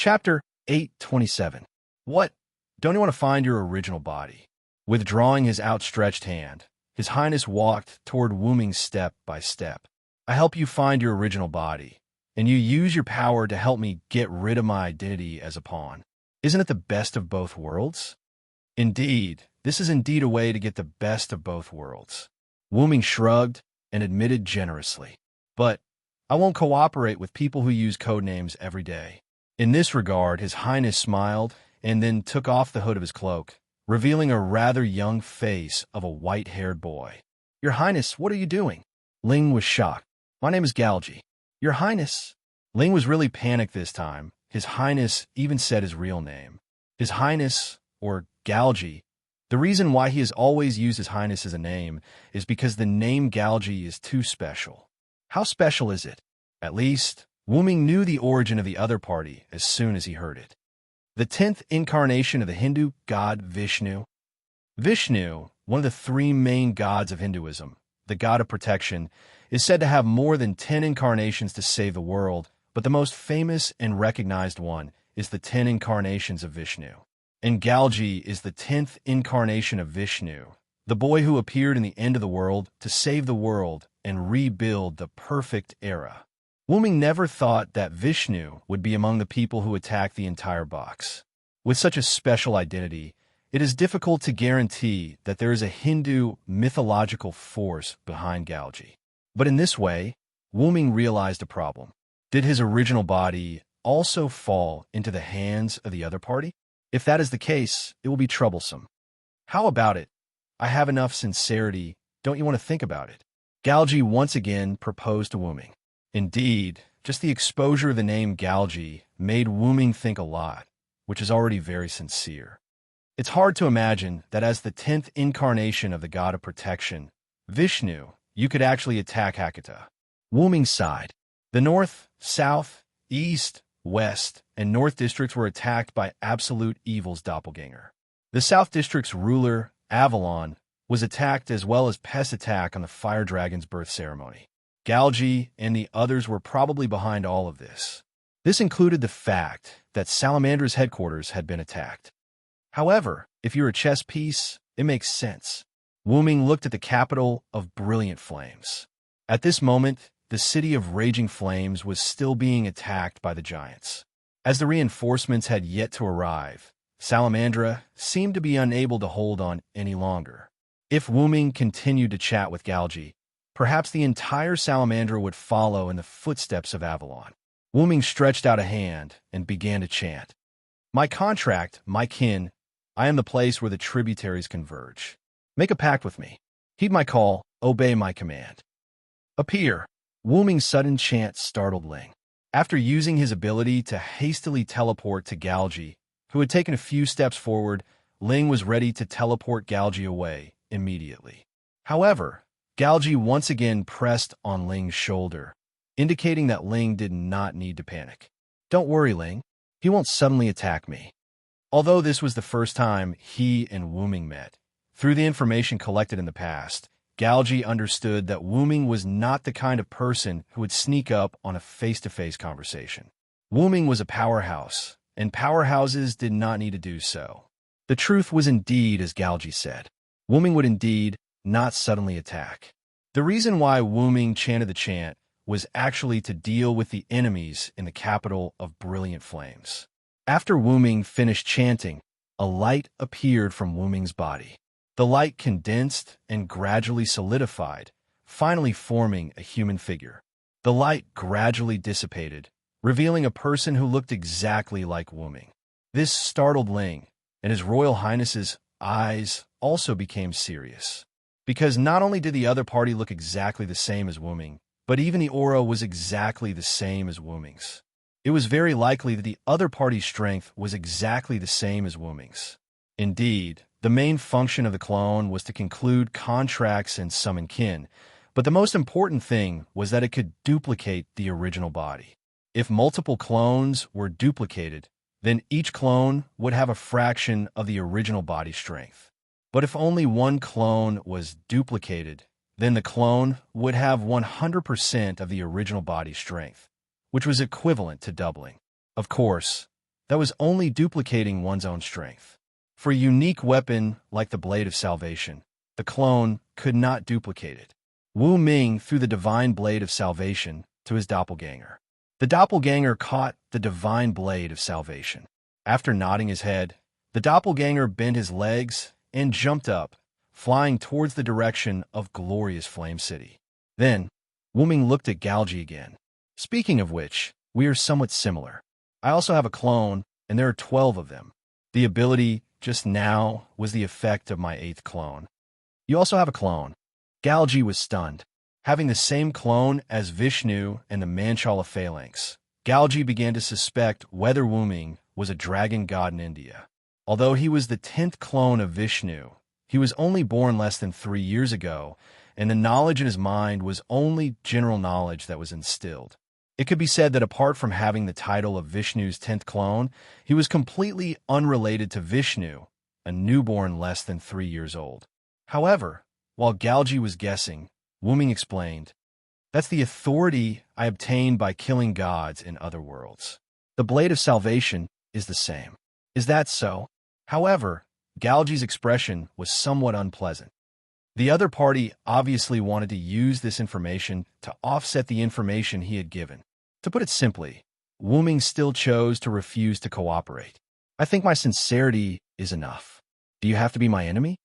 Chapter 827. What? Don't you want to find your original body? Withdrawing his outstretched hand, His Highness walked toward Wuming step by step. I help you find your original body, and you use your power to help me get rid of my identity as a pawn. Isn't it the best of both worlds? Indeed, this is indeed a way to get the best of both worlds. Wuming shrugged and admitted generously. But I won't cooperate with people who use codenames every day. In this regard, His Highness smiled and then took off the hood of his cloak, revealing a rather young face of a white-haired boy. Your Highness, what are you doing? Ling was shocked. My name is Galji. Your Highness? Ling was really panicked this time. His Highness even said his real name. His Highness, or Galji. The reason why he has always used His Highness as a name is because the name Galji is too special. How special is it? At least, Wuming knew the origin of the other party as soon as he heard it. The 10th incarnation of the Hindu god Vishnu. Vishnu, one of the three main gods of Hinduism, the god of protection, is said to have more than 10 incarnations to save the world, but the most famous and recognized one is the 10 incarnations of Vishnu. And Galji is the 10th incarnation of Vishnu, the boy who appeared in the end of the world to save the world and rebuild the perfect era. Wuming never thought that Vishnu would be among the people who attacked the entire box. With such a special identity, it is difficult to guarantee that there is a Hindu mythological force behind Galji. But in this way, Wuming realized a problem. Did his original body also fall into the hands of the other party? If that is the case, it will be troublesome. How about it? I have enough sincerity. Don't you want to think about it? Galji once again proposed to Wuming. Indeed, just the exposure of the name Galji made Wuming think a lot, which is already very sincere. It's hard to imagine that as the 10th incarnation of the god of protection, Vishnu, you could actually attack Hakata. Wuming sighed. The north, south, east, west, and north districts were attacked by Absolute Evil's doppelganger. The south district's ruler, Avalon, was attacked as well as Pest attack on the fire dragon's birth ceremony. Galji and the others were probably behind all of this. This included the fact that Salamandra's headquarters had been attacked. However, if you're a chess piece, it makes sense. Wuming looked at the capital of Brilliant Flames. At this moment, the city of Raging Flames was still being attacked by the giants. As the reinforcements had yet to arrive, Salamandra seemed to be unable to hold on any longer. If Wuming continued to chat with Galji, perhaps the entire Salamandra would follow in the footsteps of Avalon. Wuming stretched out a hand and began to chant. My contract, my kin, I am the place where the tributaries converge. Make a pact with me. Heed my call, obey my command. Appear. Wuming's sudden chant startled Ling. After using his ability to hastily teleport to Galji, who had taken a few steps forward, Ling was ready to teleport Galji away immediately. However, Galji once again pressed on Ling's shoulder, indicating that Ling did not need to panic. Don't worry, Ling. He won't suddenly attack me. Although this was the first time he and Wuming met, through the information collected in the past, Galji understood that Wuming was not the kind of person who would sneak up on a face-to-face conversation. Wuming was a powerhouse, and powerhouses did not need to do so. The truth was indeed as Galji said. Wuming would indeed not suddenly attack. The reason why Wuming chanted the chant was actually to deal with the enemies in the capital of Brilliant Flames. After Wuming finished chanting, a light appeared from Wuming's body. The light condensed and gradually solidified, finally forming a human figure. The light gradually dissipated, revealing a person who looked exactly like Wuming. This startled Ling, and His Royal Highness's eyes also became serious. Because not only did the other party look exactly the same as Wuming, but even the aura was exactly the same as Wuming's. It was very likely that the other party's strength was exactly the same as Wuming's. Indeed, the main function of the clone was to conclude contracts and summon kin, but the most important thing was that it could duplicate the original body. If multiple clones were duplicated, then each clone would have a fraction of the original body strength. But if only one clone was duplicated, then the clone would have 100% of the original body strength, which was equivalent to doubling. Of course, that was only duplicating one's own strength. For a unique weapon like the Blade of Salvation, the clone could not duplicate it. Wu Ming threw the divine Blade of Salvation to his doppelganger. The doppelganger caught the divine Blade of Salvation. After nodding his head, the doppelganger bent his legs and jumped up, flying towards the direction of glorious Flame City. Then, Wu Ming looked at Galji again. Speaking of which, we are somewhat similar. I also have a clone, and there are 12 of them. The ability just now was the effect of my 8th clone. You also have a clone. Galji was stunned. Having the same clone as Vishnu and the Manchala phalanx, Galji began to suspect whether Wu Ming was a dragon god in India. Although he was the 10th clone of Vishnu, he was only born less than 3 years ago, and the knowledge in his mind was only general knowledge that was instilled. It could be said that apart from having the title of Vishnu's 10th clone, he was completely unrelated to Vishnu, a newborn less than 3 years old. However, while Galji was guessing, Wu Ming explained, "That's the authority I obtained by killing gods in other worlds. The Blade of Salvation is the same." "Is that so?" However, Galji's expression was somewhat unpleasant. The other party obviously wanted to use this information to offset the information he had given. To put it simply, Wu Ming still chose to refuse to cooperate. "I think my sincerity is enough. Do you have to be my enemy?"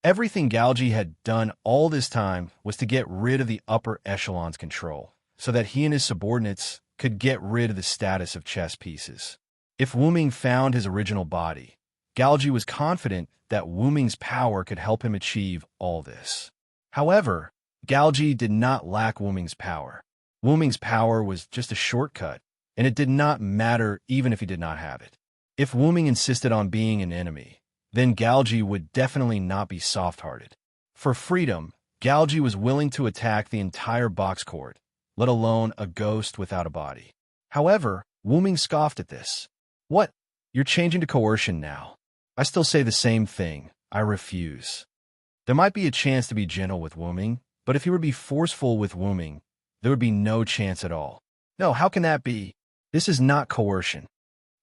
Everything Galji had done all this time was to get rid of the upper echelon's control, so that he and his subordinates could get rid of the status of chess pieces. If Wu Ming found his original body, Galji was confident that Wu Ming's power could help him achieve all this. However, Galji did not lack Wu Ming's power. Wu Ming's power was just a shortcut, and it did not matter even if he did not have it. If Wu Ming insisted on being an enemy, then Galji would definitely not be soft-hearted. For freedom, Galji was willing to attack the entire box court, let alone a ghost without a body. However, Wu Ming scoffed at this. "What? You're changing to coercion now." "I still say the same thing. I refuse." There might be a chance to be gentle with Wu Ming, but if he were to be forceful with Wu Ming, there would be no chance at all. "No, how can that be? This is not coercion."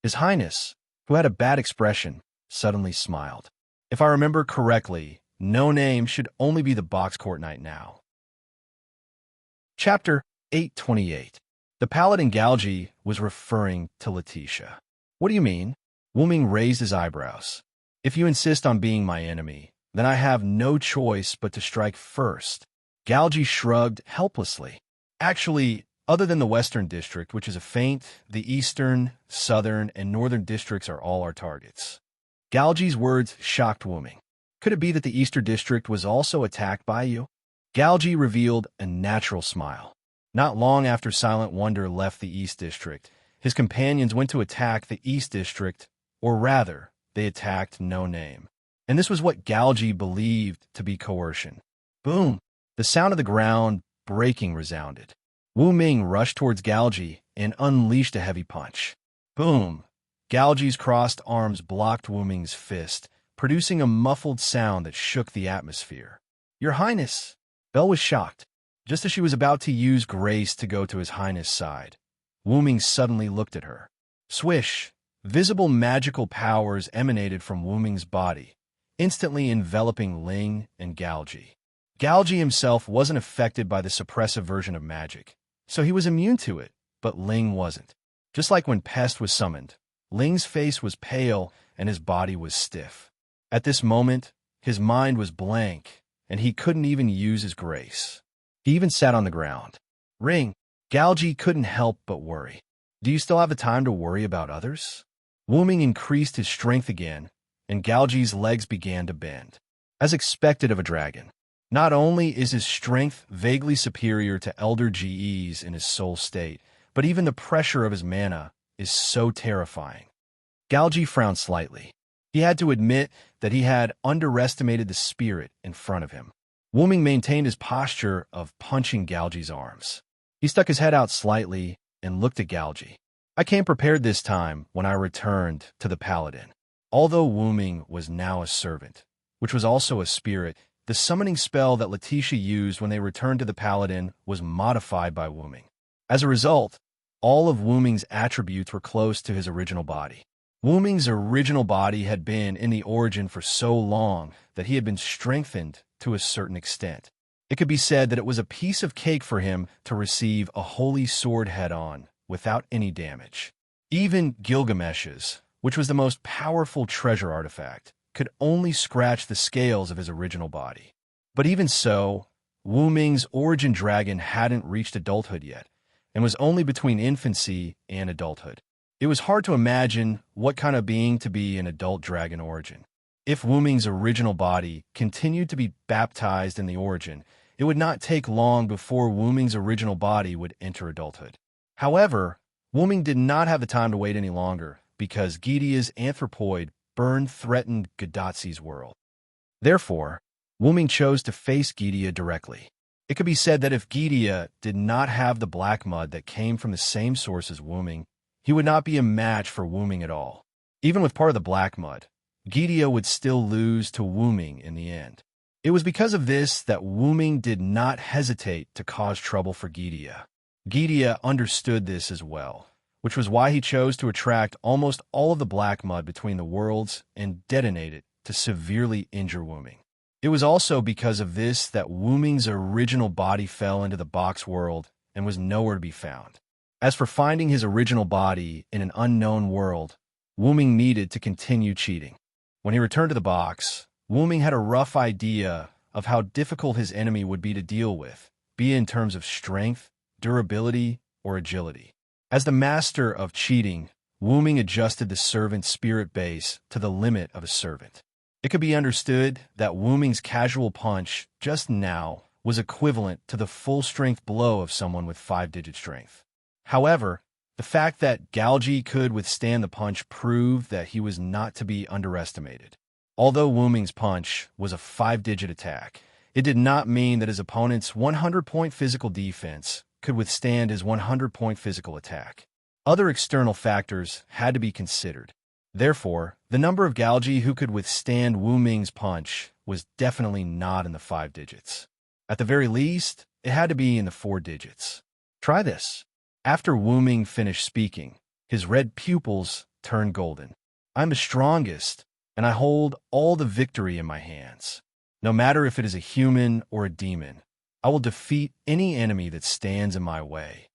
His Highness, who had a bad expression, suddenly smiled. "If I remember correctly, no name should only be the box court knight now." Chapter 828. The Paladin Galji was referring to Letitia. "What do you mean?" Wu Ming raised his eyebrows. "If you insist on being my enemy, then I have no choice but to strike first." Galji shrugged helplessly. "Actually, other than the Western District, which is a feint, the Eastern, Southern, and Northern districts are all our targets." Galji's words shocked Wu Ming. "Could it be that the Eastern District was also attacked by you?" Galji revealed a natural smile. Not long after Silent Wonder left the East District, his companions went to attack the East District, or rather, they attacked No Name. And this was what Galji believed to be coercion. Boom! The sound of the ground breaking resounded. Wu Ming rushed towards Galji and unleashed a heavy punch. Boom! Galji's crossed arms blocked Wu Ming's fist, producing a muffled sound that shook the atmosphere. "Your Highness!" Belle was shocked. Just as she was about to use grace to go to his Highness' side, Wu Ming suddenly looked at her. Swish! Visible magical powers emanated from Wu Ming's body, instantly enveloping Ling and Galji. Galji himself wasn't affected by the suppressive version of magic, so he was immune to it, but Ling wasn't. Just like when Pest was summoned, Ling's face was pale and his body was stiff. At this moment, his mind was blank, and he couldn't even use his grace. He even sat on the ground. Ring! Galji couldn't help but worry. Do you still have the time to worry about others? Wu Ming increased his strength again, and Galji's legs began to bend. As expected of a dragon, not only is his strength vaguely superior to Elder GE's in his soul state, but even the pressure of his mana is so terrifying. Galji frowned slightly. He had to admit that he had underestimated the spirit in front of him. Wu Ming maintained his posture of punching Galji's arms. He stuck his head out slightly and looked at Galji. I came prepared this time when I returned to the Paladin. Although Wu Ming was now a servant, which was also a spirit, the summoning spell that Letitia used when they returned to the Paladin was modified by Wu Ming. As a result, all of Wu Ming's attributes were close to his original body. Wu Ming's original body had been in the origin for so long that he had been strengthened to a certain extent. It could be said that it was a piece of cake for him to receive a holy sword head-on without any damage. Even Gilgamesh's, which was the most powerful treasure artifact, could only scratch the scales of his original body. But even so, Wu Ming's origin dragon hadn't reached adulthood yet, and was only between infancy and adulthood. It was hard to imagine what kind of being to be an adult dragon origin. If Wu Ming's original body continued to be baptized in the origin, it would not take long before Wu Ming's original body would enter adulthood. However, Wu Ming did not have the time to wait any longer, because Gidea's anthropoid burn threatened Gadatsi's world. Therefore, Wu Ming chose to face Gidea directly. It could be said that if Gidea did not have the black mud that came from the same source as Wu Ming, he would not be a match for Wu Ming at all. Even with part of the black mud, Gidea would still lose to Wu Ming in the end. It was because of this that Wu Ming did not hesitate to cause trouble for Gidea. Gidea understood this as well, which was why he chose to attract almost all of the black mud between the worlds and detonate it to severely injure Wu Ming. It was also because of this that Wu Ming's original body fell into the box world and was nowhere to be found. As for finding his original body in an unknown world, Wu Ming needed to continue cheating. When he returned to the box, Wu Ming had a rough idea of how difficult his enemy would be to deal with, be it in terms of strength, durability, or agility. As the master of cheating, Wu Ming adjusted the servant's spirit base to the limit of a servant. It could be understood that Wu Ming's casual punch just now was equivalent to the full-strength blow of someone with 5-digit strength. However, the fact that Galji could withstand the punch proved that he was not to be underestimated. Although Wu Ming's punch was a 5-digit attack, it did not mean that his opponent's 100-point physical defense could withstand his 100-point physical attack. Other external factors had to be considered. Therefore, the number of Galji who could withstand Wu Ming's punch was definitely not in the 5 digits. At the very least, it had to be in the 4 digits. Try this. After Wu Ming finished speaking, his red pupils turned golden. I'm the strongest, and I hold all the victory in my hands. No matter if it is a human or a demon, I will defeat any enemy that stands in my way.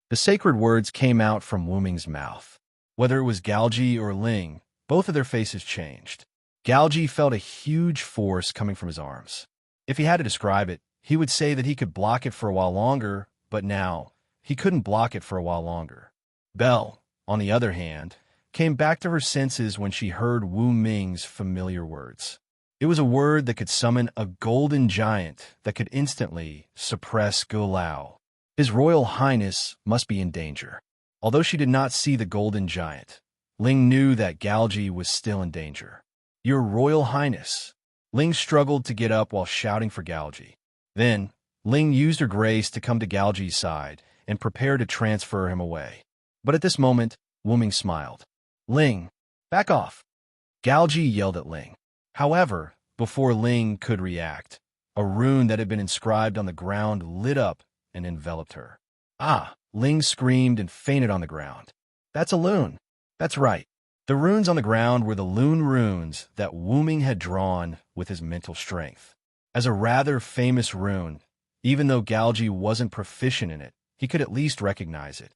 The sacred words came out from Wu Ming's mouth. Whether it was Galji or Ling, both of their faces changed. Galji felt a huge force coming from his arms. If he had to describe it, he would say that he could block it for a while longer, but now, he couldn't block it for a while longer. Belle, on the other hand, came back to her senses when she heard Wu Ming's familiar words. It was a word that could summon a golden giant that could instantly suppress Gulao. His Royal Highness must be in danger. Although she did not see the golden giant, Ling knew that Galji was still in danger. Your Royal Highness. Ling struggled to get up while shouting for Galji. Then, Ling used her grace to come to Galji's side and prepare to transfer him away. But at this moment, Wu Ming smiled. Ling, back off. Galji yelled at Ling. However, before Ling could react, a rune that had been inscribed on the ground lit up and enveloped her. Ah! Ling screamed and fainted on the ground. That's a loon. That's right. The runes on the ground were the loon runes that Wu Ming had drawn with his mental strength. As a rather famous rune, even though Galji wasn't proficient in it, he could at least recognize it.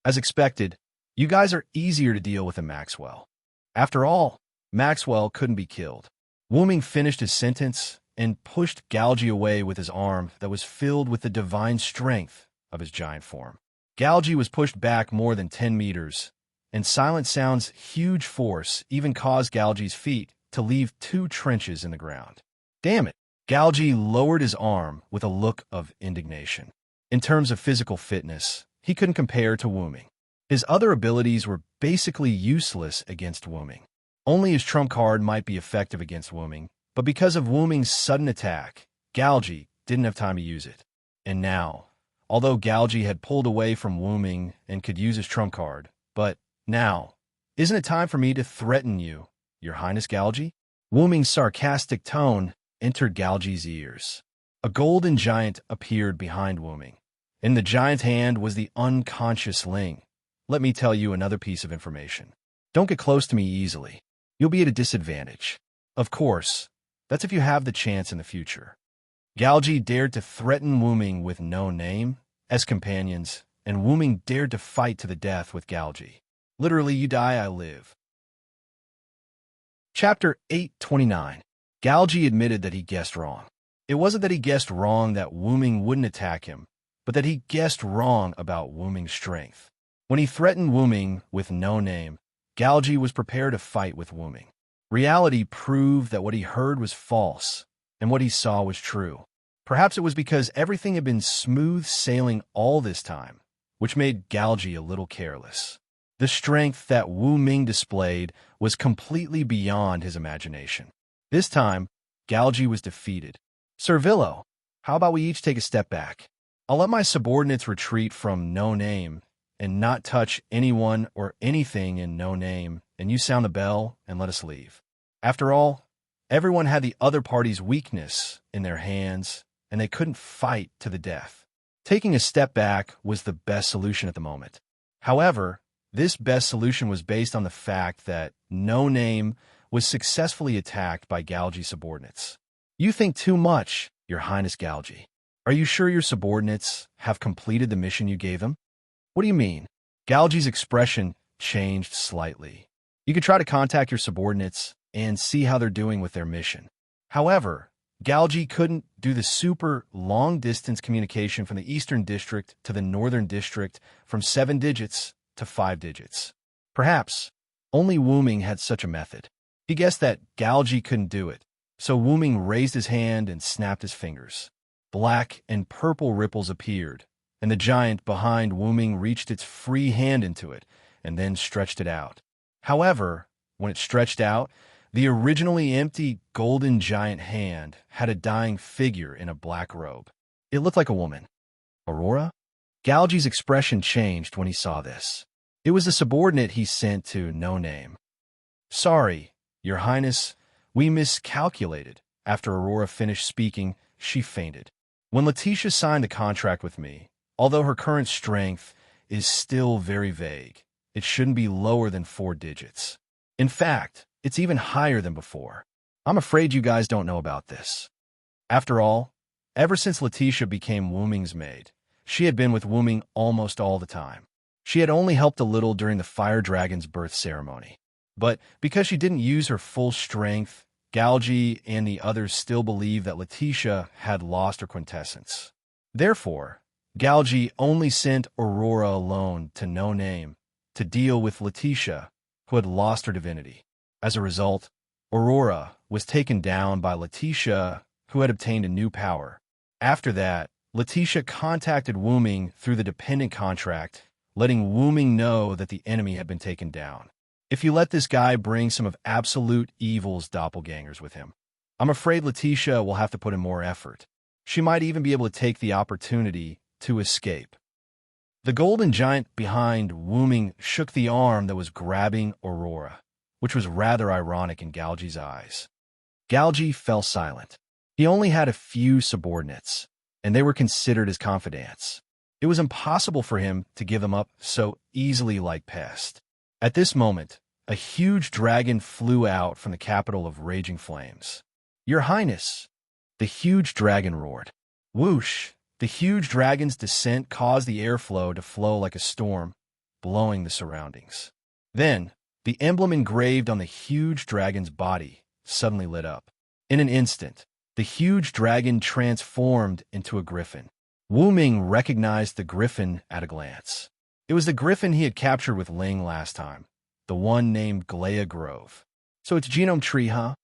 As expected, you guys are easier to deal with than Maxwell. After all, Maxwell couldn't be killed. Wu Ming finished his sentence and pushed Galji away with his arm that was filled with the divine strength of his giant form. Galji was pushed back more than 10 meters, and Silent Sound's huge force even caused Galji's feet to leave 2 trenches in the ground. Damn it! Galji lowered his arm with a look of indignation. In terms of physical fitness, he couldn't compare to Wu Ming. His other abilities were basically useless against Wu Ming. Only his trump card might be effective against Wu Ming, but because of Wu Ming's sudden attack, Galji didn't have time to use it. And now, although Galji had pulled away from Wu Ming and could use his trump card, but now, isn't it time for me to threaten you, Your Highness Galji? Wu Ming's sarcastic tone entered Galji's ears. A golden giant appeared behind Wu Ming. In the giant's hand was the unconscious Ling. Let me tell you another piece of information. Don't get close to me easily. You'll be at a disadvantage. Of course, that's if you have the chance in the future. Galji dared to threaten Wuming with no name as companions, and Wuming dared to fight to the death with Galji. Literally, you die, I live. Chapter 829. Galji admitted that he guessed wrong. It wasn't that he guessed wrong that Wuming wouldn't attack him, but that he guessed wrong about Wuming's strength. When he threatened Wuming with no name, Galji was prepared to fight with Wuming. Reality proved that what he heard was false, and what he saw was true. Perhaps it was because everything had been smooth sailing all this time, which made Galji a little careless. The strength that Wuming displayed was completely beyond his imagination. This time, Galji was defeated. Sir Villo, how about we each take a step back? I'll let my subordinates retreat from no name and not touch anyone or anything in no name, and you sound the bell and let us leave. After all, everyone had the other party's weakness in their hands, and they couldn't fight to the death. Taking a step back was the best solution at the moment. However, this best solution was based on the fact that no name was successfully attacked by Galji's subordinates. You think too much, Your Highness Galji. Are you sure your subordinates have completed the mission you gave them? What do you mean? Galji's expression changed slightly. You could try to contact your subordinates and see how they're doing with their mission. However, Galji couldn't do the super long-distance communication from the Eastern District to the Northern District from 7 digits to 5 digits. Perhaps only Wuming had such a method. He guessed that Galji couldn't do it, so Wuming raised his hand and snapped his fingers. Black and purple ripples appeared, and the giant behind Wuming reached its free hand into it and then stretched it out. However, when it stretched out, the originally empty golden giant hand had a dying figure in a black robe. It looked like a woman. Aurora? Galji's expression changed when he saw this. It was the subordinate he sent to no name. Sorry, Your Highness, we miscalculated. After Aurora finished speaking, she fainted. When Letitia signed the contract with me, although her current strength is still very vague, it shouldn't be lower than 4 digits. In fact, it's even higher than before. I'm afraid you guys don't know about this. After all, ever since Letitia became Wuming's maid, she had been with Wuming almost all the time. She had only helped a little during the fire dragon's birth ceremony. But because she didn't use her full strength, Galji and the others still believed that Letitia had lost her quintessence. Therefore, Galji only sent Aurora alone to no name to deal with Letitia, who had lost her divinity. As a result, Aurora was taken down by Letitia, who had obtained a new power. After that, Letitia contacted Wuming through the dependent contract, letting Wuming know that the enemy had been taken down. If you let this guy bring some of Absolute Evil's doppelgangers with him, I'm afraid Letitia will have to put in more effort. She might even be able to take the opportunity to escape. The golden giant behind Wuming shook the arm that was grabbing Aurora, which was rather ironic in Galji's eyes. Galji fell silent. He only had a few subordinates, and they were considered his confidants. It was impossible for him to give them up so easily like pest. At this moment, a huge dragon flew out from the capital of Raging Flames. Your Highness! The huge dragon roared. Whoosh! The huge dragon's descent caused the airflow to flow like a storm, blowing the surroundings. Then, the emblem engraved on the huge dragon's body suddenly lit up. In an instant, the huge dragon transformed into a griffin. Wuming recognized the griffin at a glance. It was the griffin he had captured with Ling last time, the one named Glea Grove. So it's genome tree, huh?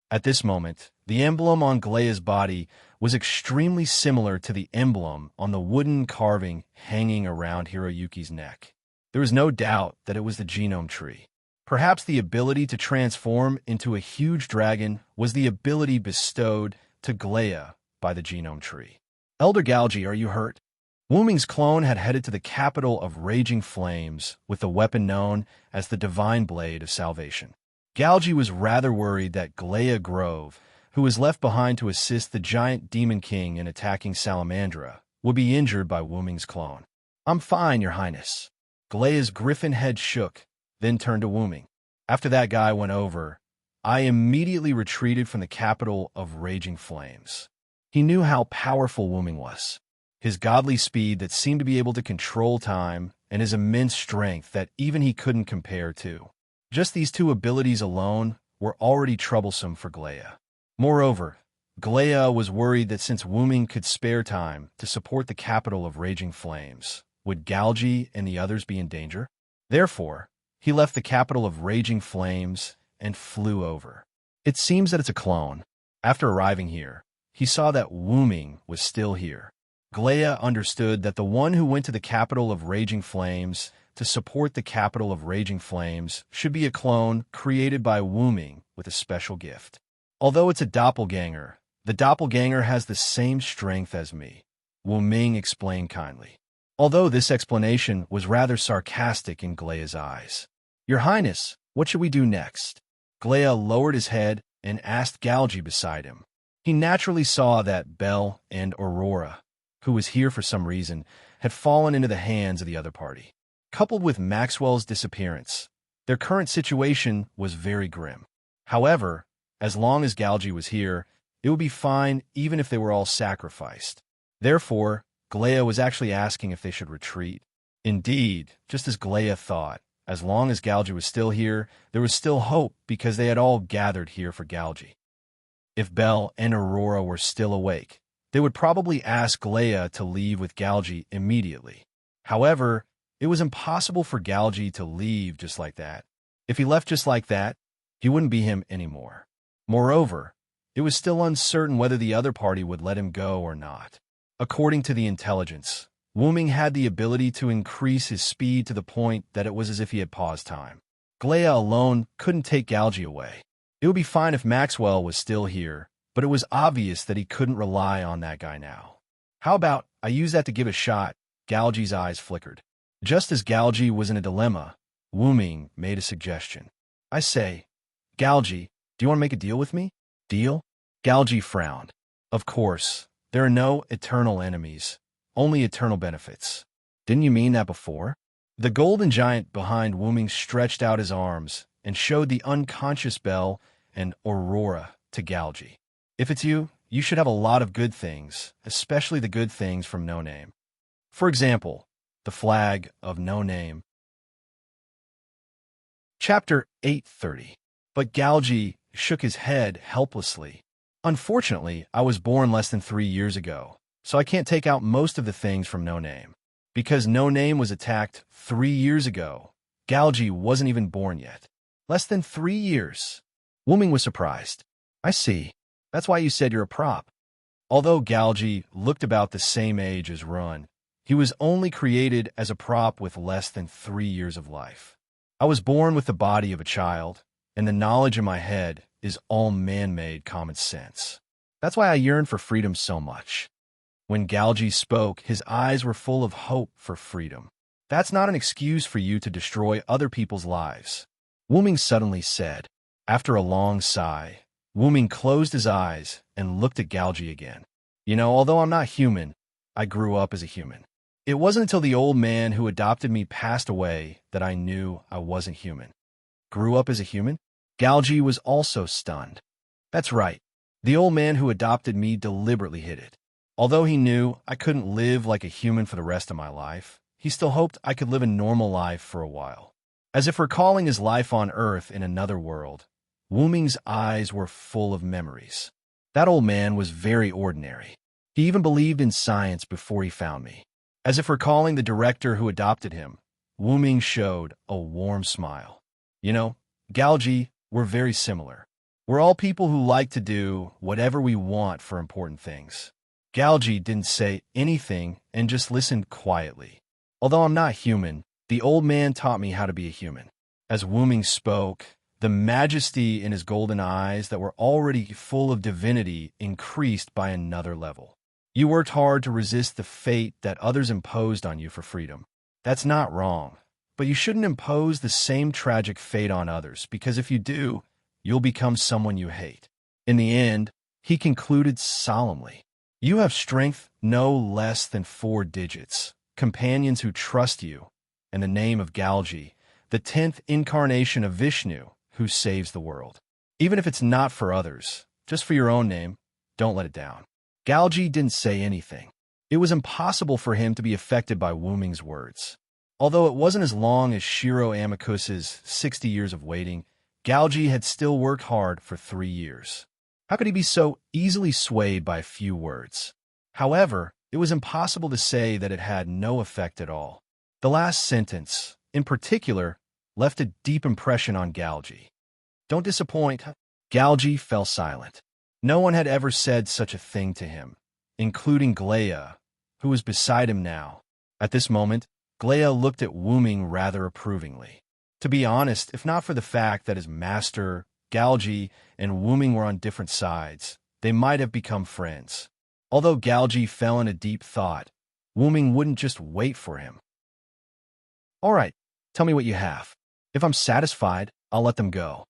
At this moment, the emblem on Glea's body was extremely similar to the emblem on the wooden carving hanging around Hiroyuki's neck. There was no doubt that it was the genome tree. Perhaps the ability to transform into a huge dragon was the ability bestowed to Glea by the genome tree. Elder Galji, are you hurt? Wuming's clone had headed to the capital of Raging Flames with the weapon known as the Divine Blade of Salvation. Galji was rather worried that Glea Grove, who was left behind to assist the giant Demon King in attacking Salamandra, would be injured by Wuming's clone. I'm fine, Your Highness. Glea's griffin head shook, then turned to Wuming. After that guy went over, I immediately retreated from the capital of raging flames. He knew how powerful Wuming was. His godly speed that seemed to be able to control time, and his immense strength that even he couldn't compare to. Just these two abilities alone were already troublesome for Glea. Moreover, Glea was worried that since Wuming could spare time to support the capital of raging flames, would Galgi and the others be in danger? Therefore, he left the capital of raging flames and flew over. It seems that it's a clone. After arriving here, he saw that Wuming was still here. Glea understood that the one who went to the capital of raging flames to support the capital of raging flames should be a clone created by Wuming with a special gift. Although it's a doppelganger, the doppelganger has the same strength as me, Wuming explained kindly. Although this explanation was rather sarcastic in Glea's eyes. Your Highness, what should we do next? Glea lowered his head and asked Galgi beside him. He naturally saw that Belle and Aurora, who was here for some reason, had fallen into the hands of the other party. Coupled with Maxwell's disappearance, their current situation was very grim. However, as long as Galgi was here, it would be fine even if they were all sacrificed. Therefore, Glea was actually asking if they should retreat. Indeed, just as Glea thought, as long as Galgi was still here, there was still hope because they had all gathered here for Galgi. If Belle and Aurora were still awake, they would probably ask Glea to leave with Galgi immediately. However, it was impossible for Galgi to leave just like that. If he left just like that, he wouldn't be him anymore. Moreover, it was still uncertain whether the other party would let him go or not. According to the intelligence, Wuming had the ability to increase his speed to the point that it was as if he had paused time. Glea alone couldn't take Galgi away. It would be fine if Maxwell was still here, but it was obvious that he couldn't rely on that guy now. How about I use that to give a shot? Galgi's eyes flickered. Just as Galgi was in a dilemma, Wuming made a suggestion. I say, Galgi, do you want to make a deal with me? Deal? Galgi frowned. Of course, there are no eternal enemies, only eternal benefits. Didn't you mean that before? The golden giant behind Wuming stretched out his arms and showed the unconscious Belle and Aurora to Galgi. If it's you, you should have a lot of good things, especially the good things from No Name. For example, the flag of No Name. Chapter 830. But Galgi shook his head helplessly. Unfortunately, I was born less than 3 years ago, so I can't take out most of the things from No Name. Because No Name was attacked 3 years ago, Galgi wasn't even born yet. Less than 3 years. Wuming was surprised. I see. That's why you said you're a prop. Although Galgi looked about the same age as Run, he was only created as a prop with less than 3 years of life. I was born with the body of a child, and the knowledge in my head is all man-made common sense. That's why I yearn for freedom so much. When Galgi spoke, his eyes were full of hope for freedom. That's not an excuse for you to destroy other people's lives. Wuming suddenly said. After a long sigh, Wuming closed his eyes and looked at Galgi again. You know, although I'm not human, I grew up as a human. It wasn't until the old man who adopted me passed away that I knew I wasn't human. Grew up as a human? Galgi was also stunned. That's right. The old man who adopted me deliberately hid it. Although he knew I couldn't live like a human for the rest of my life, he still hoped I could live a normal life for a while. As if recalling his life on Earth in another world, Wuming's eyes were full of memories. That old man was very ordinary. He even believed in science before he found me. As if recalling the director who adopted him, Wuming showed a warm smile. You know, Galgi, we're very similar. We're all people who like to do whatever we want for important things. Galgi didn't say anything and just listened quietly. Although I'm not human, the old man taught me how to be a human. As Wuming spoke, the majesty in his golden eyes that were already full of divinity increased by another level. You worked hard to resist the fate that others imposed on you for freedom. That's not wrong, but you shouldn't impose the same tragic fate on others, because if you do, you'll become someone you hate. In the end, he concluded solemnly, you have strength no less than 4 digits, companions who trust you, and the name of Galgi, the 10th incarnation of Vishnu, who saves the world. Even if it's not for others, just for your own name, don't let it down. Galji didn't say anything. It was impossible for him to be affected by Wu Ming's words. Although it wasn't as long as Shiro Amakus's 60 years of waiting, Galji had still worked hard for 3 years. How could he be so easily swayed by a few words? However, it was impossible to say that it had no effect at all. The last sentence, in particular, left a deep impression on Galji. Don't disappoint. Galji fell silent. No one had ever said such a thing to him, including Glea, who was beside him now. At this moment, Glea looked at Wu Ming rather approvingly. To be honest, if not for the fact that his master, Galji, and Wu Ming were on different sides, they might have become friends. Although Galji fell in a deep thought, Wu Ming wouldn't just wait for him. All right, tell me what you have. If I'm satisfied, I'll let them go.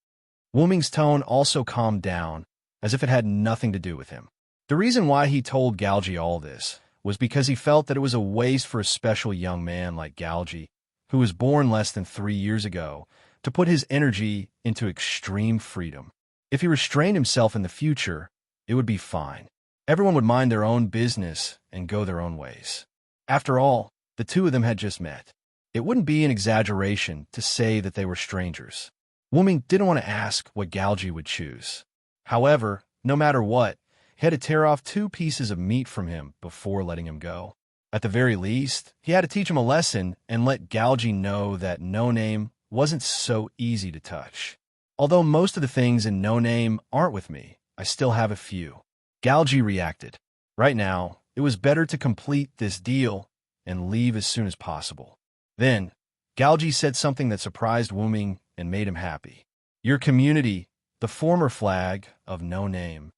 Wu Ming's tone also calmed down, as if it had nothing to do with him. The reason why he told Galji all this was because he felt that it was a waste for a special young man like Galji, who was born less than 3 years ago, to put his energy into extreme freedom. If he restrained himself in the future, it would be fine. Everyone would mind their own business and go their own ways. After all, the two of them had just met. It wouldn't be an exaggeration to say that they were strangers. Wu Ming didn't want to ask what Galji would choose. However, no matter what, he had to tear off 2 pieces of meat from him before letting him go. At the very least, he had to teach him a lesson and let Galji know that No Name wasn't so easy to touch. Although most of the things in No Name aren't with me, I still have a few. Galji reacted. Right now, it was better to complete this deal and leave as soon as possible. Then, Galji said something that surprised Wu Ming and made him happy. Your community, the former flag of No Name.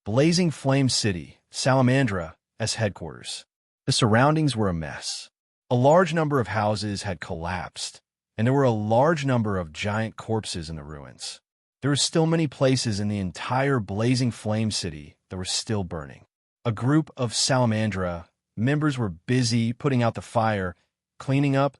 Blazing Flame City, Salamandra, as headquarters. The surroundings were a mess. A large number of houses had collapsed, and there were a large number of giant corpses in the ruins. There were still many places in the entire Blazing Flame City that were still burning. A group of Salamandra members were busy putting out the fire, cleaning up,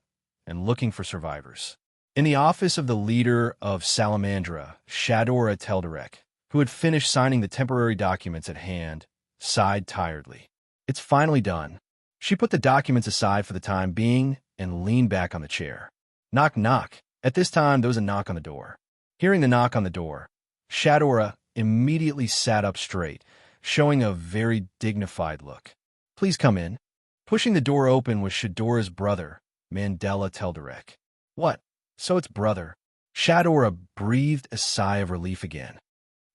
and looking for survivors. In the office of the leader of Salamandra, Shadora Telderek, who had finished signing the temporary documents at hand, sighed tiredly. It's finally done. She put the documents aside for the time being and leaned back on the chair. Knock, knock. At this time, there was a knock on the door. Hearing the knock on the door, Shadora immediately sat up straight, showing a very dignified look. Please come in. Pushing the door open was Shadora's brother, Mandela Telderek. What? So it's brother. Shadora breathed a sigh of relief again.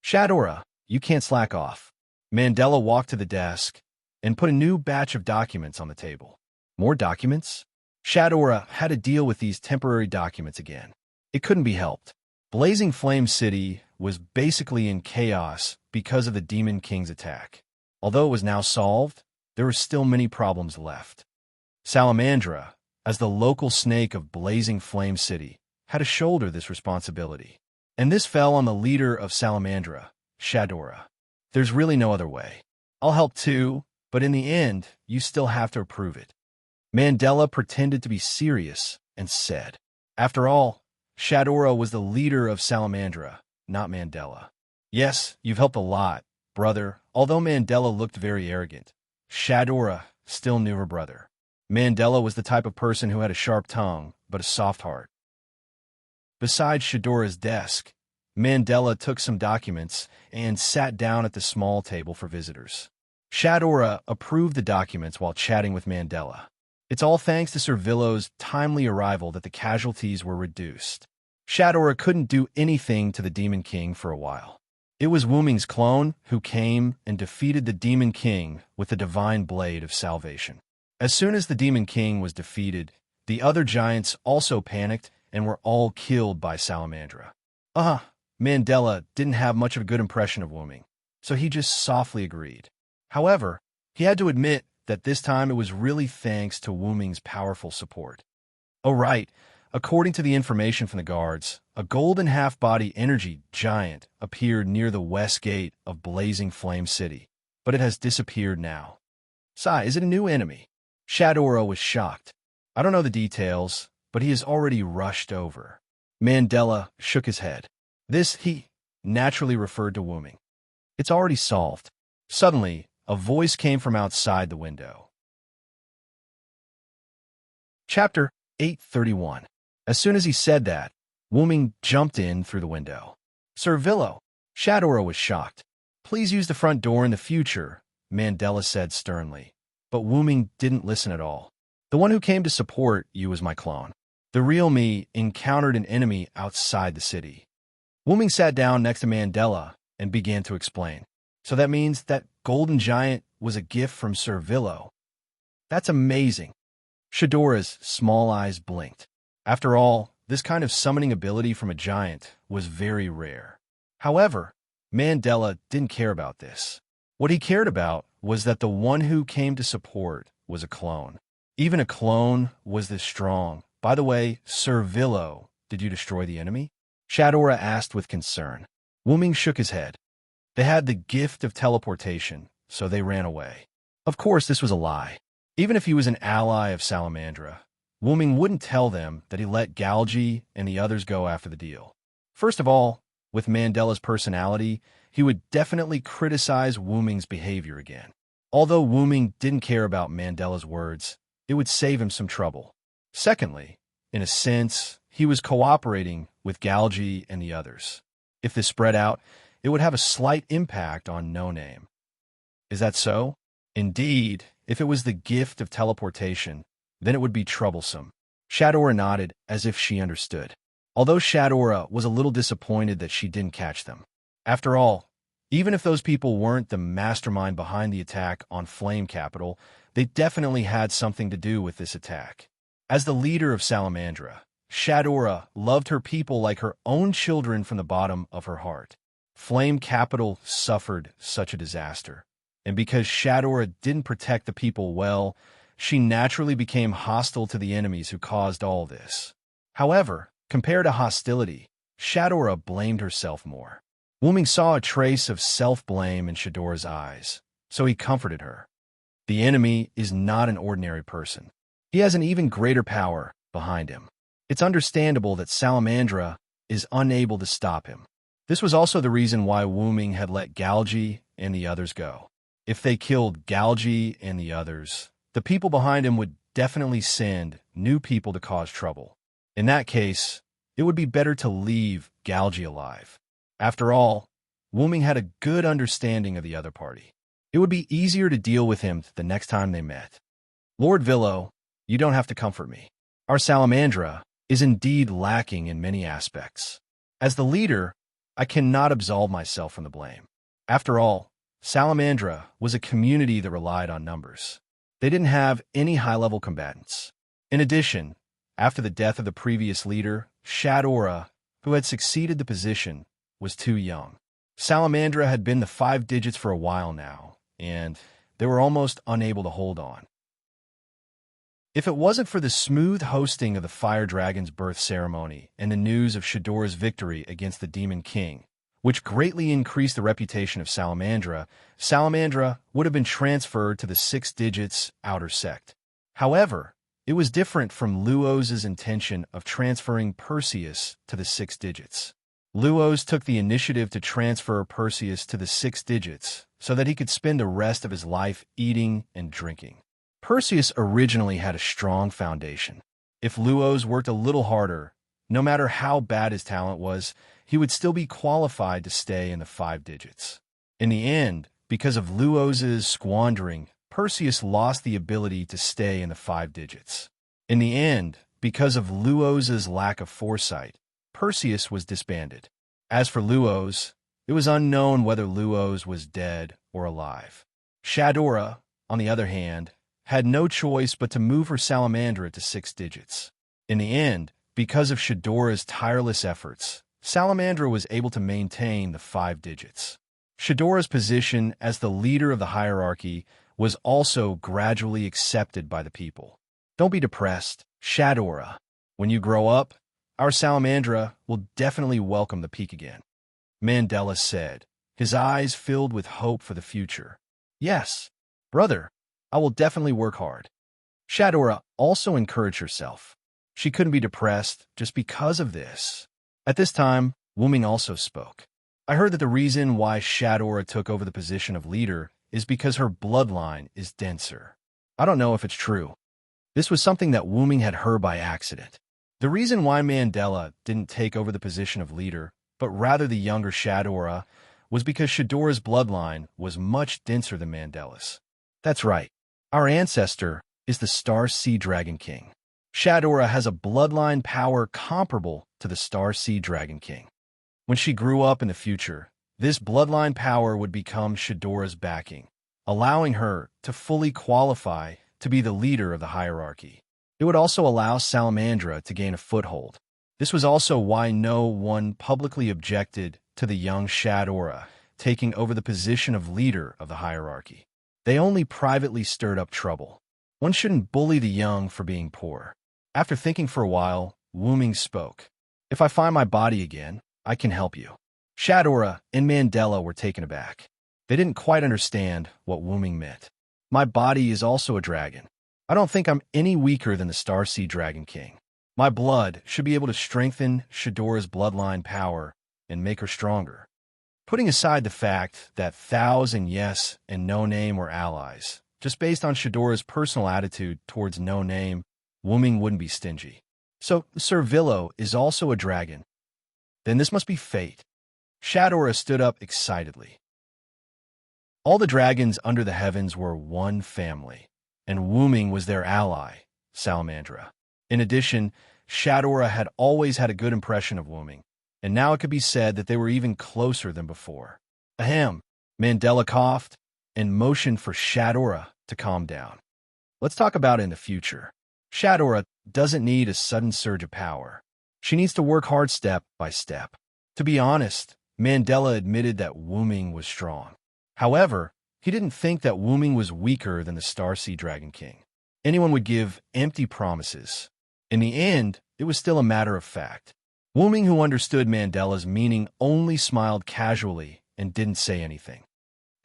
Shadora, you can't slack off. Mandela walked to the desk and put a new batch of documents on the table. More documents? Shadora had to deal with these temporary documents again. It couldn't be helped. Blazing Flame City was basically in chaos because of the Demon King's attack. Although it was now solved, there were still many problems left. Salamandra, as the local snake of Blazing Flame City, had to shoulder this responsibility. And this fell on the leader of Salamandra, Shadora. There's really no other way. I'll help too, but in the end, you still have to approve it. Mandela pretended to be serious and said, after all, Shadora was the leader of Salamandra, not Mandela. Yes, you've helped a lot, brother. Although Mandela looked very arrogant, Shadora still knew her brother. Mandela was the type of person who had a sharp tongue, but a soft heart. Beside Shadora's desk, Mandela took some documents and sat down at the small table for visitors. Shadora approved the documents while chatting with Mandela. It's all thanks to Servillo's timely arrival that the casualties were reduced. Shadora couldn't do anything to the Demon King for a while. It was Wu Ming's clone who came and defeated the Demon King with the Divine Blade of Salvation. As soon as the Demon King was defeated, the other giants also panicked and were all killed by Salamandra. Mandela didn't have much of a good impression of Wu Ming, so he just softly agreed. However, he had to admit that this time it was really thanks to Wu Ming's powerful support. Oh right, according to the information from the guards, a golden half-body energy giant appeared near the west gate of Blazing Flame City, but it has disappeared now. Sai, is it a new enemy? Shadora was shocked. I don't know the details, but he has already rushed over. Mandela shook his head. This, he naturally referred to Wooming. It's already solved. Suddenly, a voice came from outside the window. Chapter 831. As soon as he said that, Wooming jumped in through the window. Sir Villo, Shadora was shocked. Please use the front door in the future, Mandela said sternly. But Wooming didn't listen at all. The one who came to support you was my clone. The real me encountered an enemy outside the city. Wooming sat down next to Mandela and began to explain. So that means that golden giant was a gift from Sir Villo. That's amazing. Shadora's small eyes blinked. After all, this kind of summoning ability from a giant was very rare. However, Mandela didn't care about this. What he cared about was that the one who came to support was a clone. Even a clone was this strong. By the way, Sir Villo, did you destroy the enemy? Shadora asked with concern. Wooming shook his head. They had the gift of teleportation, so they ran away. Of course, this was a lie. Even if he was an ally of Salamandra, Wooming wouldn't tell them that he let Galgi and the others go after the deal. First of all, with Mandela's personality, he would definitely criticize Wooming's behavior again. Although Wooming didn't care about Mandela's words, it would save him some trouble. Secondly, in a sense, he was cooperating with Galgi and the others. If this spread out, it would have a slight impact on No Name. Is that so? Indeed, if it was the gift of teleportation, then it would be troublesome. Shadora nodded as if she understood. Although Shadora was a little disappointed that she didn't catch them. After all, even if those people weren't the mastermind behind the attack on Flame Capital, they definitely had something to do with this attack. As the leader of Salamandra, Shadora loved her people like her own children from the bottom of her heart. Flame Capital suffered such a disaster, and because Shadora didn't protect the people well, she naturally became hostile to the enemies who caused all this. However, compared to hostility, Shadora blamed herself more. Wooming saw a trace of self-blame in Shadora's eyes, so he comforted her. The enemy is not an ordinary person. He has an even greater power behind him. It's understandable that Salamandra is unable to stop him. This was also the reason why Wooming had let Galgi and the others go. If they killed Galgi and the others, the people behind him would definitely send new people to cause trouble. In that case, it would be better to leave Galgi alive. After all, Wooming had a good understanding of the other party. It would be easier to deal with him the next time they met. Lord Villo, you don't have to comfort me. Our Salamandra is indeed lacking in many aspects. As the leader, I cannot absolve myself from the blame. After all, Salamandra was a community that relied on numbers. They didn't have any high-level combatants. In addition, after the death of the previous leader, Shadora, who had succeeded the position, was too young. Salamandra had been the 5 digits for a while now, and they were almost unable to hold on. If it wasn't for the smooth hosting of the Fire Dragon's birth ceremony and the news of Shadora's victory against the Demon King, which greatly increased the reputation of Salamandra, Salamandra would have been transferred to the 6 digits outer sect. However, it was different from Luos's intention of transferring Perseus to the 6 digits. Luos took the initiative to transfer Perseus to the 6 digits so that he could spend the rest of his life eating and drinking. Perseus originally had a strong foundation. If Luos worked a little harder, no matter how bad his talent was, he would still be qualified to stay in the 5 digits. In the end, because of Luos's squandering, Perseus lost the ability to stay in the 5 digits. In the end, because of Luos's lack of foresight, Perseus was disbanded. As for Luos, it was unknown whether Luos was dead or alive. Shadora, on the other hand, had no choice but to move her Salamandra to 6 digits. In the end, because of Shadora's tireless efforts, Salamandra was able to maintain the 5 digits. Shadora's position as the leader of the hierarchy was also gradually accepted by the people. Don't be depressed, Shadora. When you grow up, our Salamandra will definitely welcome the peak again. Mandela said, his eyes filled with hope for the future. Yes, brother, I will definitely work hard. Shadora also encouraged herself. She couldn't be depressed just because of this. At this time, Wuming also spoke. I heard that the reason why Shadora took over the position of leader is because her bloodline is denser. I don't know if it's true. This was something that Wuming had heard by accident. The reason why Mandela didn't take over the position of leader, but rather the younger Shadora, was because Shadora's bloodline was much denser than Mandela's. That's right. Our ancestor is the Star Sea Dragon King. Shadora has a bloodline power comparable to the Star Sea Dragon King. When she grew up in the future, this bloodline power would become Shadora's backing, allowing her to fully qualify to be the leader of the hierarchy. It would also allow Salamandra to gain a foothold. This was also why no one publicly objected to the young Shadora taking over the position of leader of the hierarchy. They only privately stirred up trouble. One shouldn't bully the young for being poor. After thinking for a while, Wuming spoke. If I find my body again, I can help you. Shadora and Mandela were taken aback. They didn't quite understand what Wuming meant. My body is also a dragon. I don't think I'm any weaker than the Star Sea Dragon King. My blood should be able to strengthen Shadora's bloodline power and make her stronger. Putting aside the fact that Thous and Yes and No Name were allies, just based on Shadora's personal attitude towards No Name, Wuming wouldn't be stingy. So Servillo is also a dragon. Then this must be fate. Shadora stood up excitedly. All the dragons under the heavens were one family, and Wuming was their ally, Salamandra. In addition, Shadora had always had a good impression of Wuming, and now it could be said that they were even closer than before. Ahem, Mandela coughed and motioned for Shadora to calm down. Let's talk about it in the future. Shadora doesn't need a sudden surge of power. She needs to work hard step by step. To be honest, Mandela admitted that Wuming was strong. However, he didn't think that Wuming was weaker than the Star Sea Dragon King. Anyone would give empty promises. In the end, it was still a matter of fact. Wuming, who understood Mandela's meaning, only smiled casually and didn't say anything.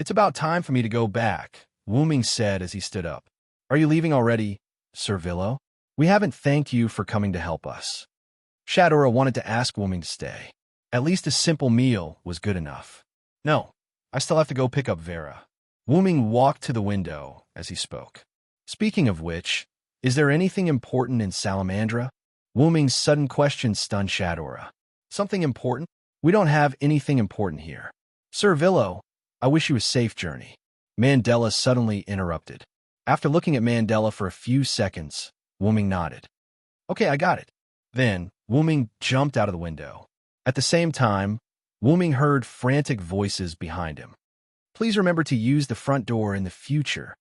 It's about time for me to go back, Wuming said as he stood up. Are you leaving already, Servillo? We haven't thanked you for coming to help us. Shadora wanted to ask Wuming to stay. At least a simple meal was good enough. No, I still have to go pick up Vera. Wuming walked to the window as he spoke. Speaking of which, is there anything important in Salamandra? Wuming's sudden question stunned Shadora. Something important? We don't have anything important here. Servillo, I wish you a safe journey. Mandela suddenly interrupted. After looking at Mandela for a few seconds, Wuming nodded. Okay, I got it. Then, Wuming jumped out of the window. At the same time, Wuming heard frantic voices behind him. Please remember to use the front door in the future.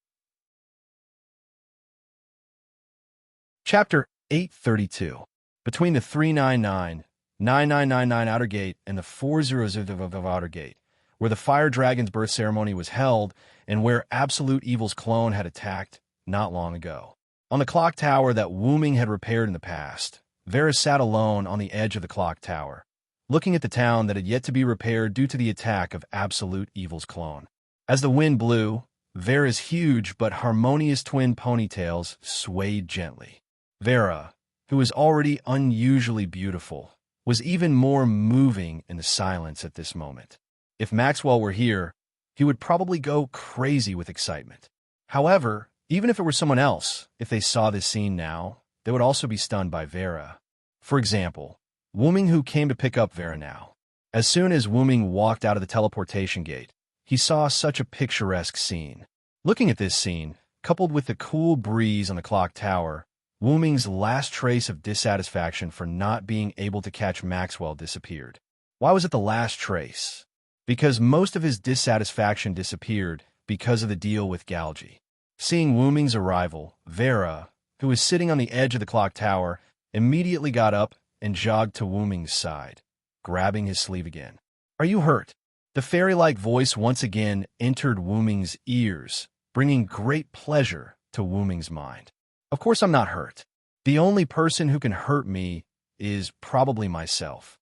Chapter 832. Between the 399-9999 outer gate and the 400 outer gate, where the fire dragon's birth ceremony was held and where Absolute Evil's clone had attacked not long ago. On the clock tower that Wuming had repaired in the past, Vera sat alone on the edge of the clock tower, looking at the town that had yet to be repaired due to the attack of Absolute Evil's clone. As the wind blew, Vera's huge but harmonious twin ponytails swayed gently. Vera, who was already unusually beautiful, was even more moving in the silence at this moment. If Maxwell were here, he would probably go crazy with excitement. However, even if it were someone else, if they saw this scene now, they would also be stunned by Vera. For example, Wuming, who came to pick up Vera now. As soon as Wuming walked out of the teleportation gate, he saw such a picturesque scene. Looking at this scene, coupled with the cool breeze on the clock tower, Wuming's last trace of dissatisfaction for not being able to catch Maxwell disappeared. Why was it the last trace? Because most of his dissatisfaction disappeared because of the deal with Galgi. Seeing Wuming's arrival, Vera, who was sitting on the edge of the clock tower, immediately got up and jogged to Wuming's side, grabbing his sleeve again. Are you hurt? The fairy-like voice once again entered Wuming's ears, bringing great pleasure to Wuming's mind. Of course I'm not hurt. The only person who can hurt me is probably myself.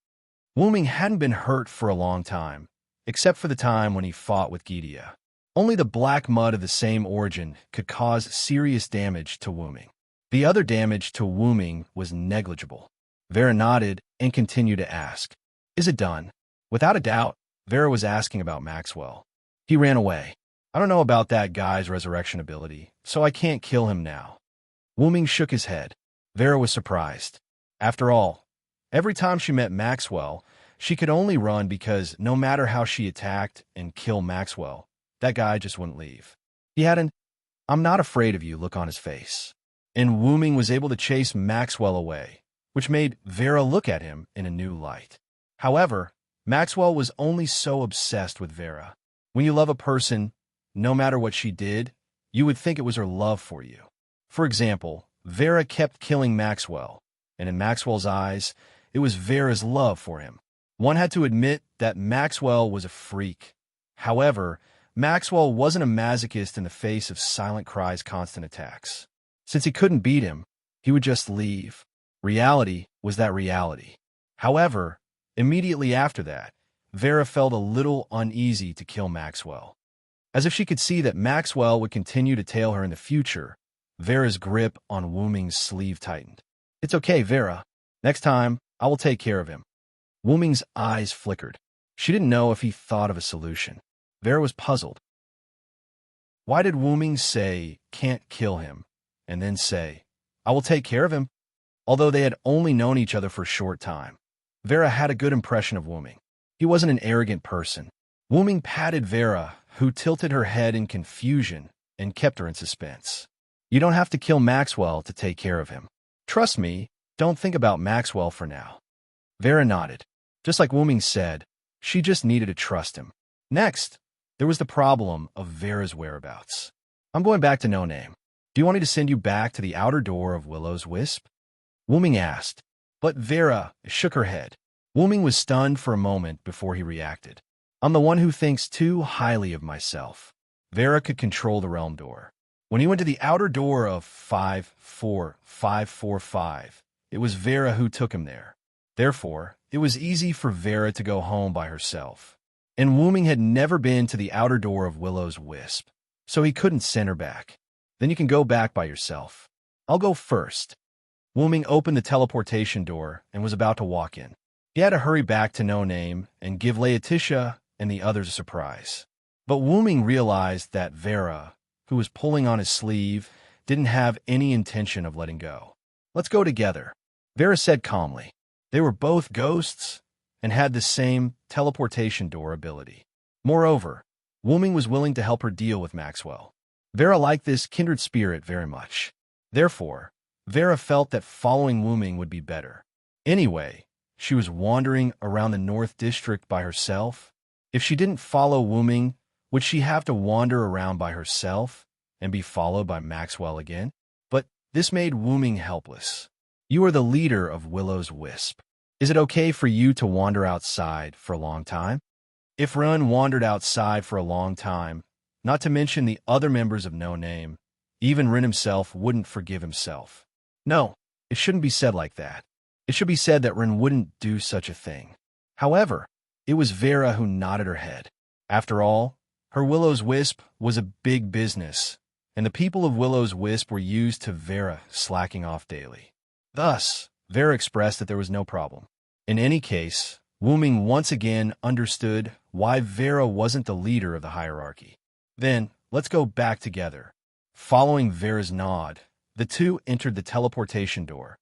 Wuming hadn't been hurt for a long time, except for the time when he fought with Gidia. Only the black mud of the same origin could cause serious damage to Wuming. The other damage to Wuming was negligible. Vera nodded and continued to ask, "Is it done?" Without a doubt, Vera was asking about Maxwell. He ran away. I don't know about that guy's resurrection ability, so I can't kill him now. Wuming shook his head. Vera was surprised. After all, every time she met Maxwell, she could only run because no matter how she attacked and killed Maxwell, that guy just wouldn't leave. He had an "I'm not afraid of you" look on his face. And Wuming was able to chase Maxwell away, which made Vera look at him in a new light. However, Maxwell was only so obsessed with Vera. When you love a person, no matter what she did, you would think it was her love for you. For example, Vera kept killing Maxwell, and in Maxwell's eyes, it was Vera's love for him. One had to admit that Maxwell was a freak. However, Maxwell wasn't a masochist in the face of Silent Cry's constant attacks. Since he couldn't beat him, he would just leave. Reality was that reality. However, immediately after that, Vera felt a little uneasy to kill Maxwell. As if she could see that Maxwell would continue to tail her in the future, Vera's grip on Wuming's sleeve tightened. "It's okay, Vera. Next time, I will take care of him." Wuming's eyes flickered. She didn't know if he thought of a solution. Vera was puzzled. Why did Wuming say, "Can't kill him," and then say, "I will take care of him"? Although they had only known each other for a short time, Vera had a good impression of Wuming. He wasn't an arrogant person. Wuming patted Vera, who tilted her head in confusion and kept her in suspense. "You don't have to kill Maxwell to take care of him. Trust me, don't think about Maxwell for now." Vera nodded. Just like Wuming said, she just needed to trust him. Next, there was the problem of Vera's whereabouts. "I'm going back to No Name. Do you want me to send you back to the outer door of Willow's Wisp?" Wuming asked, but Vera shook her head. Wuming was stunned for a moment before he reacted. "I'm the one who thinks too highly of myself." Vera could control the realm door. When he went to the outer door of 54545, it was Vera who took him there. Therefore, it was easy for Vera to go home by herself. And Wuming had never been to the outer door of Willow's Wisp, so he couldn't send her back. "Then you can go back by yourself. I'll go first." Wuming opened the teleportation door and was about to walk in. He had to hurry back to No Name and give Laetitia and the others a surprise. But Wuming realized that Vera, who was pulling on his sleeve, didn't have any intention of letting go. "Let's go together," Vera said calmly. They were both ghosts and had the same teleportation door ability. Moreover, Wuming was willing to help her deal with Maxwell. Vera liked this kindred spirit very much. Therefore, Vera felt that following Wuming would be better. Anyway, she was wandering around the North District by herself. If she didn't follow Wuming, would she have to wander around by herself and be followed by Maxwell again? But this made Wuming helpless. "You are the leader of Willow's Wisp. Is it okay for you to wander outside for a long time?" If Run wandered outside for a long time, not to mention the other members of No Name, even Rin himself wouldn't forgive himself. No, it shouldn't be said like that. It should be said that Rin wouldn't do such a thing. However, it was Vera who nodded her head. After all, her Willow's Wisp was a big business, and the people of Willow's Wisp were used to Vera slacking off daily. Thus, Vera expressed that there was no problem. In any case, Wuming once again understood why Vera wasn't the leader of the hierarchy. "Then, let's go back together." Following Vera's nod, the two entered the teleportation door.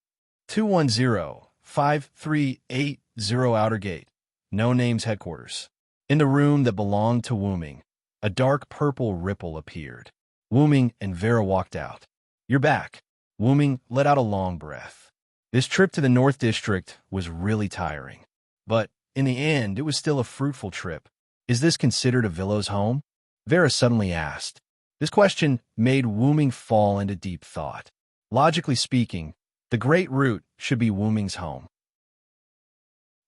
210-5380 Outer Gate, No Name's headquarters. In the room that belonged to Wuming, a dark purple ripple appeared. Wuming and Vera walked out. "You're back." Wuming let out a long breath. This trip to the North District was really tiring. But in the end, it was still a fruitful trip. "Is this considered a Villow's home?" Vera suddenly asked. This question made Wuming fall into deep thought. Logically speaking, the Great Root should be Wuming's home.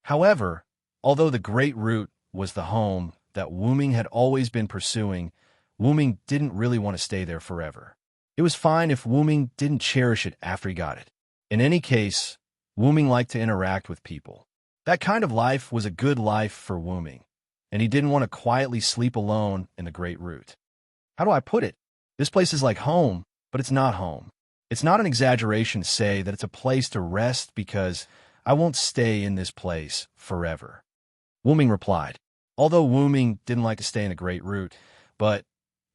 However, although the Great Root was the home that Wuming had always been pursuing, Wuming didn't really want to stay there forever. It was fine if Wuming didn't cherish it after he got it. In any case, Wuming liked to interact with people. That kind of life was a good life for Wuming, and he didn't want to quietly sleep alone in the Great Root. How do I put it? This place is like home, but it's not home. It's not an exaggeration to say that it's a place to rest because I won't stay in this place forever. Wuming replied. Although Wuming didn't like to stay in the Great Root, but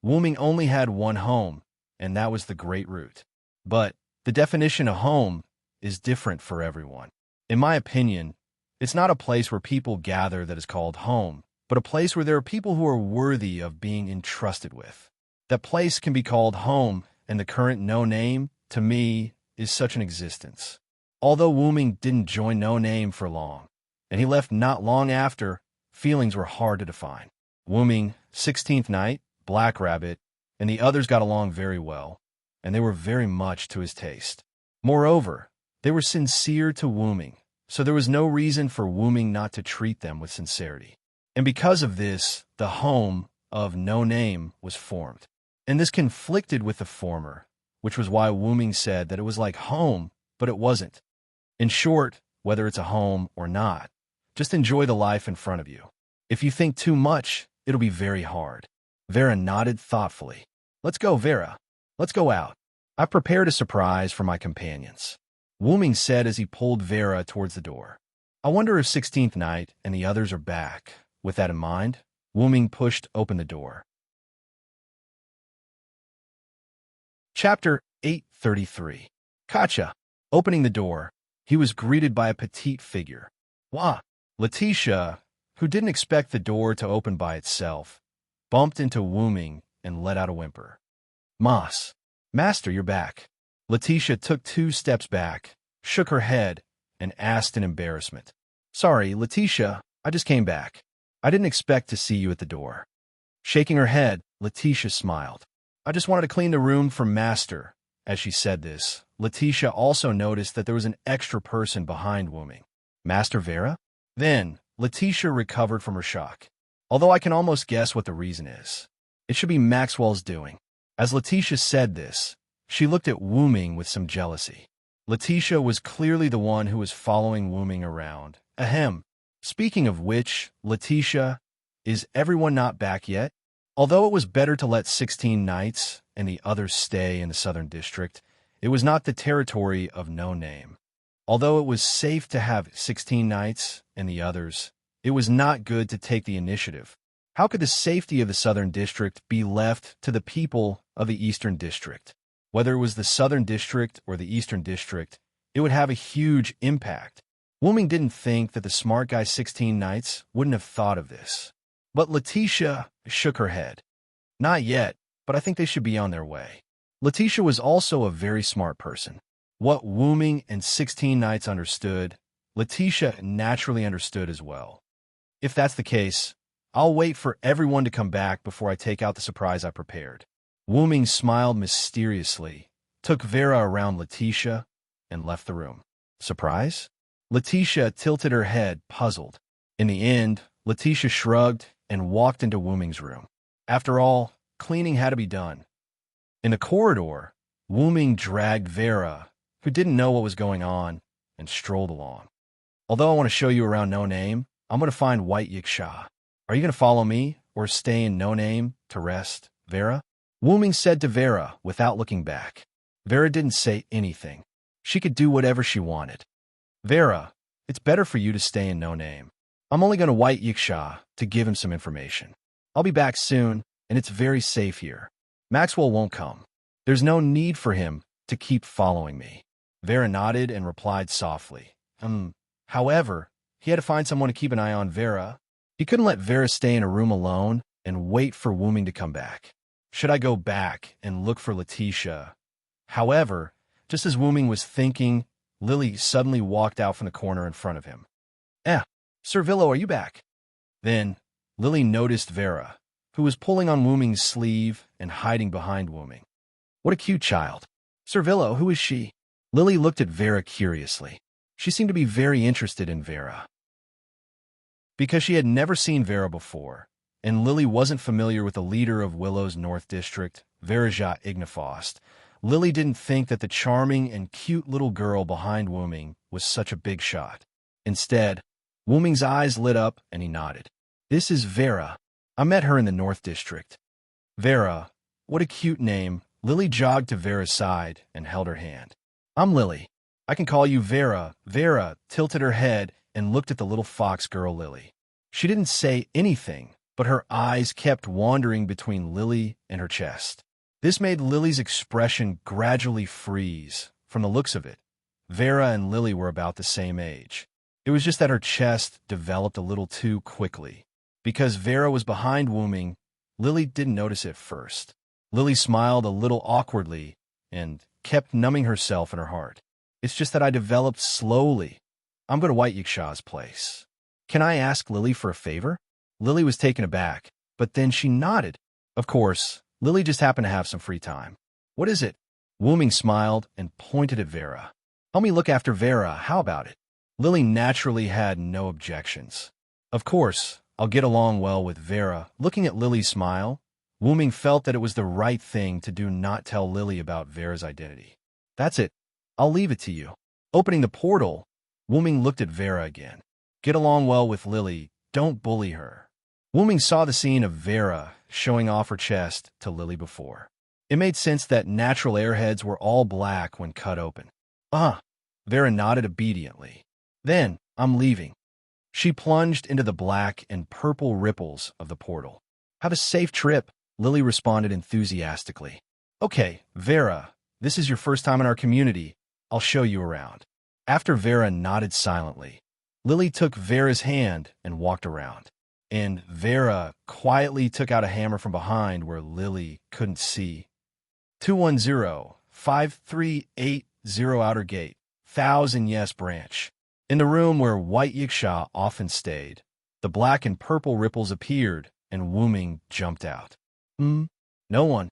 Wuming only had one home, and that was the Great Root. But the definition of home is different for everyone. In my opinion, it's not a place where people gather that is called home, but a place where there are people who are worthy of being entrusted with. That place can be called home, and the current No Name, to me, is such an existence. Although Wuming didn't join No Name for long, and he left not long after, feelings were hard to define. Wuming, 16th Night, Black Rabbit, and the others got along very well, and they were very much to his taste. Moreover, they were sincere to Wuming, so there was no reason for Wuming not to treat them with sincerity. And because of this, the home of No Name was formed. And this conflicted with the former, which was why Wuming said that it was like home, but it wasn't. In short, whether it's a home or not, just enjoy the life in front of you. If you think too much, it'll be very hard. Vera nodded thoughtfully. Let's go, Vera. Let's go out. I've prepared a surprise for my companions. Wuming said as he pulled Vera towards the door. I wonder if 16th Night and the others are back. With that in mind, Wuming pushed open the door. Chapter 833. Katja. Opening the door, he was greeted by a petite figure. Wah! Letitia, who didn't expect the door to open by itself, bumped into Wuming and let out a whimper. Mas. Master, you're back. Letitia took 2 steps back, shook her head, and asked in embarrassment. Sorry, Letitia, I just came back. I didn't expect to see you at the door. Shaking her head, Letitia smiled. I just wanted to clean the room for Master. As she said this, Letitia also noticed that there was an extra person behind Wuming. Master Vera? Then, Letitia recovered from her shock. Although I can almost guess what the reason is. It should be Maxwell's doing. As Letitia said this, she looked at Wuming with some jealousy. Letitia was clearly the one who was following Wuming around. Ahem. Speaking of which, Letitia, is everyone not back yet? Although it was better to let 16 Knights and the others stay in the Southern District, it was not the territory of No Name. Although it was safe to have 16 Knights and the others, it was not good to take the initiative. How could the safety of the Southern District be left to the people of the Eastern District? Whether it was the Southern District or the Eastern District, it would have a huge impact. Wuming didn't think that the smart guy 16 Knights wouldn't have thought of this. But Letitia shook her head. Not yet, but I think they should be on their way. Letitia was also a very smart person. What Wuming and 16 Knights understood, Letitia naturally understood as well. If that's the case, I'll wait for everyone to come back before I take out the surprise I prepared. Wuming smiled mysteriously, took Vera around Letitia, and left the room. Surprise? Letitia tilted her head, puzzled. In the end, Letitia shrugged and walked into Wuming's room. After all, cleaning had to be done. In the corridor, Wuming dragged Vera, who didn't know what was going on, and strolled along. Although I want to show you around No Name, I'm going to find White Yiksha. Are you going to follow me, or stay in No Name to rest, Vera? Wuming said to Vera without looking back. Vera didn't say anything. She could do whatever she wanted. Vera, it's better for you to stay in No Name. I'm only going to White Yiksha to give him some information. I'll be back soon, and it's very safe here. Maxwell won't come. There's no need for him to keep following me. Vera nodded and replied softly. However, he had to find someone to keep an eye on Vera. He couldn't let Vera stay in a room alone and wait for Wuming to come back. Should I go back and look for Letitia? However, just as Wuming was thinking, Lily suddenly walked out from the corner in front of him. Sir Villo, are you back? Then, Lily noticed Vera, who was pulling on Wuming's sleeve and hiding behind Wuming. What a cute child. Sir Villo, who is she? Lily looked at Vera curiously. She seemed to be very interested in Vera. Because she had never seen Vera before, and Lily wasn't familiar with the leader of Willow's North District, Verja Ignifost, Lily didn't think that the charming and cute little girl behind Wuming was such a big shot. Instead, Wuming's eyes lit up and he nodded. This is Vera. I met her in the North District. Vera, what a cute name, Lily jogged to Vera's side and held her hand. I'm Lily. I can call you Vera. Vera tilted her head and looked at the little fox girl Lily. She didn't say anything, but her eyes kept wandering between Lily and her chest. This made Lily's expression gradually freeze. From the looks of it, Vera and Lily were about the same age. It was just that her chest developed a little too quickly. Because Vera was behind Wooming, Lily didn't notice it first. Lily smiled a little awkwardly and kept numbing herself in her heart. It's just that I developed slowly. I'm going to White Yiksha's place. Can I ask Lily for a favor? Lily was taken aback, but then she nodded. Of course, Lily just happened to have some free time. What is it? Wooming smiled and pointed at Vera. Help me look after Vera, how about it? Lily naturally had no objections. Of course, I'll get along well with Vera. Looking at Lily's smile, Wooming felt that it was the right thing to do not tell Lily about Vera's identity. That's it. I'll leave it to you. Opening the portal, Wooming looked at Vera again. Get along well with Lily. Don't bully her. Wooming saw the scene of Vera showing off her chest to Lily before. It made sense that natural airheads were all black when cut open. Vera nodded obediently. Then, I'm leaving. She plunged into the black and purple ripples of the portal. Have a safe trip, Lily responded enthusiastically. Okay, Vera, this is your first time in our community. I'll show you around. After Vera nodded silently, Lily took Vera's hand and walked around. And Vera quietly took out a hammer from behind where Lily couldn't see. 210-5380 Outer Gate, 1000 Yes Branch. In the room where White Yiksha often stayed, the black and purple ripples appeared, and Wooming jumped out. No one.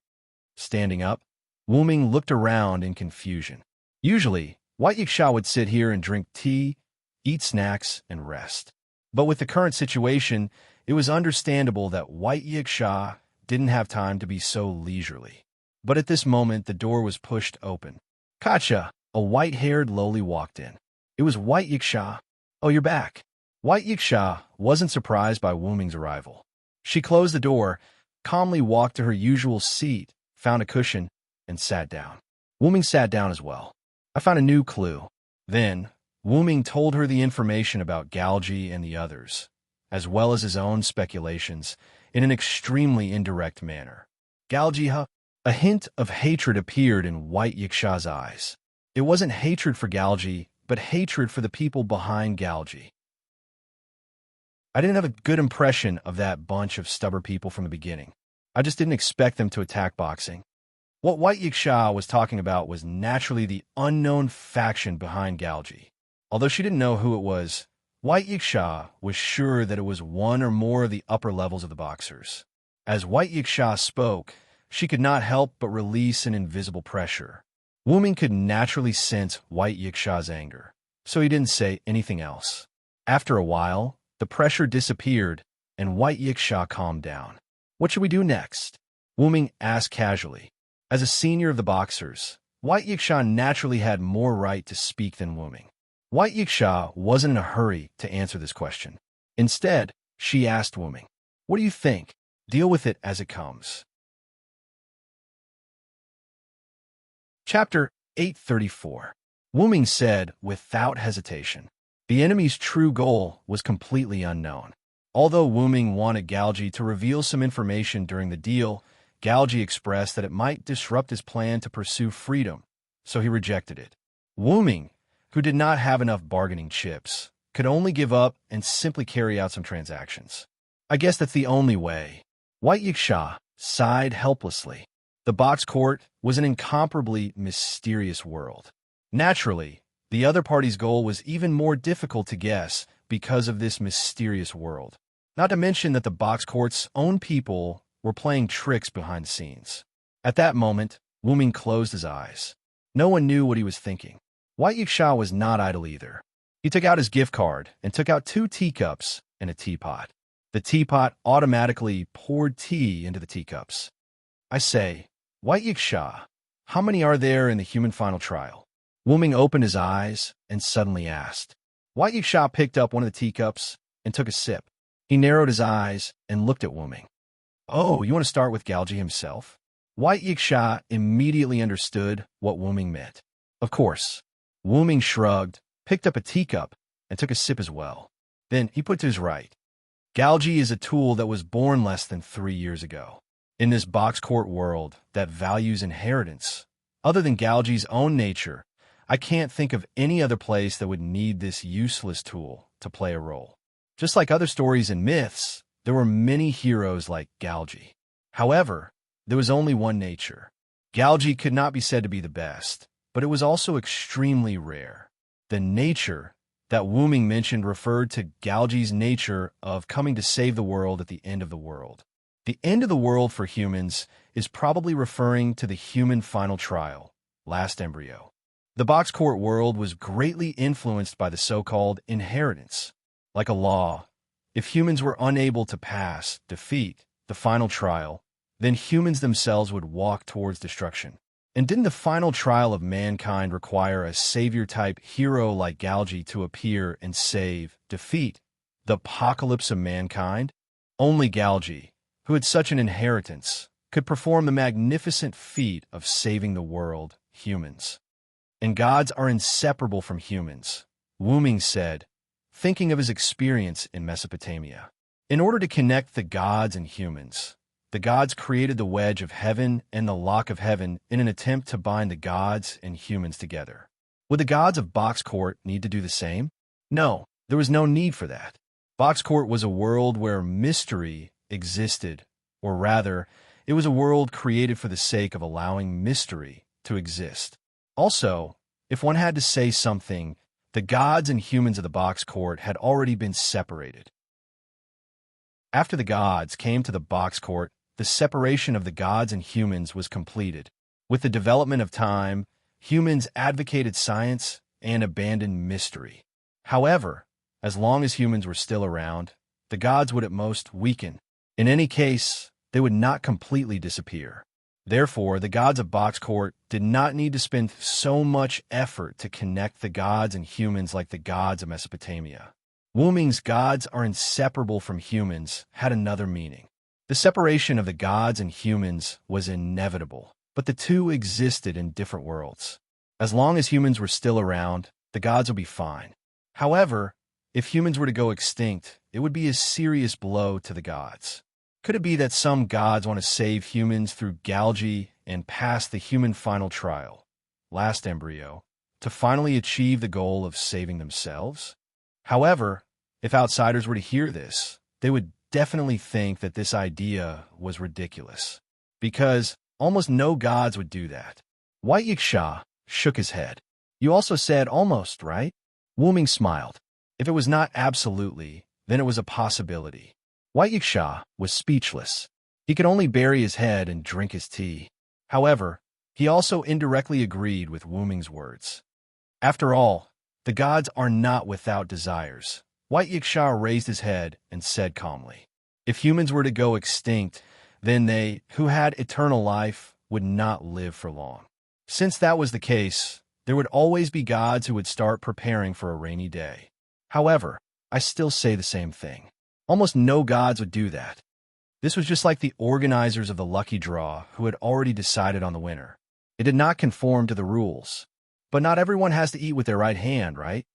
Standing up, Wooming looked around in confusion. Usually, White Yiksha would sit here and drink tea, eat snacks, and rest. But with the current situation, it was understandable that White Yiksha didn't have time to be so leisurely. But at this moment, the door was pushed open. Katja, a white-haired lowly, walked in. It was White Yiksha. Oh, you're back. White Yiksha wasn't surprised by Wooming's arrival. She closed the door, calmly walked to her usual seat, found a cushion, and sat down. Wooming sat down as well. I found a new clue. Then, Wooming told her the information about Galgi and the others, as well as his own speculations, in an extremely indirect manner. Galgi, a hint of hatred appeared in White Yiksha's eyes. It wasn't hatred for Galgi, but hatred for the people behind Galgi. I didn't have a good impression of that bunch of stubborn people from the beginning. I just didn't expect them to attack boxing. What White Yiksha was talking about was naturally the unknown faction behind Galgi. Although she didn't know who it was, White Yiksha was sure that it was one or more of the upper levels of the boxers. As White Yiksha spoke, she could not help but release an invisible pressure. Wooming could naturally sense White Yiksha's anger, so he didn't say anything else. After a while, the pressure disappeared, and White Yiksha calmed down. What should we do next? Wooming asked casually. As a senior of the boxers, White Yiksha naturally had more right to speak than Wooming. White Yiksha wasn't in a hurry to answer this question. Instead, she asked Wooming, "What do you think? Deal with it as it comes." Chapter 834. Wooming said without hesitation. The enemy's true goal was completely unknown. Although Wooming wanted Galgi to reveal some information during the deal, Galgi expressed that it might disrupt his plan to pursue freedom, so he rejected it. Wooming, who did not have enough bargaining chips, could only give up and simply carry out some transactions. I guess that's the only way. White Yiksha sighed helplessly. The box court was an incomparably mysterious world. Naturally, the other party's goal was even more difficult to guess because of this mysterious world. Not to mention that the box court's own people were playing tricks behind the scenes. At that moment, Wooming closed his eyes. No one knew what he was thinking. White Yiksha was not idle either. He took out his gift card and took out 2 teacups and a teapot. The teapot automatically poured tea into the teacups. I say, White Yiksha, how many are there in the human final trial? Wooming opened his eyes and suddenly asked. White Yiksha picked up one of the teacups and took a sip. He narrowed his eyes and looked at Wooming. Oh, you want to start with Galgi himself? White Yiksha immediately understood what Wu Ming meant. Of course, Wu Ming shrugged, picked up a teacup, and took a sip as well. Then he put to his right. Galgi is a tool that was born less than 3 years ago. In this box court world that values inheritance, other than Galgi's own nature, I can't think of any other place that would need this useless tool to play a role. Just like other stories and myths, there were many heroes like Galgi. However, there was only one nature. Galgi could not be said to be the best, but it was also extremely rare. The nature that Wu Ming mentioned referred to Galgi's nature of coming to save the world at the end of the world. The end of the world for humans is probably referring to the human final trial, last embryo. The box court world was greatly influenced by the so-called inheritance. Like a law, if humans were unable to defeat the final trial, then humans themselves would walk towards destruction. And didn't the final trial of mankind require a savior-type hero like Galgi to appear and defeat the apocalypse of mankind? Only Galgi, who had such an inheritance, could perform the magnificent feat of saving the world, humans. And gods are inseparable from humans, Wu Ming said, thinking of his experience in Mesopotamia. In order to connect the gods and humans, the gods created the wedge of heaven and the lock of heaven in an attempt to bind the gods and humans together. Would the gods of Box Court need to do the same? No, there was no need for that. Box Court was a world where mystery existed, or rather, it was a world created for the sake of allowing mystery to exist. Also, if one had to say something, the gods and humans of the Box Court had already been separated. After the gods came to the Box Court, the separation of the gods and humans was completed. With the development of time, humans advocated science and abandoned mystery. However, as long as humans were still around, the gods would at most weaken. In any case, they would not completely disappear. Therefore, the gods of Box Court did not need to spend so much effort to connect the gods and humans like the gods of Mesopotamia. Wu Ming's gods are inseparable from humans had another meaning. The separation of the gods and humans was inevitable, but the two existed in different worlds. As long as humans were still around, the gods would be fine. However, if humans were to go extinct, it would be a serious blow to the gods. Could it be that some gods want to save humans through Galgi and pass the human final trial, last embryo, to finally achieve the goal of saving themselves? However, if outsiders were to hear this, they would definitely think that this idea was ridiculous, because almost no gods would do that. White Yiksha shook his head. You also said almost, right? Wu Ming smiled. If it was not absolutely, then it was a possibility. White Yiksha was speechless. He could only bury his head and drink his tea. However, he also indirectly agreed with Wu Ming's words. After all, the gods are not without desires. White Yiksha raised his head and said calmly, if humans were to go extinct, then they, who had eternal life, would not live for long. Since that was the case, there would always be gods who would start preparing for a rainy day. However, I still say the same thing. Almost no gods would do that. This was just like the organizers of the lucky draw who had already decided on the winner. It did not conform to the rules. But not everyone has to eat with their right hand, right?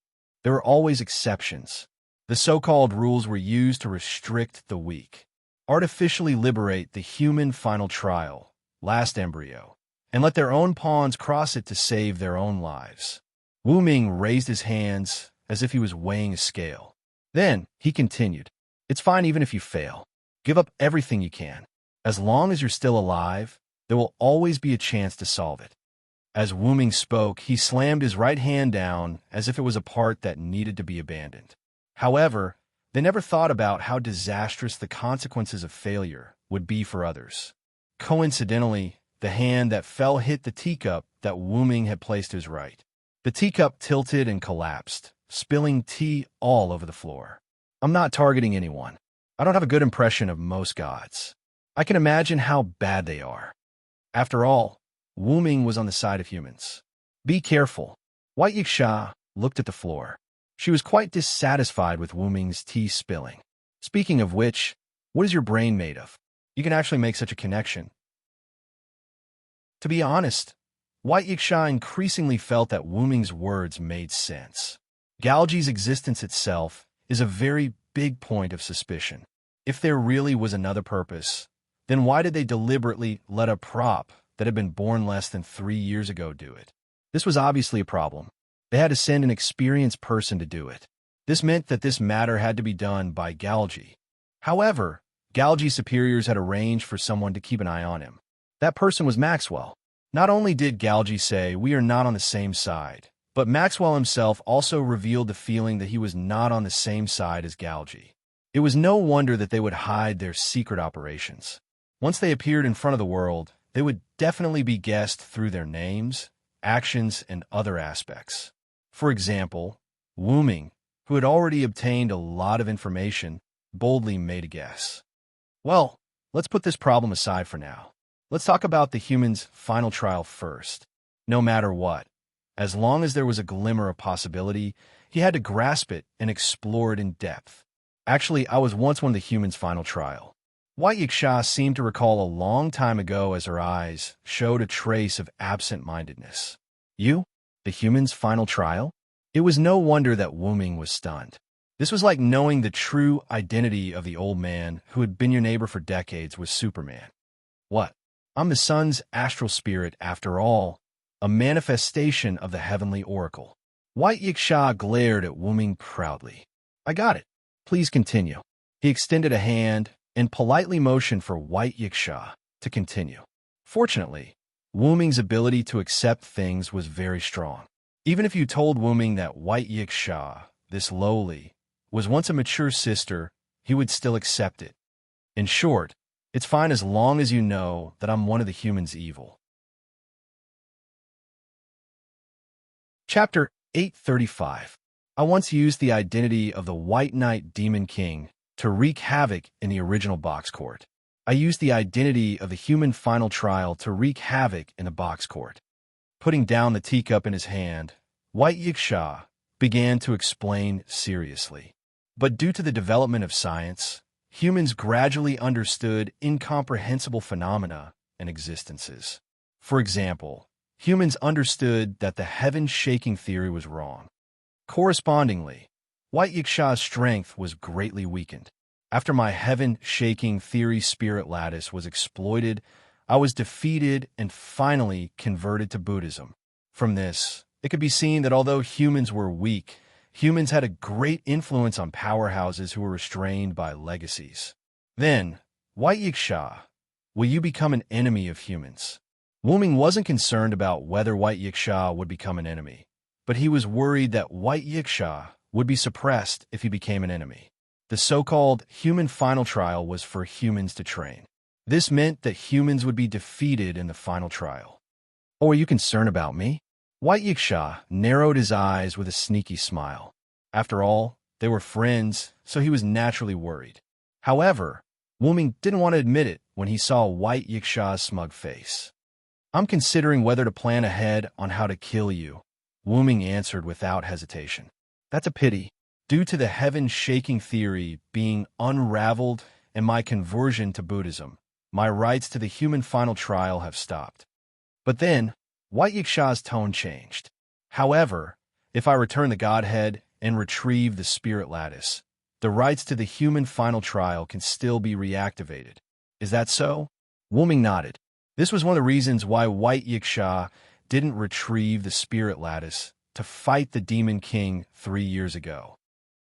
There are always exceptions. The so-called rules were used to restrict the weak, artificially liberate the human final trial, last embryo, and let their own pawns cross it to save their own lives. Wu Ming raised his hands as if he was weighing a scale. Then he continued, it's fine even if you fail. Give up everything you can. As long as you're still alive, there will always be a chance to solve it. As Wu Ming spoke, he slammed his right hand down as if it was a part that needed to be abandoned. However, they never thought about how disastrous the consequences of failure would be for others. Coincidentally, the hand that fell hit the teacup that Wu Ming had placed to his right. The teacup tilted and collapsed, spilling tea all over the floor. I'm not targeting anyone. I don't have a good impression of most gods. I can imagine how bad they are. After all, Wu Ming was on the side of humans. Be careful. White Yiksha looked at the floor. She was quite dissatisfied with Wu Ming's tea spilling. Speaking of which, what is your brain made of? You can actually make such a connection. To be honest, White Yiksha increasingly felt that Wu Ming's words made sense. Galji's existence itself is a very big point of suspicion. If there really was another purpose, then why did they deliberately let a prop that had been born less than 3 years ago do it? This was obviously a problem. They had to send an experienced person to do it. This meant that this matter had to be done by Galji. However, Galji's superiors had arranged for someone to keep an eye on him. That person was Maxwell. Not only did Galji say, "We are not on the same side," but Maxwell himself also revealed the feeling that he was not on the same side as Galji. It was no wonder that they would hide their secret operations. Once they appeared in front of the world, they would definitely be guessed through their names, actions, and other aspects. For example, Wu Ming, who had already obtained a lot of information, boldly made a guess. Well, let's put this problem aside for now. Let's talk about the human's final trial first. No matter what, as long as there was a glimmer of possibility, he had to grasp it and explore it in depth. Actually, I was once one of the human's final trial. White Yiksha seemed to recall a long time ago as her eyes showed a trace of absent-mindedness. You? The human's final trial? It was no wonder that Wu Ming was stunned. This was like knowing the true identity of the old man who had been your neighbor for decades was Superman. What? I'm the sun's astral spirit, after all, a manifestation of the heavenly oracle. White Yiksha glared at Wu Ming proudly. I got it. Please continue. He extended a hand and politely motioned for White Yiksha to continue. Fortunately, Wu Ming's ability to accept things was very strong. Even if you told Wu Ming that White Yiksha, this lowly, was once a mature sister, he would still accept it. In short, it's fine as long as you know that I'm one of the humans' evil. Chapter 835. I once used the identity of the White Knight Demon King to wreak havoc in the original box court. I used the identity of the human final trial to wreak havoc in the box court. Putting down the teacup in his hand, White Yiksha began to explain seriously. But due to the development of science, humans gradually understood incomprehensible phenomena and existences. For example, humans understood that the heaven-shaking theory was wrong. Correspondingly, White Yiksha's strength was greatly weakened. After my heaven-shaking theory spirit lattice was exploited, I was defeated and finally converted to Buddhism. From this, it could be seen that although humans were weak, humans had a great influence on powerhouses who were restrained by legacies. Then, White Yiksha, will you become an enemy of humans? Wu Ming wasn't concerned about whether White Yiksha would become an enemy, but he was worried that White Yiksha would be suppressed if he became an enemy. The so-called human final trial was for humans to train. This meant that humans would be defeated in the final trial. Oh, are you concerned about me? White Yiksha narrowed his eyes with a sneaky smile. After all, they were friends, so he was naturally worried. However, Wu Ming didn't want to admit it when he saw White Yiksha's smug face. I'm considering whether to plan ahead on how to kill you, Wu Ming answered without hesitation. That's a pity. Due to the heaven-shaking theory being unraveled and my conversion to Buddhism, my rights to the human final trial have stopped. But then, White Yiksha's tone changed. However, if I return the Godhead and retrieve the spirit lattice, the rights to the human final trial can still be reactivated. Is that so? Wu Ming nodded. This was one of the reasons why White Yiksha didn't retrieve the spirit lattice to fight the Demon King 3 years ago.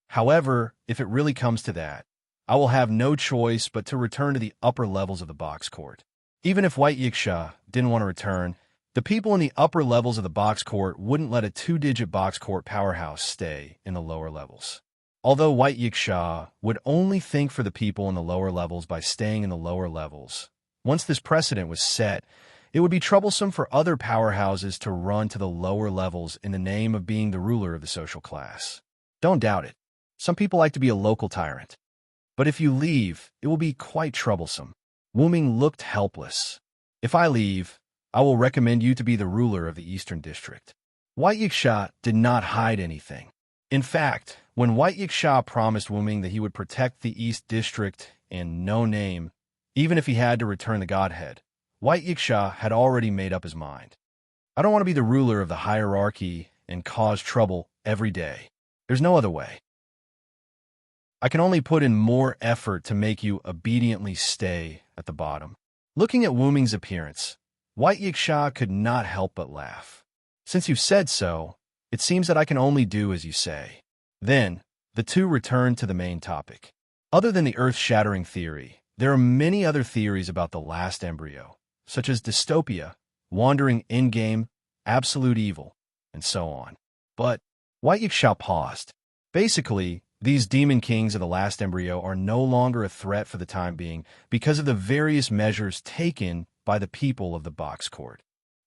However, if it really comes to that, I will have no choice but to return to the upper levels of the box court. Even if White Yiksha didn't want to return, the people in the upper levels of the box court wouldn't let a 2-digit box court powerhouse stay in the lower levels. Although White Yiksha would only think for the people in the lower levels by staying in the lower levels, once this precedent was set, it would be troublesome for other powerhouses to run to the lower levels in the name of being the ruler of the social class. Don't doubt it. Some people like to be a local tyrant. But if you leave, it will be quite troublesome. Wu Ming looked helpless. If I leave, I will recommend you to be the ruler of the Eastern District. White Yiksha did not hide anything. In fact, when White Yiksha promised Wu Ming that he would protect the East District and no name, even if he had to return the Godhead, White Yiksha had already made up his mind. I don't want to be the ruler of the hierarchy and cause trouble every day. There's no other way. I can only put in more effort to make you obediently stay at the bottom. Looking at Wu Ming's appearance, White Yiksha could not help but laugh. Since you've said so, it seems that I can only do as you say. Then, the two returned to the main topic. Other than the earth-shattering theory, there are many other theories about the last embryo, such as dystopia, wandering endgame, absolute evil, and so on. But White Yiksha paused. Basically, these demon kings of the last embryo are no longer a threat for the time being because of the various measures taken by the people of the box court.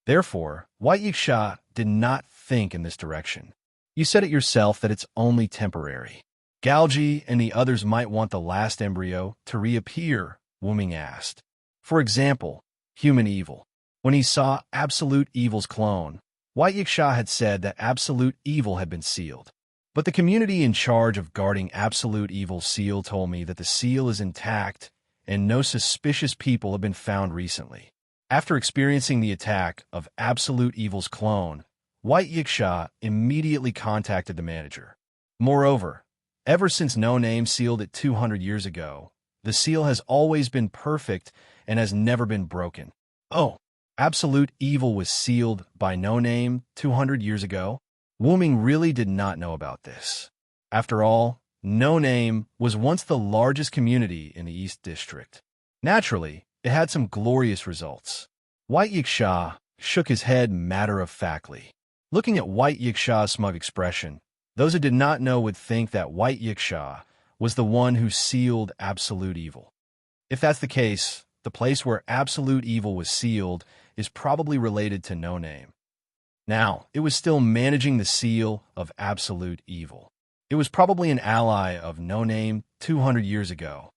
Therefore, White Yiksha did not think in this direction. You said it yourself that it's only temporary. Galgi and the others might want the last embryo to reappear, Wu Ming asked. For example, human evil. When he saw Absolute Evil's clone, White Yiksha had said that Absolute Evil had been sealed. But the community in charge of guarding Absolute Evil's seal told me that the seal is intact and no suspicious people have been found recently. After experiencing the attack of Absolute Evil's clone, White Yiksha immediately contacted the manager. Moreover, ever since No Name sealed it 200 years ago, the seal has always been perfect and has never been broken. Oh, Absolute Evil was sealed by No Name 200 years ago? Wu Ming really did not know about this. After all, No Name was once the largest community in the East District. Naturally, it had some glorious results. White Yiksha shook his head matter-of-factly. Looking at White Yiksha's smug expression, those who did not know would think that White Yiksha was the one who sealed Absolute Evil. If that's the case, the place where Absolute Evil was sealed is probably related to No Name. Now, it was still managing the seal of Absolute Evil. It was probably an ally of No Name 200 years ago.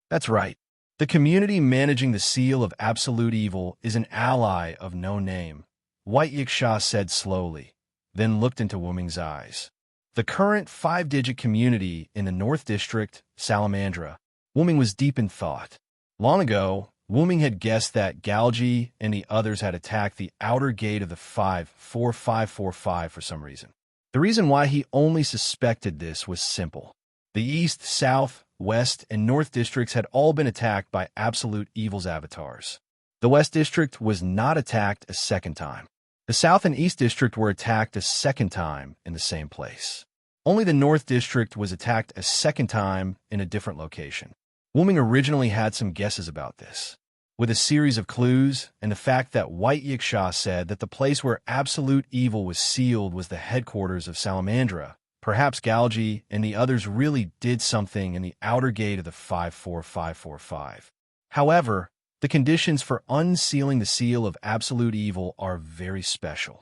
That's right. The community managing the seal of Absolute Evil is an ally of No Name, White Yiksha said slowly, then looked into Wu Ming's eyes. The current 5-digit community in the North District, Salamandra. Wu Ming was deep in thought. Long ago, Wu Ming had guessed that Galgi and the others had attacked the outer gate of the 54545 for some reason. The reason why he only suspected this was simple. The East, South, West, and North districts had all been attacked by Absolute Evil's avatars. The West District was not attacked a second time. The South and East District were attacked a second time in the same place. Only the North District was attacked a second time in a different location. Wu Ming originally had some guesses about this. With a series of clues and the fact that White Yiksha said that the place where Absolute Evil was sealed was the headquarters of Salamandra, perhaps Galgi and the others really did something in the outer gate of the 54545. However, the conditions for unsealing the seal of Absolute Evil are very special.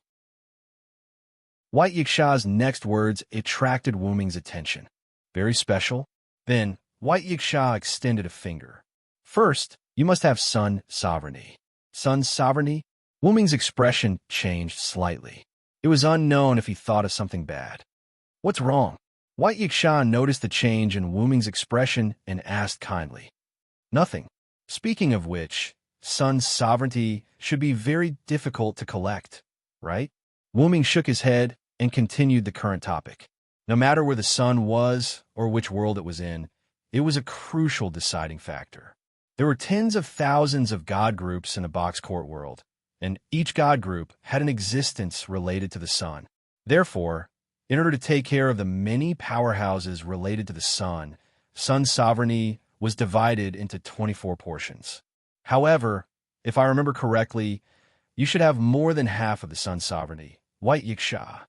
White Yiksha's next words attracted Wu Ming's attention. Very special? Then, White Yiksha extended a finger. First, you must have sun sovereignty. Sun sovereignty? Wu Ming's expression changed slightly. It was unknown if he thought of something bad. What's wrong? White Yiksha noticed the change in Wu Ming's expression and asked kindly. Nothing. Speaking of which, sun sovereignty should be very difficult to collect, right? Wu Ming shook his head and continued the current topic. No matter where the sun was or which world it was in, it was a crucial deciding factor. There were tens of thousands of god groups in the box court world, and each god group had an existence related to the sun. Therefore, in order to take care of the many powerhouses related to the sun, sun sovereignty was divided into 24 portions. However, if I remember correctly, you should have more than half of the sun sovereignty, White Yiksha.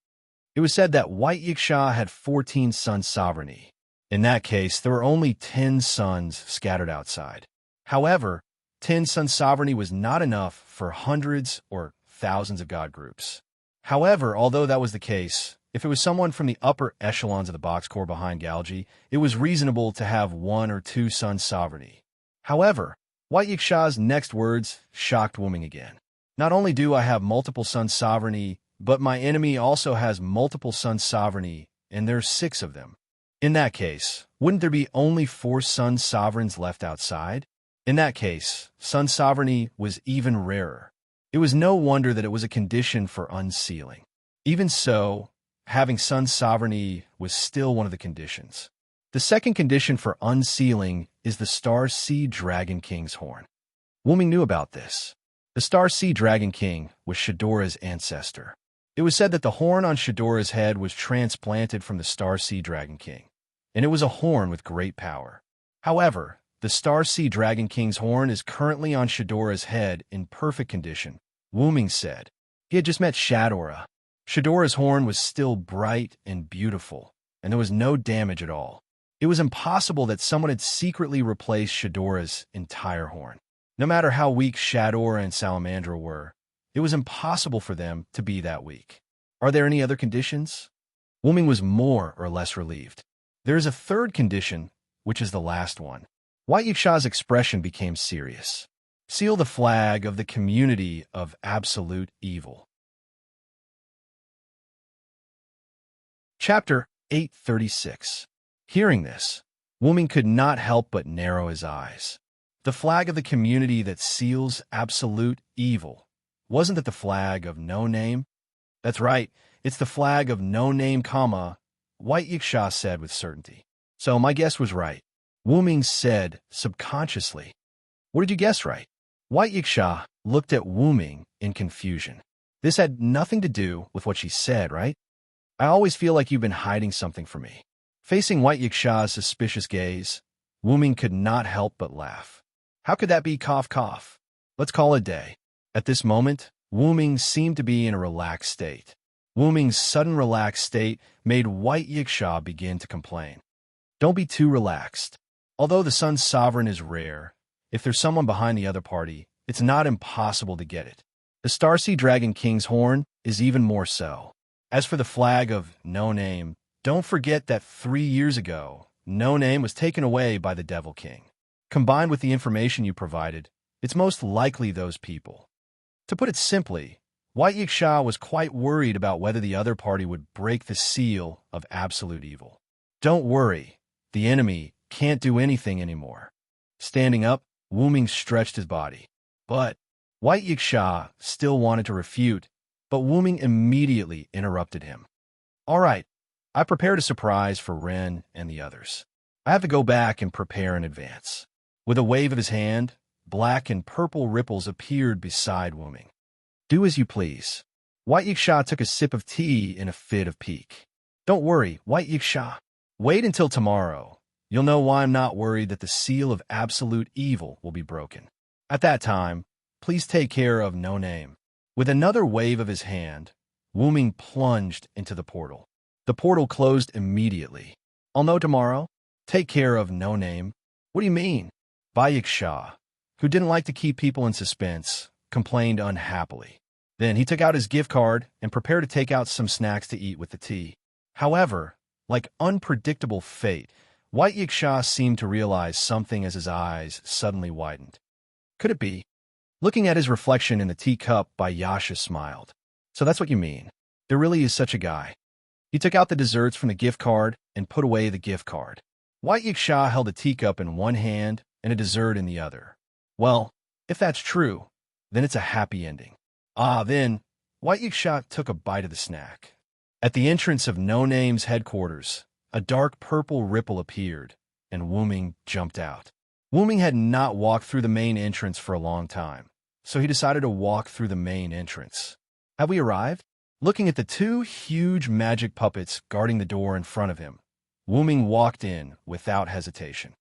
It was said that White Yiksha had 14 sun sovereignty. In that case, there were only 10 suns scattered outside. However, 10 sun sovereignty was not enough for hundreds or thousands of god groups. However, although that was the case, if it was someone from the upper echelons of the box core behind Galgi, it was reasonable to have 1 or 2 sun sovereignty. However, White Yiksha's next words shocked Wu Ming again. Not only do I have multiple sun sovereignty, but my enemy also has multiple sun sovereignty, and there's 6 of them. In that case, wouldn't there be only 4 sun sovereigns left outside? In that case, sun sovereignty was even rarer. It was no wonder that it was a condition for unsealing. Even so, having sun sovereignty was still one of the conditions. The second condition for unsealing is the Star Sea Dragon King's horn. Wuming knew about this. The Star Sea Dragon King was Shadora's ancestor. It was said that the horn on Shadora's head was transplanted from the Star Sea Dragon King, and it was a horn with great power. However, the Star Sea Dragon King's horn is currently on Shadora's head in perfect condition, Wuming said. He had just met Shadora. Shadora's horn was still bright and beautiful, and there was no damage at all. It was impossible that someone had secretly replaced Shadora's entire horn. No matter how weak Shadora and Salamandra were, it was impossible for them to be that weak. Are there any other conditions? Wuming was more or less relieved. There is a third condition, which is the last one. White Yiksha's expression became serious. Seal the flag of the community of absolute evil. Chapter 836. Hearing this, Wuming could not help but narrow his eyes. The flag of the community that seals absolute evil. Wasn't it the flag of no name? That's right, it's the flag of no name, White Yiksha said with certainty. So my guess was right. Wuming said subconsciously. What did you guess right? White Yiksha looked at Wuming in confusion. This had nothing to do with what she said, right? I always feel like you've been hiding something from me. Facing White Yiksha's suspicious gaze, Wuming could not help but laugh. How could that be, cough, cough? Let's call it a day. At this moment, Wuming seemed to be in a relaxed state. Wuming's sudden relaxed state made White Yiksha begin to complain. Don't be too relaxed. Although the Sun's sovereign is rare, if there's someone behind the other party, it's not impossible to get it. The Star Sea Dragon King's horn is even more so. As for the flag of no name, don't forget that 3 years ago, no name was taken away by the Devil King. Combined with the information you provided, it's most likely those people. To put it simply, White Yiksha was quite worried about whether the other party would break the seal of absolute evil. Don't worry, the enemy can't do anything anymore. Standing up, Wuming stretched his body. But White Yiksha still wanted to refute, but Wuming immediately interrupted him. All right, I prepared a surprise for Ren and the others. I have to go back and prepare in advance. With a wave of his hand, black and purple ripples appeared beside Wuming. Do as you please. White Yiksha took a sip of tea in a fit of pique. Don't worry, White Yiksha. Wait until tomorrow. You'll know why I'm not worried that the seal of absolute evil will be broken. At that time, please take care of no name. With another wave of his hand, Wuming plunged into the portal. The portal closed immediately. I'll know tomorrow. Take care of no name. What do you mean? Bai Yiksha, who didn't like to keep people in suspense, complained unhappily. Then he took out his gift card and prepared to take out some snacks to eat with the tea. However, like unpredictable fate, White Yiksha seemed to realize something as his eyes suddenly widened. Could it be? Looking at his reflection in the teacup, Yasha smiled. So that's what you mean. There really is such a guy. He took out the desserts from the gift card and put away the gift card. White Yiksha held a teacup in one hand and a dessert in the other. Well, if that's true, then it's a happy ending. Then, White Yiksha took a bite of the snack. At the entrance of No Name's headquarters, a dark purple ripple appeared, and Wuming jumped out. Wuming had not walked through the main entrance for a long time, so he decided to walk through the main entrance. Have we arrived? Looking at the two huge magic puppets guarding the door in front of him, Wuming walked in without hesitation.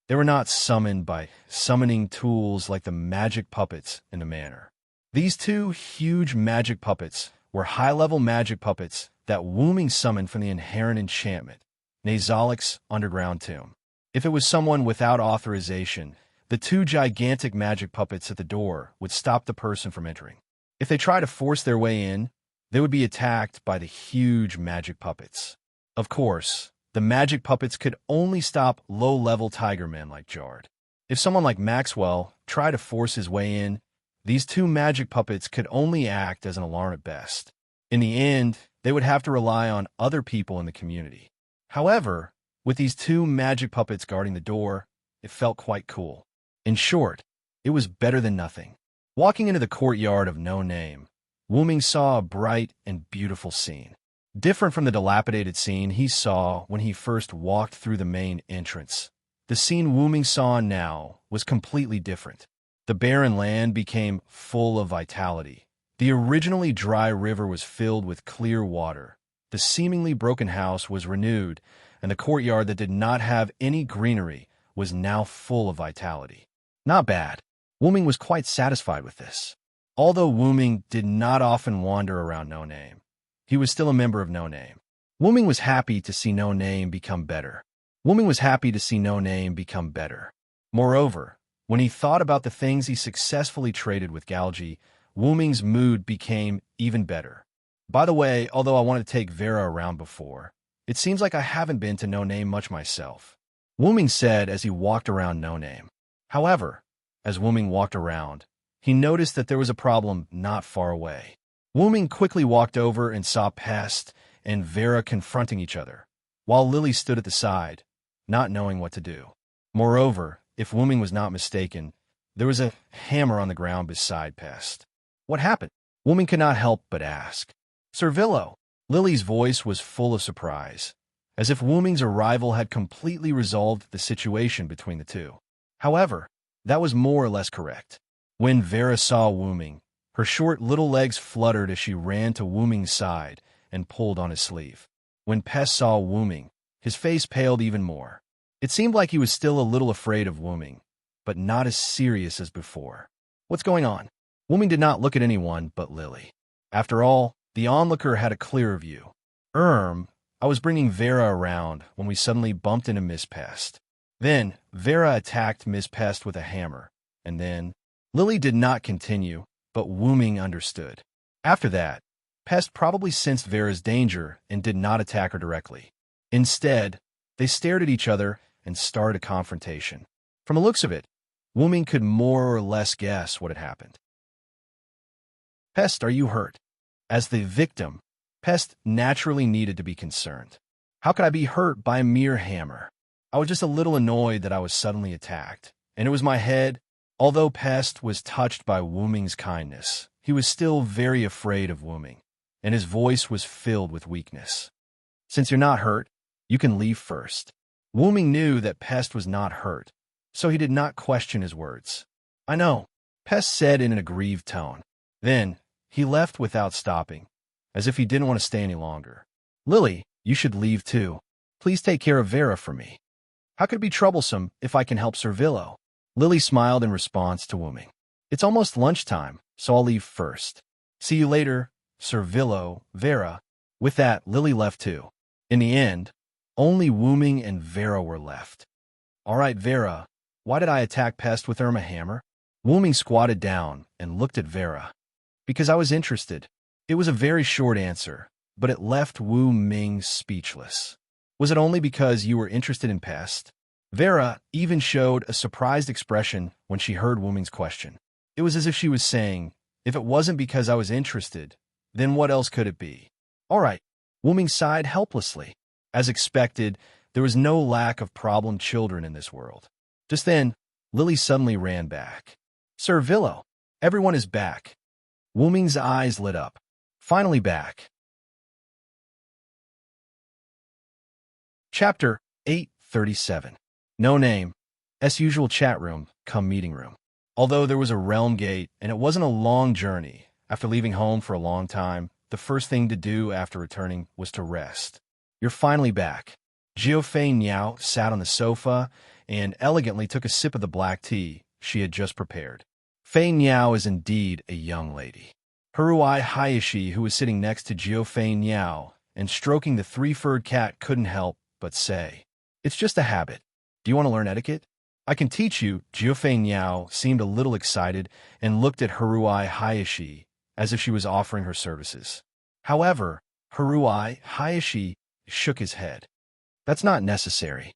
They were not summoned by summoning tools like the magic puppets in the manor. These two huge magic puppets were high-level magic puppets that Wuming summoned from the inherent enchantment, Nazalik's underground tomb. If it was someone without authorization, the two gigantic magic puppets at the door would stop the person from entering. If they tried to force their way in, they would be attacked by the huge magic puppets. Of course, the magic puppets could only stop low-level tiger men like Jard. If someone like Maxwell tried to force his way in, these two magic puppets could only act as an alarm at best. In the end, they would have to rely on other people in the community. However, with these two magic puppets guarding the door, it felt quite cool. In short, it was better than nothing. Walking into the courtyard of No Name, Wuming saw a bright and beautiful scene. Different from the dilapidated scene he saw when he first walked through the main entrance. The scene Wuming saw now was completely different. The barren land became full of vitality. The originally dry river was filled with clear water. The seemingly broken house was renewed, and the courtyard that did not have any greenery was now full of vitality. Not bad. Wuming was quite satisfied with this. Although Wuming did not often wander around No Name, he was still a member of No Name. Wuming was happy to see No Name become better. Wuming was happy to see No Name become better. Moreover, when he thought about the things he successfully traded with Galgi, Wuming's mood became even better. By the way, although I wanted to take Vera around before, it seems like I haven't been to No Name much myself, Wuming said as he walked around No Name. However, as Wuming walked around, he noticed that there was a problem not far away. Wuming quickly walked over and saw Pest and Vera confronting each other, while Lily stood at the side, not knowing what to do. Moreover, if Wuming was not mistaken, there was a hammer on the ground beside Pest. What happened? Wuming could not help but ask. Servillo. Lily's voice was full of surprise, as if Wuming's arrival had completely resolved the situation between the two. However, that was more or less correct. When Vera saw Wuming, her short little legs fluttered as she ran to Wuming's side and pulled on his sleeve. When Pest saw Wuming, his face paled even more. It seemed like he was still a little afraid of Wuming, but not as serious as before. What's going on? Wuming did not look at anyone but Lily. After all, the onlooker had a clearer view. I was bringing Vera around when we suddenly bumped into Miss Pest. Then, Vera attacked Miss Pest with a hammer, and then, Lily did not continue, but Wuming understood. After that, Pest probably sensed Vera's danger and did not attack her directly. Instead, they stared at each other and started a confrontation. From the looks of it, Wuming could more or less guess what had happened. Pest, are you hurt? As the victim, Pest naturally needed to be concerned. How could I be hurt by a mere hammer? I was just a little annoyed that I was suddenly attacked, and it was my head. Although Pest was touched by Wuming's kindness, he was still very afraid of Wuming, and his voice was filled with weakness. Since you're not hurt, you can leave first. Wuming knew that Pest was not hurt, so he did not question his words. I know, Pest said in an aggrieved tone. Then, he left without stopping, as if he didn't want to stay any longer. Lily, you should leave too. Please take care of Vera for me. How could it be troublesome if I can help Servillo? Lily smiled in response to Wuming. It's almost lunchtime, so I'll leave first. See you later, Servillo, Vera. With that, Lily left too. In the end, only Wuming and Vera were left. All right, Vera, why did I attack Pest with a hammer? Wuming squatted down and looked at Vera. Because I was interested. It was a very short answer, but it left Wuming speechless. Was it only because you were interested in Pest? Vera even showed a surprised expression when she heard Wuming's question. It was as if she was saying, if it wasn't because I was interested, then what else could it be? All right, Wuming sighed helplessly. As expected, there was no lack of problem children in this world. Just then, Lily suddenly ran back. Servillo, everyone is back. Wuming's eyes lit up. Finally back. Chapter 837. No Name. As usual chat room, come meeting room. Although there was a realm gate and it wasn't a long journey, after leaving home for a long time, the first thing to do after returning was to rest. You're finally back. Jiufei Niao sat on the sofa and elegantly took a sip of the black tea she had just prepared. Fei Niao is indeed a young lady. Haruai Hayashi, who was sitting next to Jiufei Niao and stroking the three-furred cat, couldn't help but say, "It's just a habit. Do you want to learn etiquette? I can teach you." Jiufei Niao seemed a little excited and looked at Haruai Hayashi as if she was offering her services. However, Haruai Hayashi shook his head. That's not necessary.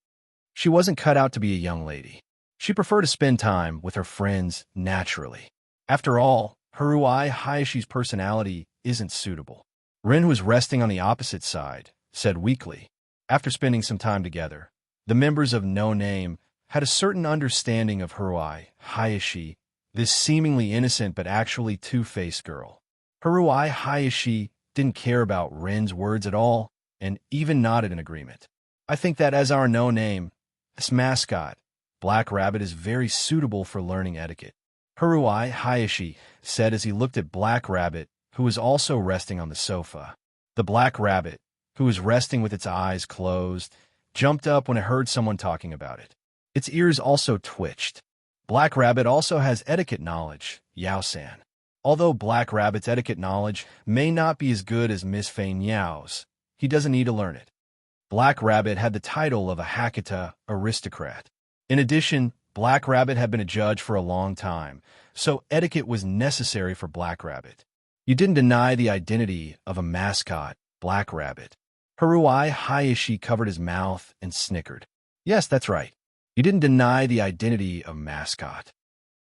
She wasn't cut out to be a young lady. She preferred to spend time with her friends naturally. After all, Haruai Hayashi's personality isn't suitable. Rin, who was resting on the opposite side, said weakly. After spending some time together, the members of No Name had a certain understanding of Haruhi Hayashi, this seemingly innocent but actually two-faced girl. Haruhi Hayashi didn't care about Ren's words at all, and even nodded in agreement. I think that as our no-name, this mascot, Black Rabbit, is very suitable for learning etiquette. Haruhi Hayashi said as he looked at Black Rabbit, who was also resting on the sofa. The Black Rabbit, who was resting with its eyes closed, jumped up when it heard someone talking about it. Its ears also twitched. Black Rabbit also has etiquette knowledge, Yao-san. Although Black Rabbit's etiquette knowledge may not be as good as Miss Fei Niao's, he doesn't need to learn it. Black Rabbit had the title of a Hakata aristocrat. In addition, Black Rabbit had been a judge for a long time, so etiquette was necessary for Black Rabbit. You didn't deny the identity of a mascot, Black Rabbit. Haruhi Hayashi covered his mouth and snickered. Yes, that's right. You didn't deny the identity of mascot.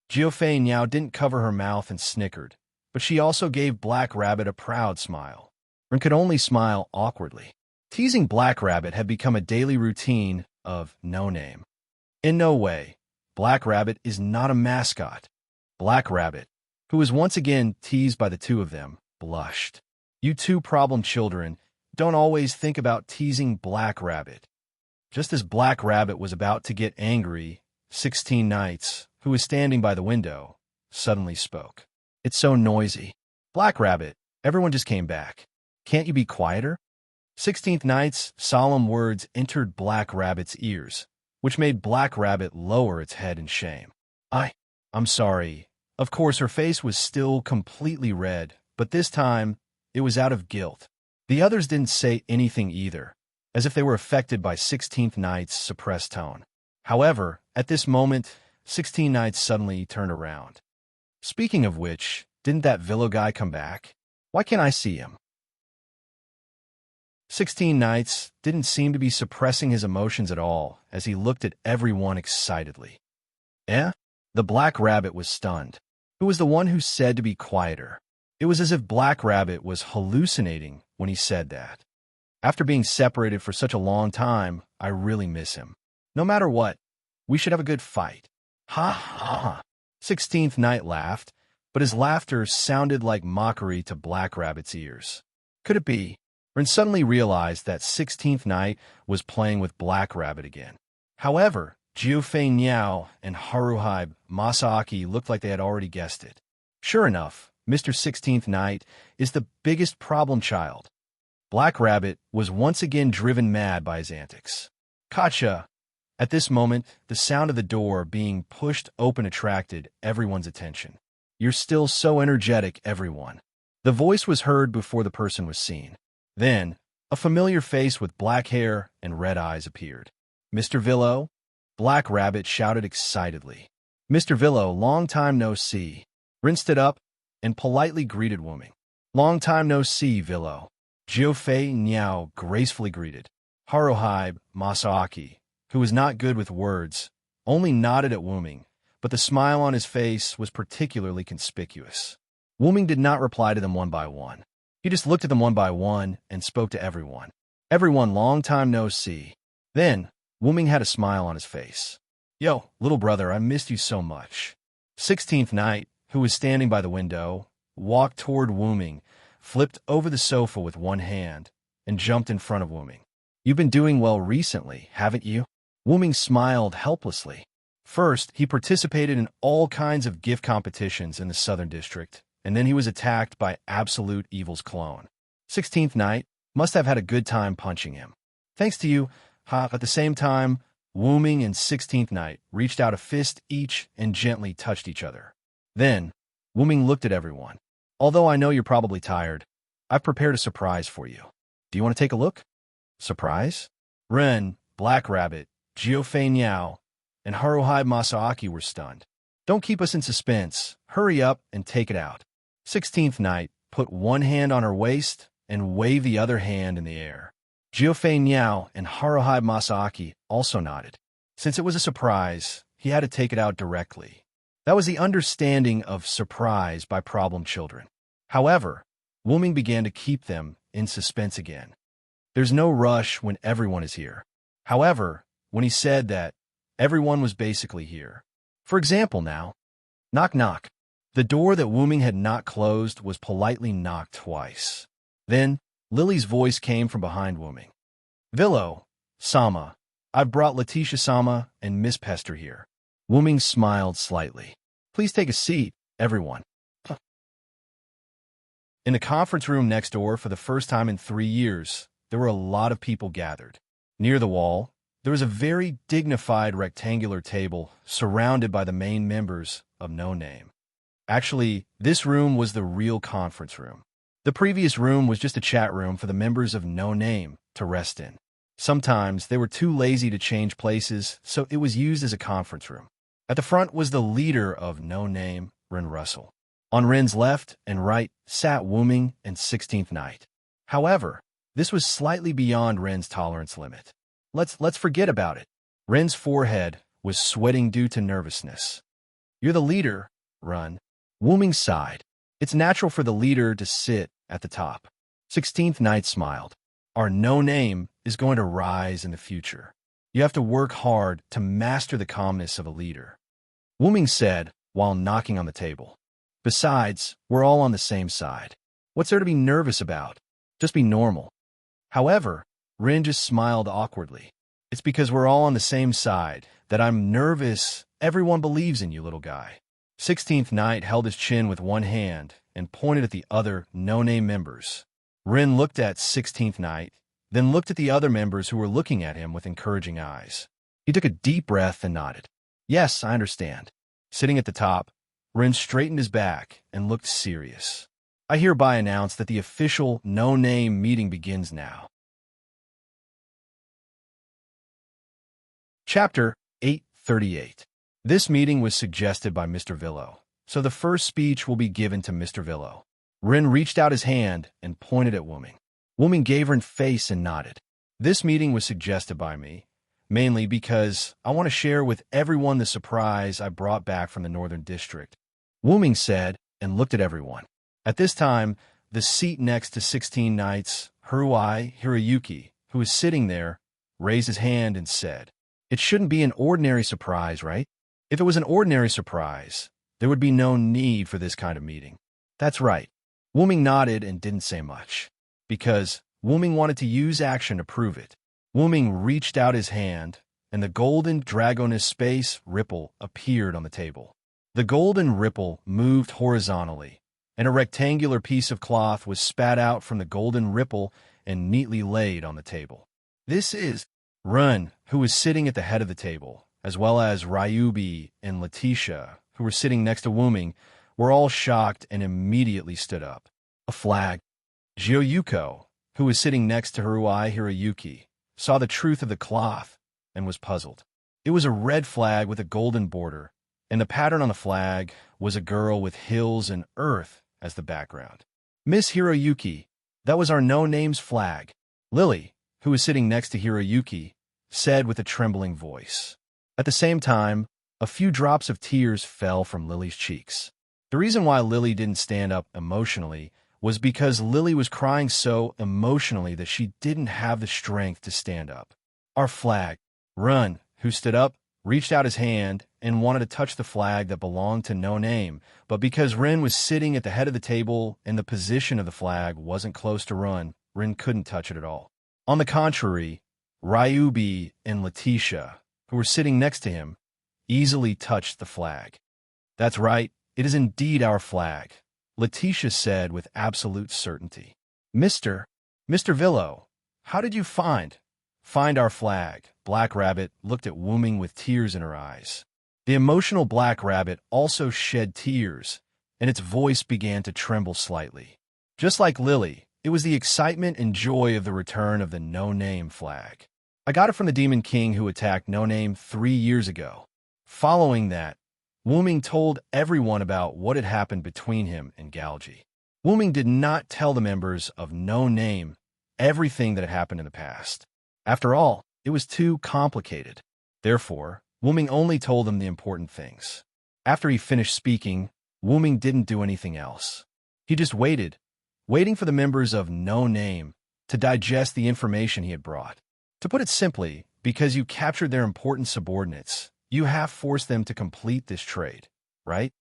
Jiufei Niao didn't cover her mouth and snickered, but she also gave Black Rabbit a proud smile. Ren could only smile awkwardly. Teasing Black Rabbit had become a daily routine of no name. In no way, Black Rabbit is not a mascot. Black Rabbit, who was once again teased by the two of them, blushed. You two problem children don't always think about teasing Black Rabbit. Just as Black Rabbit was about to get angry, 16 Knights, who was standing by the window, suddenly spoke. It's so noisy. Black Rabbit, everyone just came back. Can't you be quieter? 16th Knight's solemn words entered Black Rabbit's ears, which made Black Rabbit lower its head in shame. I'm sorry. Of course, her face was still completely red, but this time, it was out of guilt. The others didn't say anything either, as if they were affected by 16th Knight's suppressed tone. However, at this moment, 16 Knights suddenly turned around. Speaking of which, didn't that Villo guy come back? Why can't I see him? 16 Knights didn't seem to be suppressing his emotions at all as he looked at everyone excitedly. Eh? The Black Rabbit was stunned. Who was the one who said to be quieter? It was as if Black Rabbit was hallucinating when he said that. After being separated for such a long time, I really miss him. No matter what, we should have a good fight. Ha ha ha. 16th Knight laughed, but his laughter sounded like mockery to Black Rabbit's ears. Could it be? Ren suddenly realized that 16th Knight was playing with Black Rabbit again. However, Jiufei Niao and Haruhi Masaaki looked like they had already guessed it. Sure enough, Mr. 16th Knight is the biggest problem child. Black Rabbit was once again driven mad by his antics. Gotcha! At this moment, the sound of the door being pushed open attracted everyone's attention. You're still so energetic, everyone. The voice was heard before the person was seen. Then, a familiar face with black hair and red eyes appeared. Mr. Villo? Black Rabbit shouted excitedly. Mr. Villo, long time no see. Ren stood up and politely greeted Wuming. Long time no see, Villo. Jiufei Niao gracefully greeted. Haruhi Masaaki, who was not good with words, only nodded at Wuming, but the smile on his face was particularly conspicuous. Wuming did not reply to them one by one. He just looked at them one by one and spoke to everyone. Everyone, long time no see. Then, Wuming had a smile on his face. Yo, little brother, I missed you so much. 16th Knight, who was standing by the window, walked toward Wuming, flipped over the sofa with one hand, and jumped in front of Wuming. You've been doing well recently, haven't you? Wuming smiled helplessly. First, he participated in all kinds of gift competitions in the Southern District, and then he was attacked by Absolute Evil's clone. 16th Knight must have had a good time punching him. Thanks to you, at the same time, Wuming and 16th Knight reached out a fist each and gently touched each other. Then, Wuming looked at everyone. Although I know you're probably tired, I've prepared a surprise for you. Do you want to take a look? Surprise? Ren, Black Rabbit, Jiufei Niao, and Haruhi Masaaki were stunned. Don't keep us in suspense. Hurry up and take it out. 16th Knight put one hand on her waist and waved the other hand in the air. Jiufei Niao and Haruhi Masaaki also nodded. Since it was a surprise, he had to take it out directly. That was the understanding of surprise by problem children. However, Wuming began to keep them in suspense again. There's no rush when everyone is here. However, when he said that Everyone was basically here. For example now, knock knock. The door that Wooming had not closed was politely knocked twice. Then, Lily's voice came from behind Wooming. Villo, Sama, I've brought Letitia-sama and Miss Pester here. Wooming smiled slightly. Please take a seat, everyone. In the conference room next door, for the first time in 3 years, there were a lot of people gathered. Near the wall, there was a very dignified rectangular table surrounded by the main members of No Name. Actually, this room was the real conference room. The previous room was just a chat room for the members of No Name to rest in. Sometimes they were too lazy to change places, so it was used as a conference room. At the front was the leader of No Name, Ren Russell. On Ren's left and right sat Wooming and 16th Night. However, this was slightly beyond Ren's tolerance limit. Let's forget about it. Ren's forehead was sweating due to nervousness. You're the leader, Ren. Wooming sighed. It's natural for the leader to sit at the top. 16th Night smiled. Our No Name is going to rise in the future. You have to work hard to master the calmness of a leader. Wooming said while knocking on the table. Besides, we're all on the same side. What's there to be nervous about? Just be normal. However, Ren just smiled awkwardly. It's because we're all on the same side that I'm nervous. Everyone believes in you, little guy. 16th Night held his chin with one hand and pointed at the other No Name members. Ren looked at 16th Night, then looked at the other members who were looking at him with encouraging eyes. He took a deep breath and nodded. Yes, I understand. Sitting at the top, Ren straightened his back and looked serious. I hereby announce that the official No Name meeting begins now. Chapter 838. This meeting was suggested by Mr. Villo, so the first speech will be given to Mr. Villo. Ren reached out his hand and pointed at Wooming. Wooming gave her a face and nodded. This meeting was suggested by me, mainly because I want to share with everyone the surprise I brought back from the Northern District. Wooming said and looked at everyone. At this time, the seat next to 16 Knights, Haruai Hiroyuki, who was sitting there, raised his hand and said, It shouldn't be an ordinary surprise, right? If it was an ordinary surprise, there would be no need for this kind of meeting. That's right. Wooming nodded and didn't say much, because Wooming wanted to use action to prove it. Wooming reached out his hand, and the golden dragoness space ripple appeared on the table. The golden ripple moved horizontally, and a rectangular piece of cloth was spat out from the golden ripple and neatly laid on the table. This is Ren, who was sitting at the head of the table, as well as Ryubi and Letitia, who were sitting next to Wooming, were all shocked and immediately stood up. A flag. Jioyuko, who was sitting next to Haruai Hiroyuki, saw the truth of the cloth and was puzzled. It was a red flag with a golden border, and the pattern on the flag was a girl with hills and earth as the background. Miss Hiroyuki, that was our No Name's flag. Lily, who was sitting next to Hiroyuki, said with a trembling voice. At the same time, a few drops of tears fell from Lily's cheeks. The reason why Lily didn't stand up emotionally was because Lily was crying so emotionally that she didn't have the strength to stand up. Our flag. Ren, who stood up, reached out his hand and wanted to touch the flag that belonged to No Name, but because Ren was sitting at the head of the table and the position of the flag wasn't close to Ren couldn't touch it at all. On the contrary, Ryubi and Letitia, who were sitting next to him, easily touched the flag. That's right, it is indeed our flag, Letitia said with absolute certainty. Mr. Villo, how did you find our flag? Black Rabbit looked at Wooming with tears in her eyes. The emotional Black Rabbit also shed tears, and its voice began to tremble slightly. Just like Lily, it was the excitement and joy of the return of the No Name flag. I got it from the Demon King who attacked No Name 3 years ago. Following that, Wooming told everyone about what had happened between him and Galgi. Wooming did not tell the members of No Name everything that had happened in the past. After all, it was too complicated. Therefore, Wooming only told them the important things. After he finished speaking, Wooming didn't do anything else. He just waiting for the members of No Name to digest the information he had brought. To put it simply, because you captured their important subordinates. You have forced them to complete this trade, right?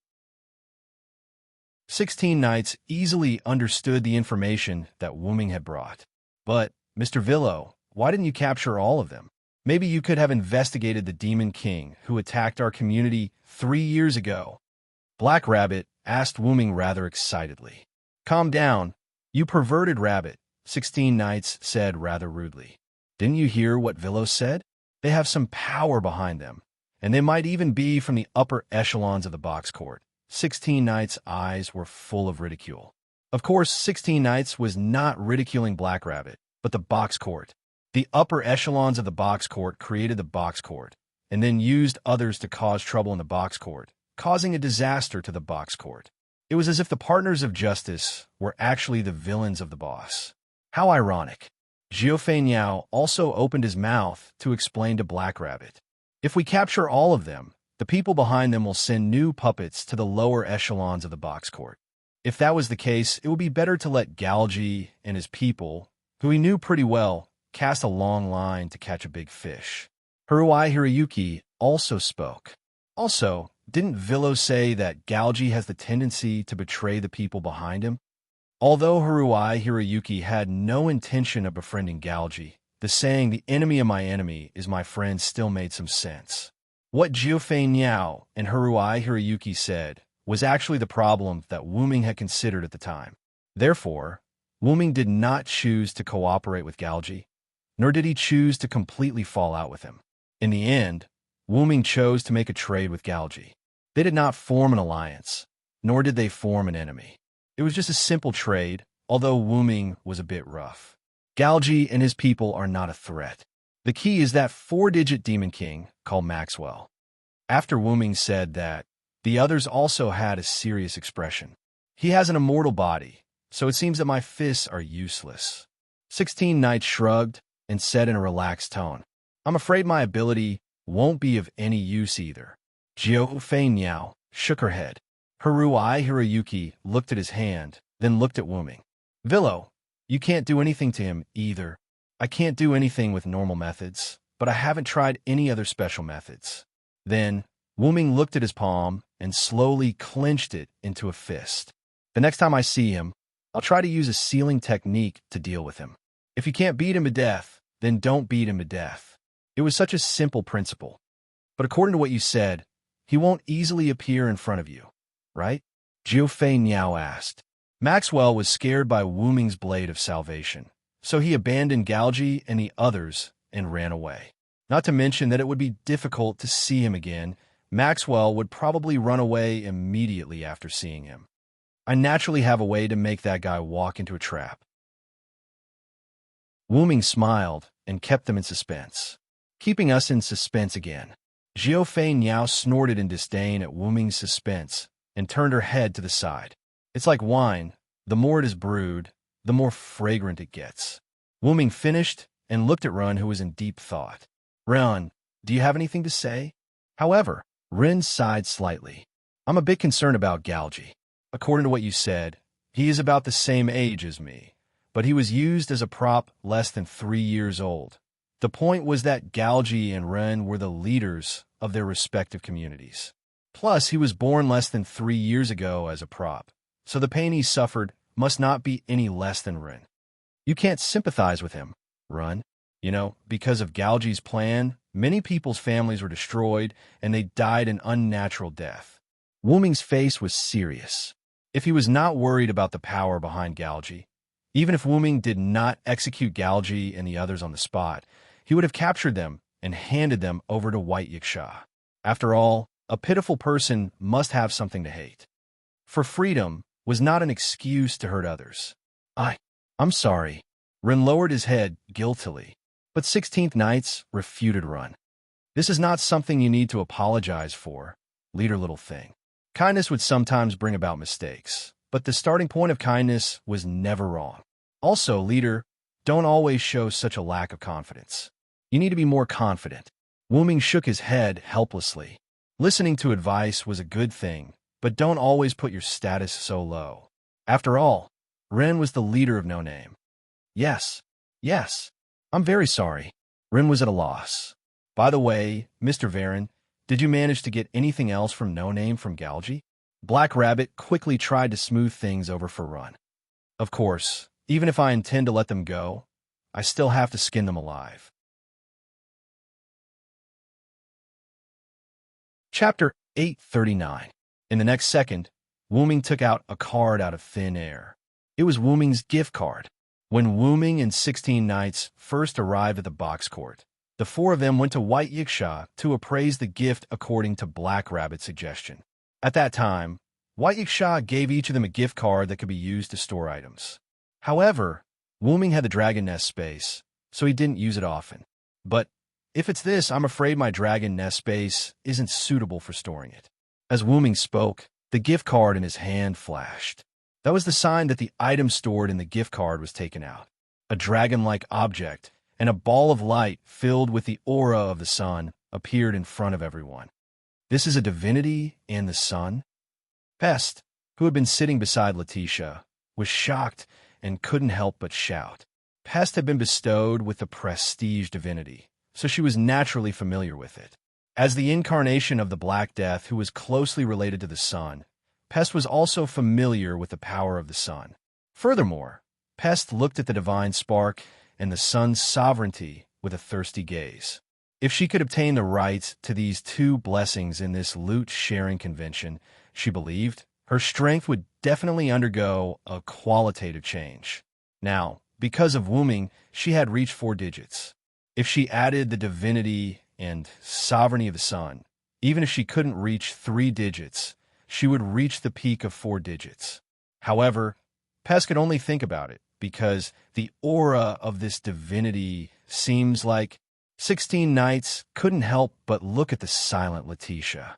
16 knights easily understood the information that Wuming had brought. But, Mr. Villo, why didn't you capture all of them? Maybe you could have investigated the Demon King who attacked our community 3 years ago. Black Rabbit asked Wuming rather excitedly. Calm down, you perverted rabbit, 16 knights said rather rudely. Didn't you hear what Villo said? They have some power behind them, and they might even be from the upper echelons of the box court. 16 Knights' eyes were full of ridicule. Of course, 16 Knights was not ridiculing Black Rabbit, but the box court. The upper echelons of the box court created the box court, and then used others to cause trouble in the box court, causing a disaster to the box court. It was as if the partners of justice were actually the villains of the boss. How ironic. Jiufei Niao also opened his mouth to explain to Black Rabbit. If we capture all of them, the people behind them will send new puppets to the lower echelons of the box court. If that was the case, it would be better to let Galji and his people, who he knew pretty well, cast a long line to catch a big fish. Haruai Hiroyuki also spoke. Also, didn't Villo say that Galji has the tendency to betray the people behind him? Although Haruai Hiroyuki had no intention of befriending Galji, the saying, the enemy of my enemy is my friend, still made some sense. What Jiufei Niao and Haruai Hiroyuki said was actually the problem that Wuming had considered at the time. Therefore, Wuming did not choose to cooperate with Galji, nor did he choose to completely fall out with him. In the end, Wuming chose to make a trade with Galji. They did not form an alliance, nor did they form an enemy. It was just a simple trade, although Wuming was a bit rough. Galji and his people are not a threat. The key is that 4-digit Demon King called Maxwell. After Wuming said that, the others also had a serious expression. He has an immortal body, so it seems that my fists are useless. 16 Knights shrugged and said in a relaxed tone, I'm afraid my ability won't be of any use either. Jiufei Niao shook her head. Haruai Hiroyuki looked at his hand, then looked at Wuming. Villo, you can't do anything to him either. I can't do anything with normal methods, but I haven't tried any other special methods. Then, Wuming looked at his palm and slowly clenched it into a fist. The next time I see him, I'll try to use a sealing technique to deal with him. If you can't beat him to death, then don't beat him to death. It was such a simple principle. But according to what you said, he won't easily appear in front of you, right? Jiufei Niao asked. Maxwell was scared by Wuming's blade of salvation, so he abandoned Galji and the others and ran away. Not to mention that it would be difficult to see him again. Maxwell would probably run away immediately after seeing him. I naturally have a way to make that guy walk into a trap. Wuming smiled and kept them in suspense. Keeping us in suspense again. Jiufei Niao snorted in disdain at Wuming's suspense and turned her head to the side. It's like wine. The more it is brewed, the more fragrant it gets. Wuming finished and looked at Run, who was in deep thought. Run, do you have anything to say? However, Rin sighed slightly. I'm a bit concerned about Galji. According to what you said, he is about the same age as me, but he was used as a prop less than 3 years old. The point was that Galji and Ren were the leaders of their respective communities. Plus, he was born less than 3 years ago as a prop, so the pain he suffered must not be any less than Ren. You can't sympathize with him, Run. You know, because of Galji's plan, many people's families were destroyed, and they died an unnatural death. Wuming's face was serious. If he was not worried about the power behind Galji, even if Wuming did not execute Galji and the others on the spot, he would have captured them and handed them over to White Yiksha. After all, a pitiful person must have something to hate. For freedom was not an excuse to hurt others. I'm sorry. Ren lowered his head guiltily, but 16th Knights refuted Run. This is not something you need to apologize for, leader little thing. Kindness would sometimes bring about mistakes, but the starting point of kindness was never wrong. Also, leader, don't always show such a lack of confidence. You need to be more confident. Wuming shook his head helplessly. Listening to advice was a good thing, but don't always put your status so low. After all, Ren was the leader of No Name. Yes. I'm very sorry. Rin was at a loss. By the way, Mr. Varen, did you manage to get anything else from No Name from Galgi? Black Rabbit quickly tried to smooth things over for Run. Of course, even if I intend to let them go, I still have to skin them alive. Chapter 839. In the next second, Wuming took out a card out of thin air. It was Wuming's gift card. When Wuming and 16 knights first arrived at the box court, the four of them went to White Yiksha to appraise the gift according to Black Rabbit's suggestion. At that time, White Yiksha gave each of them a gift card that could be used to store items. However, Wuming had the dragon nest space, so he didn't use it often. But if it's this, I'm afraid my dragon nest space isn't suitable for storing it. As Wuming spoke, the gift card in his hand flashed. That was the sign that the item stored in the gift card was taken out. A dragon-like object and a ball of light filled with the aura of the sun appeared in front of everyone. This is a divinity and the sun? Pest, who had been sitting beside Letitia, was shocked and couldn't help but shout. Pest had been bestowed with the prestige divinity, so she was naturally familiar with it. As the incarnation of the Black Death who was closely related to the sun, Pest was also familiar with the power of the sun. Furthermore, Pest looked at the divine spark and the sun's sovereignty with a thirsty gaze. If she could obtain the rights to these two blessings in this loot-sharing convention, she believed, her strength would definitely undergo a qualitative change. Now, because of Wuming, she had reached 4 digits. If she added the divinity and sovereignty of the sun, even if she couldn't reach 3 digits, she would reach the peak of 4 digits. However, Pest could only think about it, because the aura of this divinity seems like 16 knights couldn't help but look at the silent Letitia.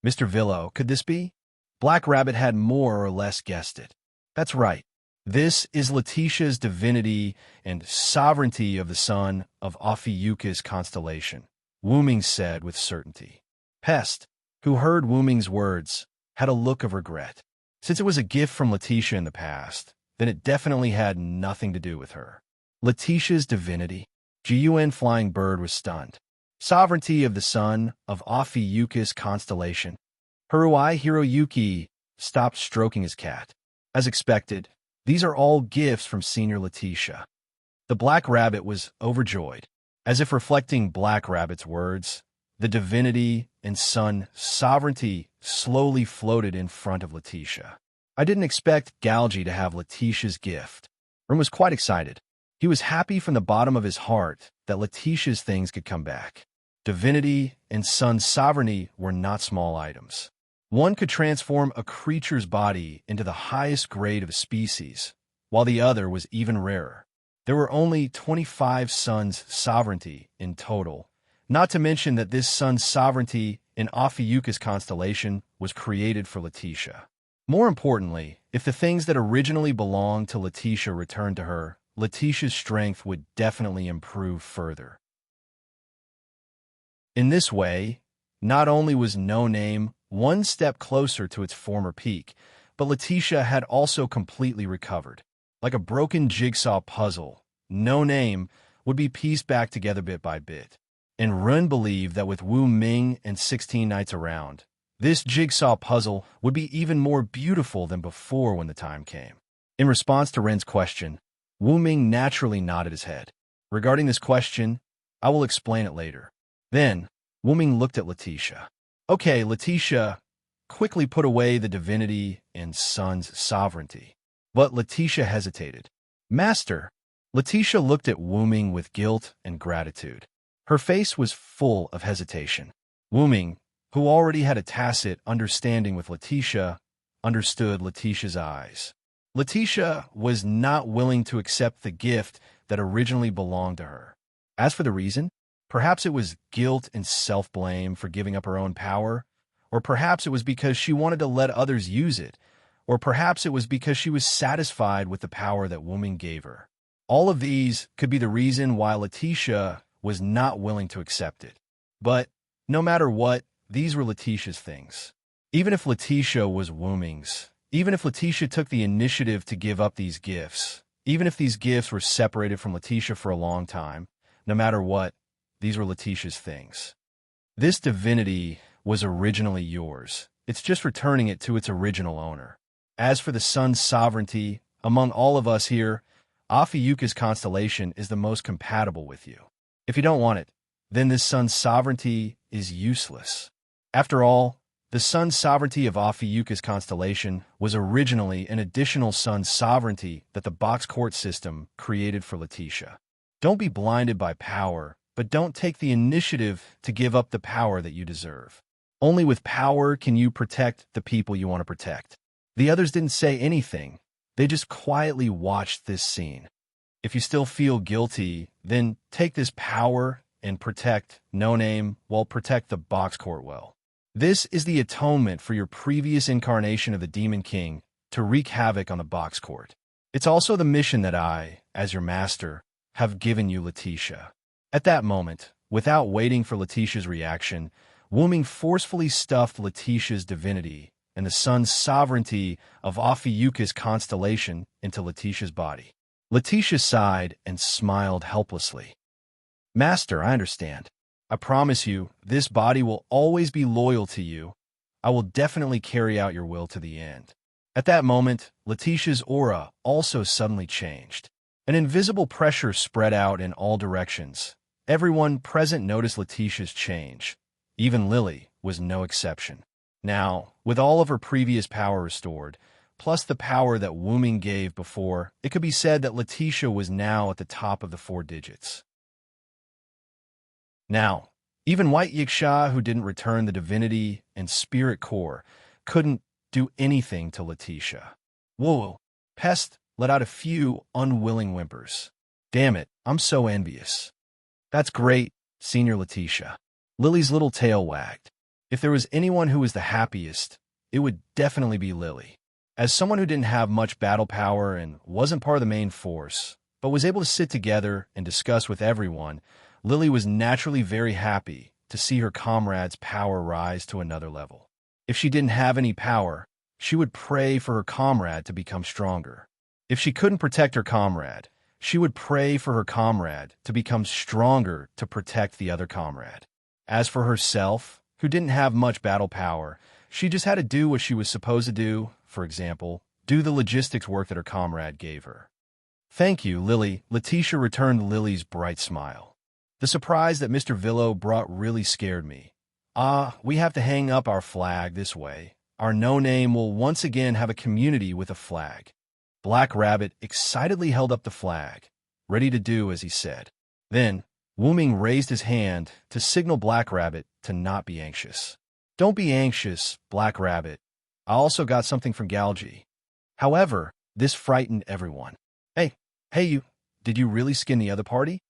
Mr. Villo, could this be? Black Rabbit had more or less guessed it. That's right. This is Letitia's divinity and sovereignty of the sun of Ophiuchus constellation, Wuming said with certainty. Pest, who heard Wuming's words, had a look of regret. Since it was a gift from Letitia in the past, then it definitely had nothing to do with her. Letitia's divinity? Gun Flying Bird was stunned. Sovereignty of the sun of Ophiuchus constellation. Haruai Hiroyuki stopped stroking his cat. As expected, these are all gifts from Senior Letitia. The Black Rabbit was overjoyed. As if reflecting Black Rabbit's words, the divinity and sun sovereignty slowly floated in front of Letitia. I didn't expect Galgi to have Letitia's gift. Rim was quite excited. He was happy from the bottom of his heart that Letitia's things could come back. Divinity and sun sovereignty were not small items. One could transform a creature's body into the highest grade of a species, while the other was even rarer. There were only 25 suns sovereignty in total, not to mention that this sun's sovereignty in Ophiuchus constellation was created for Letitia. More importantly, if the things that originally belonged to Letitia returned to her, Letitia's strength would definitely improve further. In this way, not only was No Name one step closer to its former peak, but Letitia had also completely recovered. Like a broken jigsaw puzzle, No Name would be pieced back together bit by bit. And Run believed that with Wu Ming and 16 knights around, this jigsaw puzzle would be even more beautiful than before when the time came. In response to Ren's question, Wu Ming naturally nodded his head. Regarding this question, I will explain it later. Then, Wu Ming looked at Letitia. Okay, Letitia quickly put away the divinity and sun's sovereignty. But Letitia hesitated. Master, Letitia looked at Wu Ming with guilt and gratitude. Her face was full of hesitation. Wu Ming, who already had a tacit understanding with Letitia, understood Letitia's eyes. Letitia was not willing to accept the gift that originally belonged to her. As for the reason, perhaps it was guilt and self-blame for giving up her own power, or perhaps it was because she wanted to let others use it, or perhaps it was because she was satisfied with the power that Wu Ming gave her. All of these could be the reason why Letitia was not willing to accept it. But no matter what, these were Letitia's things. Even if Letitia was Wu Ming's, even if Letitia took the initiative to give up these gifts, even if these gifts were separated from Letitia for a long time, no matter what, these were Letitia's things. This divinity was originally yours. It's just returning it to its original owner. As for the sun's sovereignty, among all of us here, Ophiuchus constellation is the most compatible with you. If you don't want it, then this sun's sovereignty is useless. After all, the sun's sovereignty of Ophiuchus constellation was originally an additional sun's sovereignty that the box court system created for Letitia. Don't be blinded by power, but don't take the initiative to give up the power that you deserve. Only with power can you protect the people you want to protect. The others didn't say anything. They just quietly watched this scene. If you still feel guilty, then take this power and protect No Name while protect the box court well. This is the atonement for your previous incarnation of the Demon King to wreak havoc on the box court. It's also the mission that I, as your master, have given you, Letitia. At that moment, without waiting for Letitia's reaction, Wuming forcefully stuffed Letitia's divinity and the sun's sovereignty of Ophiuchus constellation into Letitia's body. Letitia sighed and smiled helplessly. Master, I understand. I promise you, this body will always be loyal to you. I will definitely carry out your will to the end. At that moment, Letitia's aura also suddenly changed. An invisible pressure spread out in all directions. Everyone present noticed Letitia's change. Even Lily was no exception. Now, with all of her previous power restored, plus the power that Wuming gave before, it could be said that Letitia was now at the top of the 4 digits. Now, even White Yiksha, who didn't return the divinity and spirit core, couldn't do anything to Letitia. Whoa, Pest let out a few unwilling whimpers. Damn it, I'm so envious. That's great, Senior Letitia. Lily's little tail wagged. If there was anyone who was the happiest, it would definitely be Lily. As someone who didn't have much battle power and wasn't part of the main force, but was able to sit together and discuss with everyone, Lily was naturally very happy to see her comrade's power rise to another level. If she didn't have any power, she would pray for her comrade to become stronger. If she couldn't protect her comrade, she would pray for her comrade to become stronger to protect the other comrade. As for herself, who didn't have much battle power, she just had to do what she was supposed to do, for example, do the logistics work that her comrade gave her. Thank you, Lily. Letitia returned Lily's bright smile. The surprise that Mr. Villo brought really scared me. We have to hang up our flag this way. Our No Name will once again have a community with a flag. Black Rabbit excitedly held up the flag, ready to do as he said. Then, Wuming raised his hand to signal Black Rabbit to not be anxious. Don't be anxious, Black Rabbit. I also got something from Galgi. However, this frightened everyone. Hey you, did you really skin the other party?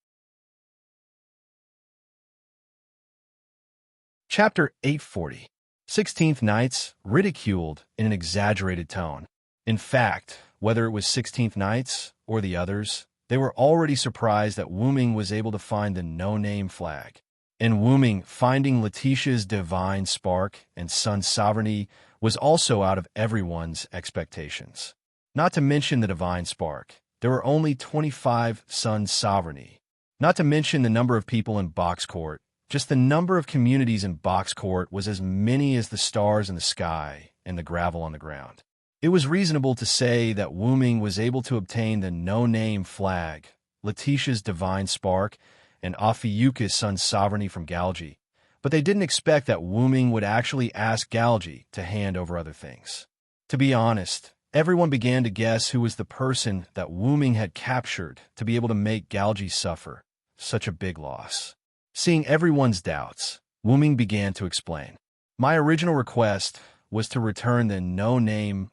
Chapter 840. 16th Nights, ridiculed in an exaggerated tone. In fact, whether it was 16th Nights or the others, they were already surprised that Wuming was able to find the no-name flag. And Wuming finding Letitia's divine spark and sun's sovereignty was also out of everyone's expectations. Not to mention the divine spark, there were only 25 sun's sovereignty. Not to mention the number of people in Box Court. Just the number of communities in Box Court was as many as the stars in the sky and the gravel on the ground. It was reasonable to say that Wuming was able to obtain the no-name flag, Letitia's divine spark, and Ophiuchus' sun's sovereignty from Galgi, but they didn't expect that Wuming would actually ask Galgi to hand over other things. To be honest, everyone began to guess who was the person that Wuming had captured to be able to make Galgi suffer such a big loss. Seeing everyone's doubts, Wuming began to explain. My original request was to return the no-name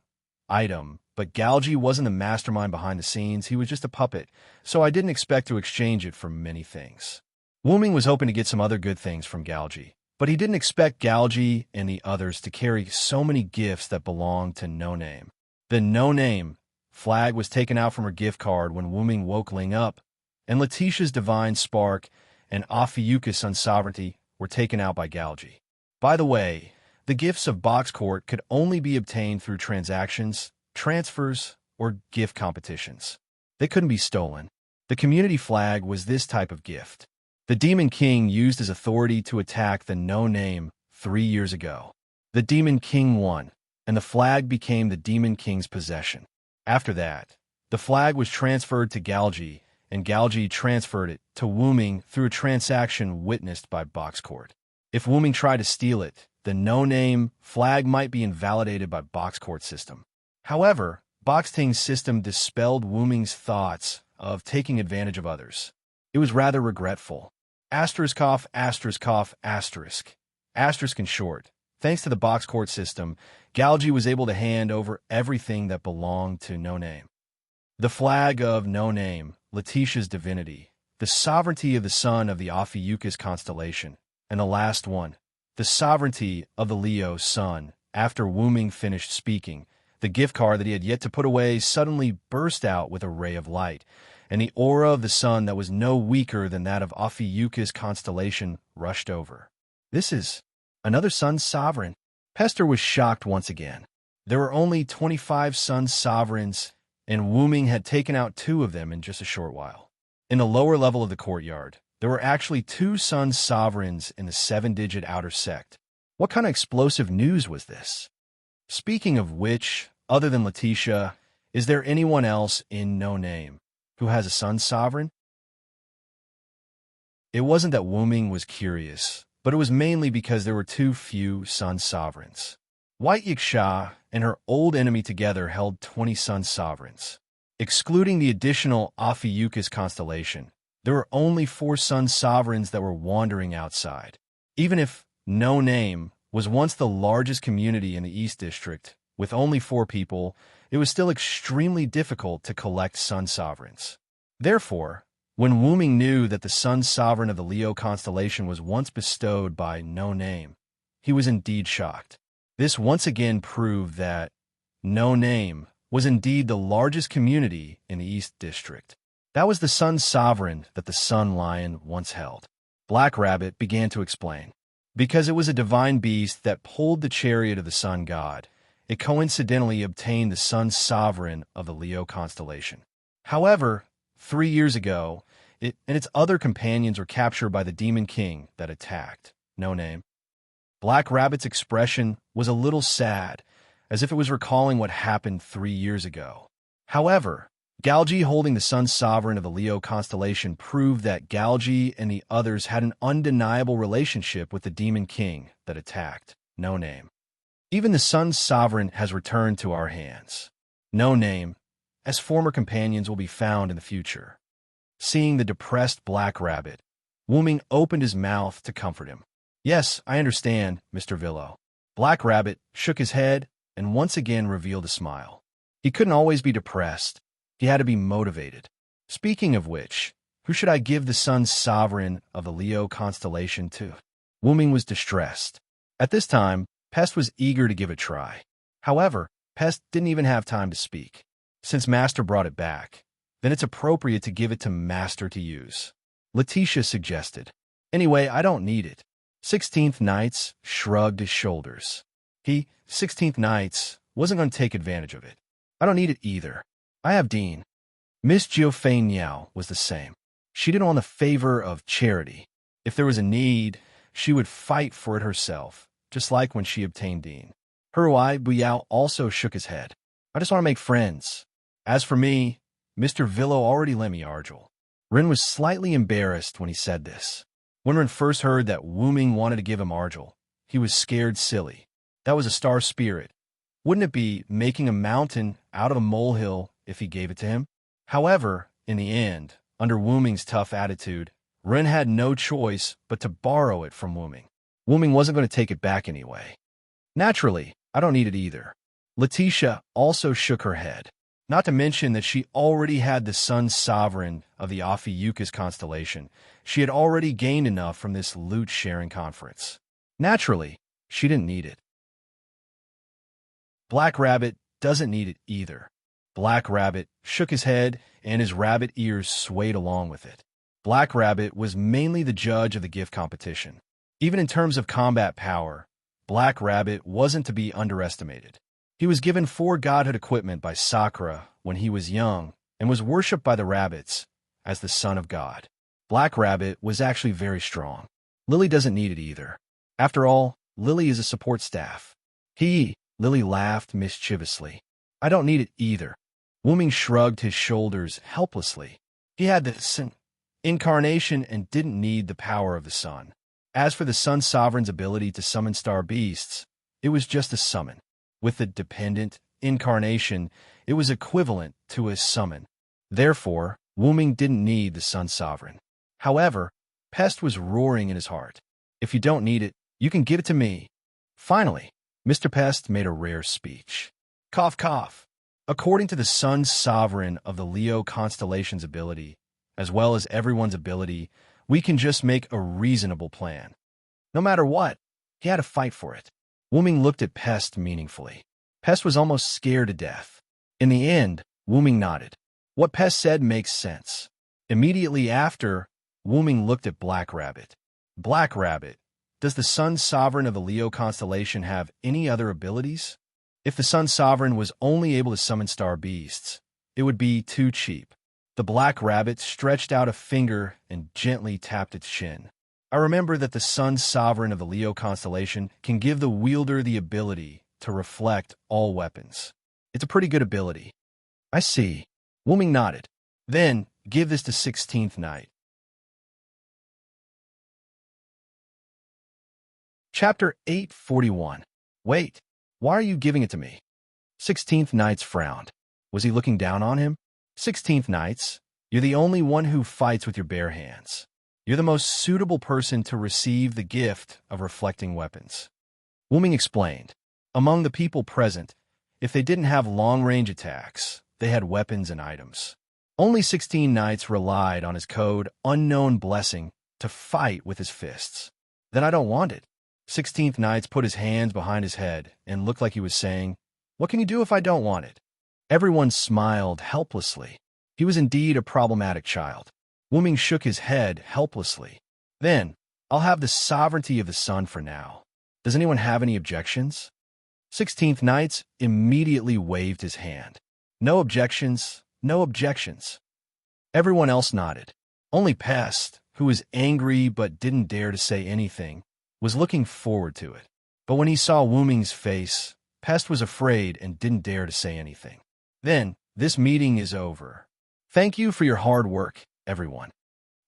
item, but Galgi wasn't the mastermind behind the scenes. He was just a puppet, so I didn't expect to exchange it for many things. Wuming was hoping to get some other good things from Galgi, but he didn't expect Galgi and the others to carry so many gifts that belonged to No Name. The No Name flag was taken out from her gift card when Wuming woke Ling up, and Letitia's divine spark and Ophiuchus' unsovereignty were taken out by Galgi. By the way, the gifts of Box Court could only be obtained through transactions, transfers, or gift competitions. They couldn't be stolen. The community flag was this type of gift. The Demon King used his authority to attack the No-Name 3 years ago. The Demon King won, and the flag became the Demon King's possession. After that, the flag was transferred to Galgi, and Galgi transferred it to Wuming through a transaction witnessed by Box Court. If Wuming tried to steal it, the No-Name flag might be invalidated by Box Court system. However, Box Ting's system dispelled Wuming's thoughts of taking advantage of others. It was rather regretful. Asterisk off, asterisk off, asterisk. Asterisk in short. Thanks to the Box Court system, Galgi was able to hand over everything that belonged to No-Name. The flag of No-Name, Letitia's divinity, the sovereignty of the sun of the Ophiuchus constellation, and the last one, the sovereignty of the Leo sun. After Wuming finished speaking, the gift card that he had yet to put away suddenly burst out with a ray of light, and the aura of the sun that was no weaker than that of Ophiuchus constellation rushed over. This is another sun sovereign. Pester was shocked once again. There were only 25 sun sovereigns, and Wuming had taken out 2 of them in just a short while. In the lower level of the courtyard, there were actually 2 sun sovereigns in the 7-digit outer sect. What kind of explosive news was this? Speaking of which, other than Letitia, is there anyone else in No-Name who has a sun sovereign? It wasn't that Wuming was curious, but it was mainly because there were too few sun sovereigns. White Yiksha and her old enemy together held 20 sun sovereigns. Excluding the additional Ophiuchus constellation, there were only 4 sun sovereigns that were wandering outside. Even if No-Name was once the largest community in the East District, with only 4 people, it was still extremely difficult to collect sun sovereigns. Therefore, when Wuming knew that the sun sovereign of the Leo constellation was once bestowed by No-Name, he was indeed shocked. This once again proved that No-Name was indeed the largest community in the East District. That was the sun sovereign that the Sun Lion once held. Black Rabbit began to explain. Because it was a divine beast that pulled the chariot of the sun god, it coincidentally obtained the sun sovereign of the Leo constellation. However, 3 years ago, it and its other companions were captured by the Demon King that attacked No-Name. Black Rabbit's expression was a little sad, as if it was recalling what happened 3 years ago. However, Galgi holding the sun sovereign of the Leo constellation proved that Galgi and the others had an undeniable relationship with the Demon King that attacked No-Name. Even the sun sovereign has returned to our hands. No-Name, as former companions will be found in the future. Seeing the depressed Black Rabbit, Wuming opened his mouth to comfort him. Yes, I understand, Mr. Villo. Black Rabbit shook his head and once again revealed a smile. He couldn't always be depressed. He had to be motivated. Speaking of which, who should I give the sun sovereign of the Leo constellation to? Wuming was distressed. At this time, Pest was eager to give it a try. However, Pest didn't even have time to speak. Since Master brought it back, then it's appropriate to give it to Master to use. Letitia suggested. Anyway, I don't need it. 16th Knights shrugged his shoulders. 16th Knights, wasn't going to take advantage of it. I don't need it either. I have Dean. Miss Geofane Niao was the same. She didn't want the favor of charity. If there was a need, she would fight for it herself, just like when she obtained Dean. Huruai Buyao also shook his head. I just want to make friends. As for me, Mr. Villo already lent me Argel. Rin was slightly embarrassed when he said this. When Rin first heard that Wuming wanted to give him Argel, he was scared silly. That was a star spirit. Wouldn't it be making a mountain out of a molehill if he gave it to him? However, in the end, under Wuming's tough attitude, Rin had no choice but to borrow it from Wuming. Wuming wasn't going to take it back anyway. Naturally, I don't need it either. Letitia also shook her head. Not to mention that she already had the sun sovereign of the Ophiuchus constellation. She had already gained enough from this loot-sharing conference. Naturally, she didn't need it. Black Rabbit doesn't need it either. Black Rabbit shook his head, and his rabbit ears swayed along with it. Black Rabbit was mainly the judge of the gift competition. Even in terms of combat power, Black Rabbit wasn't to be underestimated. He was given 4 godhood equipment by Sakura when he was young and was worshipped by the rabbits as the son of God. Black Rabbit was actually very strong. Lily doesn't need it either. After all, Lily is a support staff. Lily laughed mischievously. I don't need it either. Wuming shrugged his shoulders helplessly. He had the incarnation and didn't need the power of the sun. As for the Sun Sovereign's ability to summon star beasts, it was just a summon. With the dependent incarnation, it was equivalent to a summon. Therefore, Wuming didn't need the Sun Sovereign. However, Pest was roaring in his heart. If you don't need it, you can give it to me. Finally, Mr. Pest made a rare speech. Cough, cough. According to the Sun Sovereign of the Leo constellation's ability, as well as everyone's ability, we can just make a reasonable plan. No matter what, he had to fight for it. Wuming looked at Pest meaningfully. Pest was almost scared to death. In the end, Wuming nodded. What Pest said makes sense. Immediately after, Wuming looked at Black Rabbit. Black Rabbit, does the Sun Sovereign of the Leo constellation have any other abilities? If the Sun Sovereign was only able to summon star beasts, it would be too cheap. The Black Rabbit stretched out a finger and gently tapped its chin. I remember that the Sun Sovereign of the Leo constellation can give the wielder the ability to reflect all weapons. It's a pretty good ability. I see. Wuming nodded. Then, give this to 16th Night. Chapter 841. Wait, why are you giving it to me? 16th Knights frowned. Was he looking down on him? 16th Knights, you're the only one who fights with your bare hands. You're the most suitable person to receive the gift of reflecting weapons. Wuming explained. Among the people present, if they didn't have long-range attacks, they had weapons and items. Only 16 Knights relied on his code, Unknown Blessing, to fight with his fists. Then I don't want it. 16th Knights put his hands behind his head and looked like he was saying, What can you do if I don't want it? Everyone smiled helplessly. He was indeed a problematic child. Wuming shook his head helplessly. Then, I'll have the sovereignty of the sun for now. Does anyone have any objections? 16th Knights immediately waved his hand. No objections, no objections. Everyone else nodded. Only Pest, who was angry but didn't dare to say anything, was looking forward to it. But when he saw Wuming's face, Pest was afraid and didn't dare to say anything. Then, this meeting is over. Thank you for your hard work, everyone.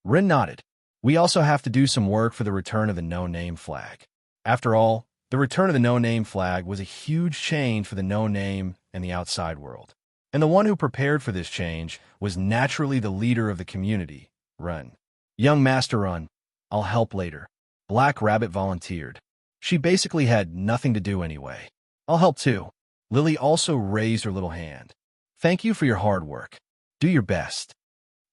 Rin nodded. We also have to do some work for the return of the no-name flag. After all, the return of the no-name flag was a huge change for the no-name and the outside world. And the one who prepared for this change was naturally the leader of the community, Run. Young Master Run, I'll help later. Black Rabbit volunteered. She basically had nothing to do anyway. I'll help too. Lily also raised her little hand. Thank you for your hard work. Do your best.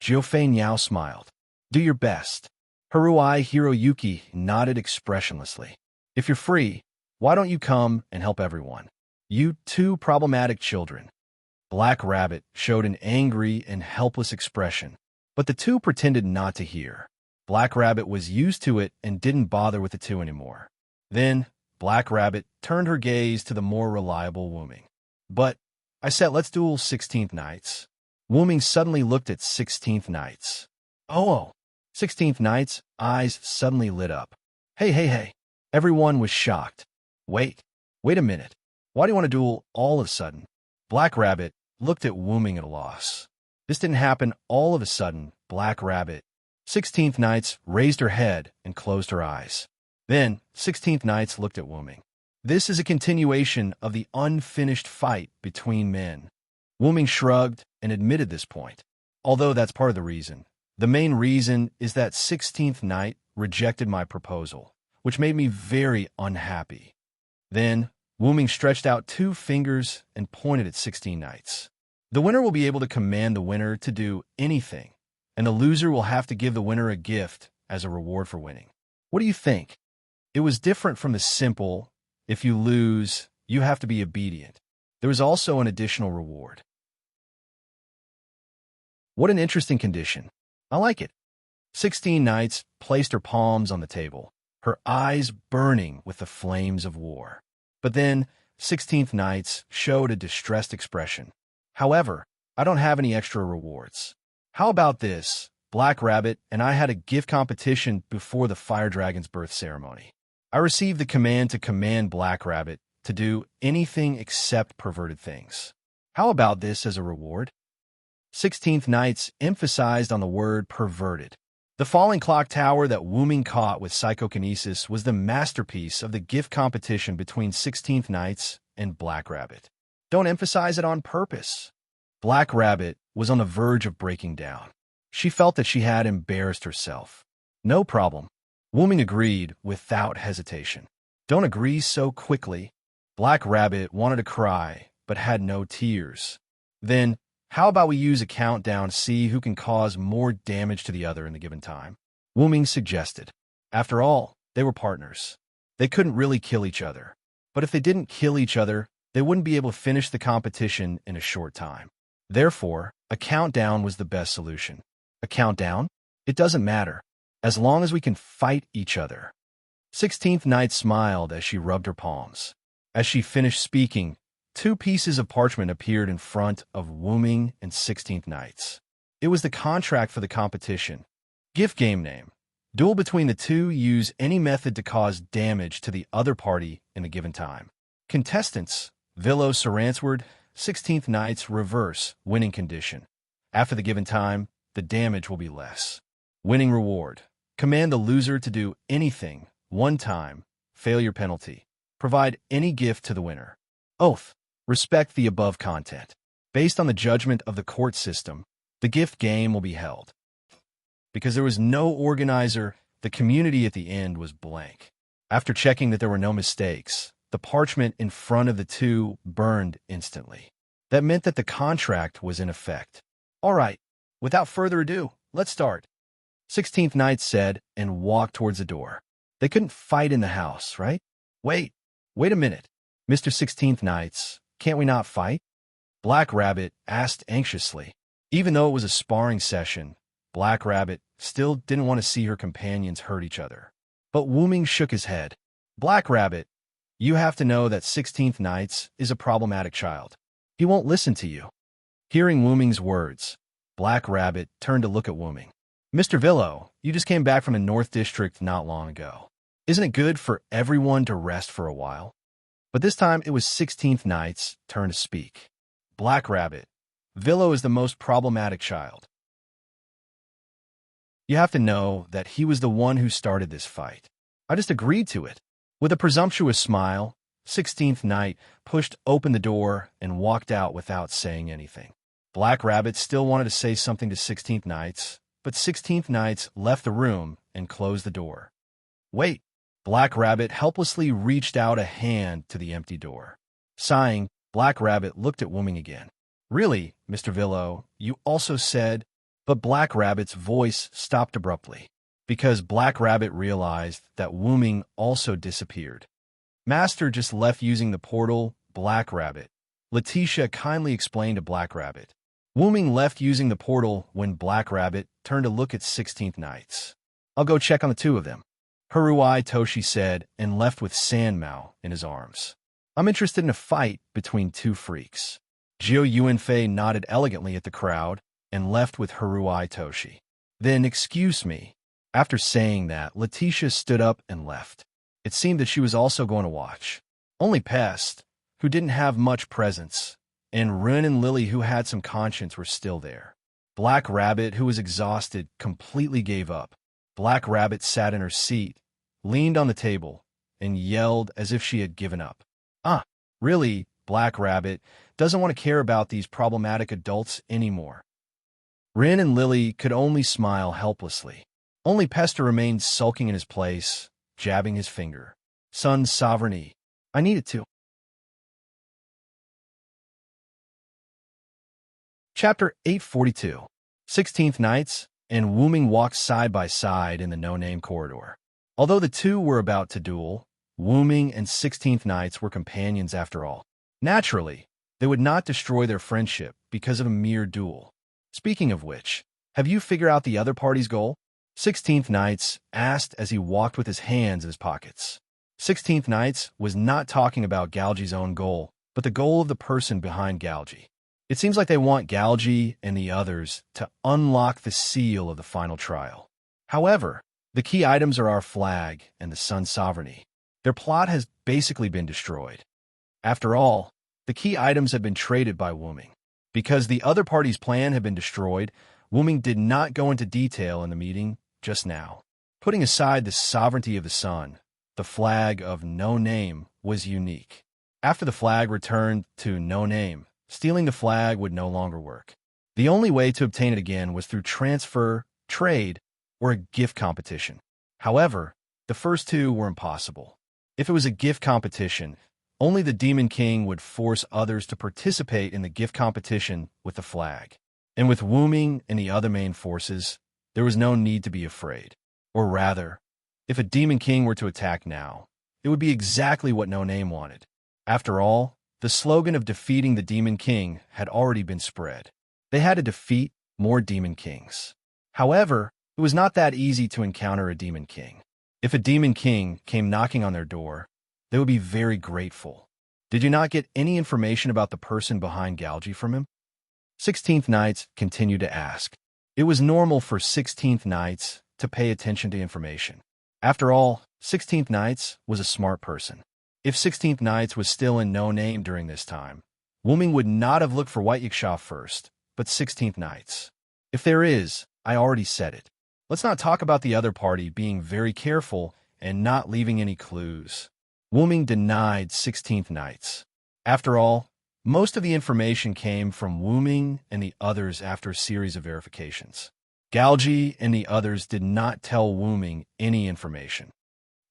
Jiufei Niao smiled. Do your best. Haruai Hiroyuki nodded expressionlessly. If you're free, why don't you come and help everyone? You two problematic children. Black Rabbit showed an angry and helpless expression, but the two pretended not to hear. Black Rabbit was used to it and didn't bother with the two anymore. Then, Black Rabbit turned her gaze to the more reliable Wuming. But, I said let's duel 16th Knights. Wuming suddenly looked at 16th Knights. Oh! 16th Knights' eyes suddenly lit up. Hey. Everyone was shocked. Wait a minute. Why do you want to duel all of a sudden? Black Rabbit looked at Wuming at a loss. This didn't happen all of a sudden, Black Rabbit. 16th Knights raised her head and closed her eyes. Then, 16th Knights looked at Wuming. This is a continuation of the unfinished fight between men. Wuming shrugged and admitted this point. Although that's part of the reason. The main reason is that 16th Knight rejected my proposal, which made me very unhappy. Then, Wuming stretched out 2 fingers and pointed at 16 Knights. The winner will be able to command the winner to do anything, and the loser will have to give the winner a gift as a reward for winning. What do you think? It was different from the simple, if you lose, you have to be obedient. There was also an additional reward. What an interesting condition. I like it. 16 Knights placed her palms on the table, her eyes burning with the flames of war. But then, 16th Knights showed a distressed expression. However, I don't have any extra rewards. How about this? Black Rabbit and I had a gift competition before the Fire Dragon's birth ceremony. I received the command to command Black Rabbit to do anything except perverted things. How about this as a reward? 16th Nights emphasized on the word perverted. The falling clock tower that Wooming caught with psychokinesis was the masterpiece of the gift competition between 16th Nights and Black Rabbit. Don't emphasize it on purpose. Black Rabbit was on the verge of breaking down. She felt that she had embarrassed herself. No problem. Wooming agreed without hesitation. Don't agree so quickly. Black Rabbit wanted to cry, but had no tears. Then, how about we use a countdown to see who can cause more damage to the other in the given time? Wooming suggested. After all, they were partners. They couldn't really kill each other. But if they didn't kill each other, they wouldn't be able to finish the competition in a short time. Therefore, a countdown was the best solution. A countdown? It doesn't matter, as long as we can fight each other. 16th Night smiled as she rubbed her palms. As she finished speaking, 2 pieces of parchment appeared in front of Wooming and 16th Nights. It was the contract for the competition. Gift game name. Duel between the two. Use any method to cause damage to the other party in the given time. Contestants. Villo Saransword, 16th Nights reverse, winning condition. After the given time, the damage will be less. Winning reward. Command the loser to do anything, 1 time, failure penalty. Provide any gift to the winner. Oath. Respect the above content. Based on the judgment of the court system, the gift game will be held. Because there was no organizer, the community at the end was blank. After checking that there were no mistakes, the parchment in front of the 2 burned instantly. That meant that the contract was in effect. All right, without further ado, let's start. 16th Night said and walked towards the door. They couldn't fight in the house, right? Wait a minute. Mr. 16th Nights, can't we not fight? Black Rabbit asked anxiously. Even though it was a sparring session, Black Rabbit still didn't want to see her companions hurt each other. But Wooming shook his head. Black Rabbit, you have to know that 16th Nights is a problematic child. He won't listen to you. Hearing Wooming's words, Black Rabbit turned to look at Wooming. Mr. Villo, you just came back from the North District not long ago. Isn't it good for everyone to rest for a while? But this time it was 16th Night's turn to speak. Black Rabbit, Villo is the most problematic child. You have to know that he was the one who started this fight. I just agreed to it. With a presumptuous smile, 16th Night pushed open the door and walked out without saying anything. Black Rabbit still wanted to say something to 16th Nights, but 16th Nights left the room and closed the door. Wait! Black Rabbit helplessly reached out a hand to the empty door. Sighing, Black Rabbit looked at Wooming again. Really, Mr. Villo, you also said... But Black Rabbit's voice stopped abruptly, because Black Rabbit realized that Wooming also disappeared. Master just left using the portal, Black Rabbit. Letitia kindly explained to Black Rabbit. Wooming left using the portal when Black Rabbit turned to look at 16th Nights. I'll go check on the 2 of them. Haruai Toshi said and left with Sanmao in his arms. I'm interested in a fight between 2 freaks. Jiu Yuanfei nodded elegantly at the crowd and left with Haruai Toshi. Then, excuse me. After saying that, Letitia stood up and left. It seemed that she was also going to watch. Only Pest, who didn't have much presence, and Rin and Lily, who had some conscience, were still there. Black Rabbit, who was exhausted, completely gave up. Black Rabbit sat in her seat, leaned on the table, and yelled as if she had given up. Really, Black Rabbit doesn't want to care about these problematic adults anymore. Rin and Lily could only smile helplessly. Only Pester remained sulking in his place, jabbing his finger. Son's sovereignty. I needed to. Chapter 842. 16th Nights and Wooming walked side by side in the no-name corridor. Although the 2 were about to duel, Wooming and 16th Nights were companions after all. Naturally, they would not destroy their friendship because of a mere duel. Speaking of which, have you figured out the other party's goal? 16th Nights asked as he walked with his hands in his pockets. 16th Nights was not talking about Galji's own goal, but the goal of the person behind Galji. It seems like they want Galgi and the others to unlock the seal of the final trial. However, the key items are our flag and the sun's sovereignty. Their plot has basically been destroyed. After all, the key items have been traded by Wuming. Because the other party's plan had been destroyed, Wuming did not go into detail in the meeting just now. Putting aside the sovereignty of the sun, the flag of No Name was unique. After the flag returned to No Name, stealing the flag would no longer work. The only way to obtain it again was through transfer, trade, or a gift competition. However, the first two were impossible. If it was a gift competition, only the Demon King would force others to participate in the gift competition with the flag. And with Wuming and the other main forces, there was no need to be afraid. Or rather, if a Demon King were to attack now, it would be exactly what No Name wanted. After all, the slogan of defeating the Demon King had already been spread. They had to defeat more Demon Kings. However, it was not that easy to encounter a Demon King. If a Demon King came knocking on their door, they would be very grateful. Did you not get any information about the person behind Galgi from him? 16th Knights continued to ask. It was normal for 16th Knights to pay attention to information. After all, 16th Knights was a smart person. If 16th Knights was still in No Name during this time, Wuming would not have looked for White Yiksha first, but 16th Knights. If there is, I already said it. Let's not talk about the other party being very careful and not leaving any clues. Wuming denied 16th Knights. After all, most of the information came from Wuming and the others after a series of verifications. Galgi and the others did not tell Wuming any information.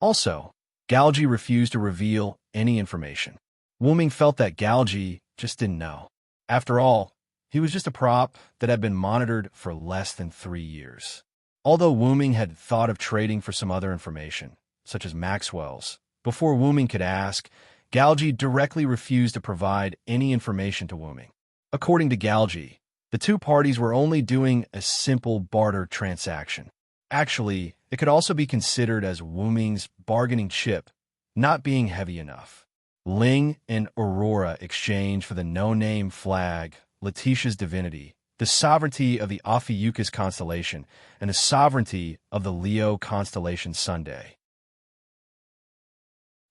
Also, Galgi refused to reveal any information. Wuming felt that Galgi just didn't know. After all, he was just a prop that had been monitored for less than 3 years. Although Wuming had thought of trading for some other information, such as Maxwell's, before Wuming could ask, Galgi directly refused to provide any information to Wuming. According to Galgi, the two parties were only doing a simple barter transaction. Actually, it could also be considered as Wuming's bargaining chip not being heavy enough. Ling and Aurora exchanged for the No Name flag, Letitia's divinity, the sovereignty of the Ophiuchus constellation, and the sovereignty of the Leo constellation Sunday.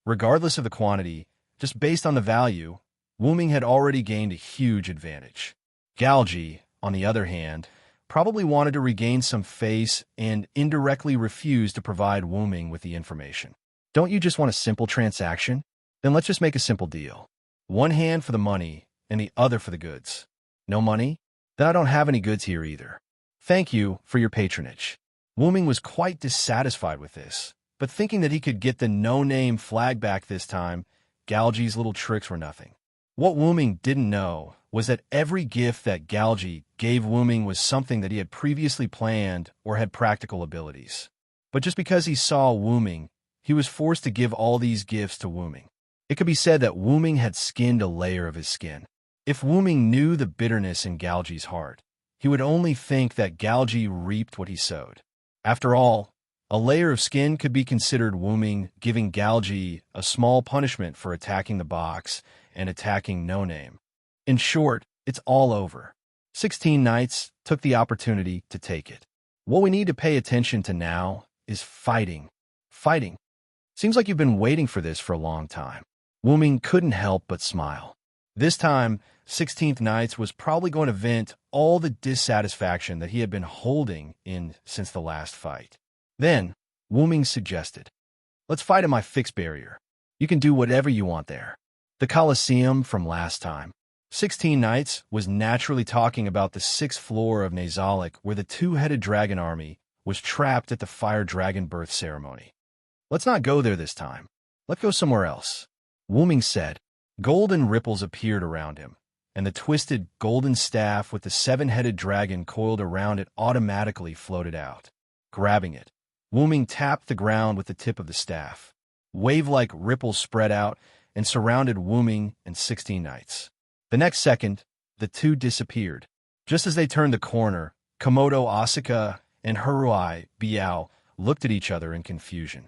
Regardless of the quantity, just based on the value, Wuming had already gained a huge advantage. Galgi, on the other hand, probably wanted to regain some face and indirectly refused to provide Wuming with the information. Don't you just want a simple transaction? Then let's just make a simple deal. One hand for the money and the other for the goods. No money? Then I don't have any goods here either. Thank you for your patronage. Wuming was quite dissatisfied with this, but thinking that he could get the No Name flag back this time, Galgi's little tricks were nothing. What Wuming didn't know was that every gift that Galgi gave Wuming was something that he had previously planned or had practical abilities. But just because he saw Wuming, he was forced to give all these gifts to Wuming. It could be said that Wuming had skinned a layer of his skin. If Wuming knew the bitterness in Galgi's heart, he would only think that Galgi reaped what he sowed. After all, a layer of skin could be considered Wuming giving Galgi a small punishment for attacking the box and attacking No Name. In short, it's all over. 16 Knights took the opportunity to take it. What we need to pay attention to now is fighting. Fighting. Seems like you've been waiting for this for a long time. Wuming couldn't help but smile. This time, 16th Knights was probably going to vent all the dissatisfaction that he had been holding in since the last fight. Then, Wuming suggested, "Let's fight at my fixed barrier. You can do whatever you want there." The Colosseum from last time. 16 Knights was naturally talking about the 6th floor of Nazalik where the two-headed dragon army was trapped at the fire dragon birth ceremony. "Let's not go there this time. Let's go somewhere else," Wuming said. Golden ripples appeared around him, and the twisted golden staff with the 7-headed dragon coiled around it automatically floated out. Grabbing it, Wuming tapped the ground with the tip of the staff. Wave-like ripples spread out and surrounded Wuming and 16 Knights. The next second, the two disappeared. Just as they turned the corner, Komodo Asuka and Haruai Biao looked at each other in confusion.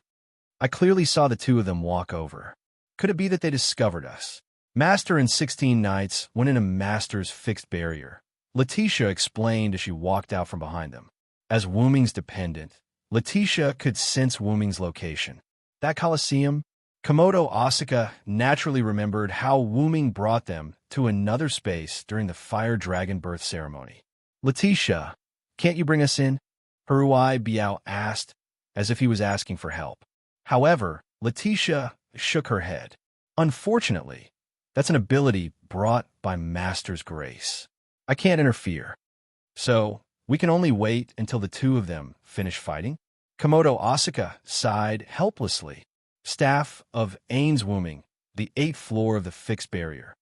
I clearly saw the two of them walk over. Could it be that they discovered us? Master and 16 knights went in a master's fixed barrier. Letitia explained as she walked out from behind them. As Wu Ming's dependent, Letitia could sense Wu Ming's location. That Colosseum? Komodo Asuka naturally remembered how Wu Ming brought them to another space during the fire dragon birth ceremony. Letitia, can't you bring us in? Haruai Biao asked, as if he was asking for help. However, Letitia shook her head. Unfortunately, that's an ability brought by Master's grace. I can't interfere. So, we can only wait until the two of them finish fighting? Komodo Asuka sighed helplessly. Staff of Ain's Wu Ming, the 8th floor of the fixed barrier.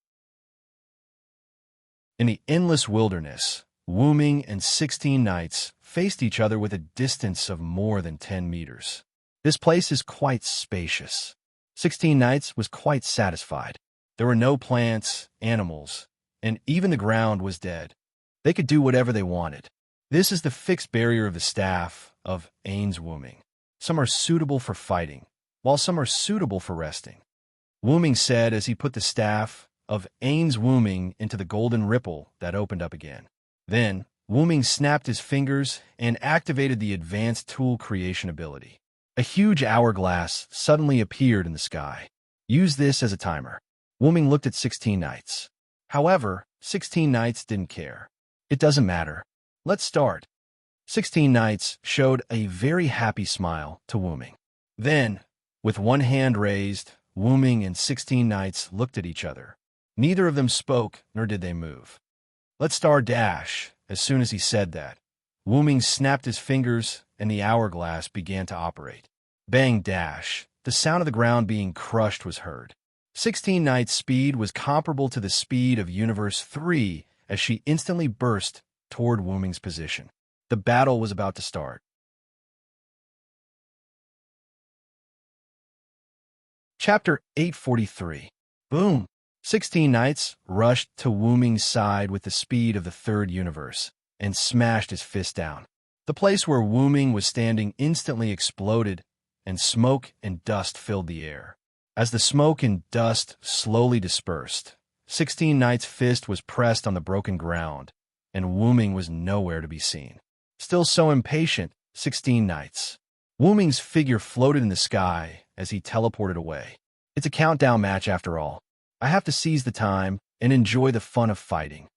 In the endless wilderness, Wu Ming and 16 knights faced each other with a distance of more than 10 meters. This place is quite spacious. 16 knights was quite satisfied. There were no plants, animals, and even the ground was dead. They could do whatever they wanted. This is the fixed barrier of the staff of Ain's Wu Ming. Some are suitable for fighting, while some are suitable for resting. Wu Ming said as he put the staff of Ain's Wu Ming into the golden ripple that opened up again. Then, Wu Ming snapped his fingers and activated the advanced tool creation ability. A huge hourglass suddenly appeared in the sky. Use this as a timer. Wu Ming looked at 16 knights. However, 16 knights didn't care. It doesn't matter. Let's start. 16 knights showed a very happy smile to Wu Ming. Then, with one hand raised, Wu Ming and 16 knights looked at each other. Neither of them spoke, nor did they move. Let's start dash. As soon as he said that, Wu Ming snapped his fingers and the hourglass began to operate. Bang dash. The sound of the ground being crushed was heard. 16 knights' speed was comparable to the speed of Universe 3 as she instantly burst toward Wu Ming's position. The battle was about to start. Chapter 843. Boom! 16 knights rushed to Wu Ming's side with the speed of the third universe and smashed his fist down. The place where Wu Ming was standing instantly exploded, and smoke and dust filled the air. As the smoke and dust slowly dispersed, 16 knights' fist was pressed on the broken ground, and Wu Ming was nowhere to be seen. Still so impatient, 16 knights. Wu Ming's figure floated in the sky as he teleported away. It's a countdown match after all. I have to seize the time and enjoy the fun of fighting.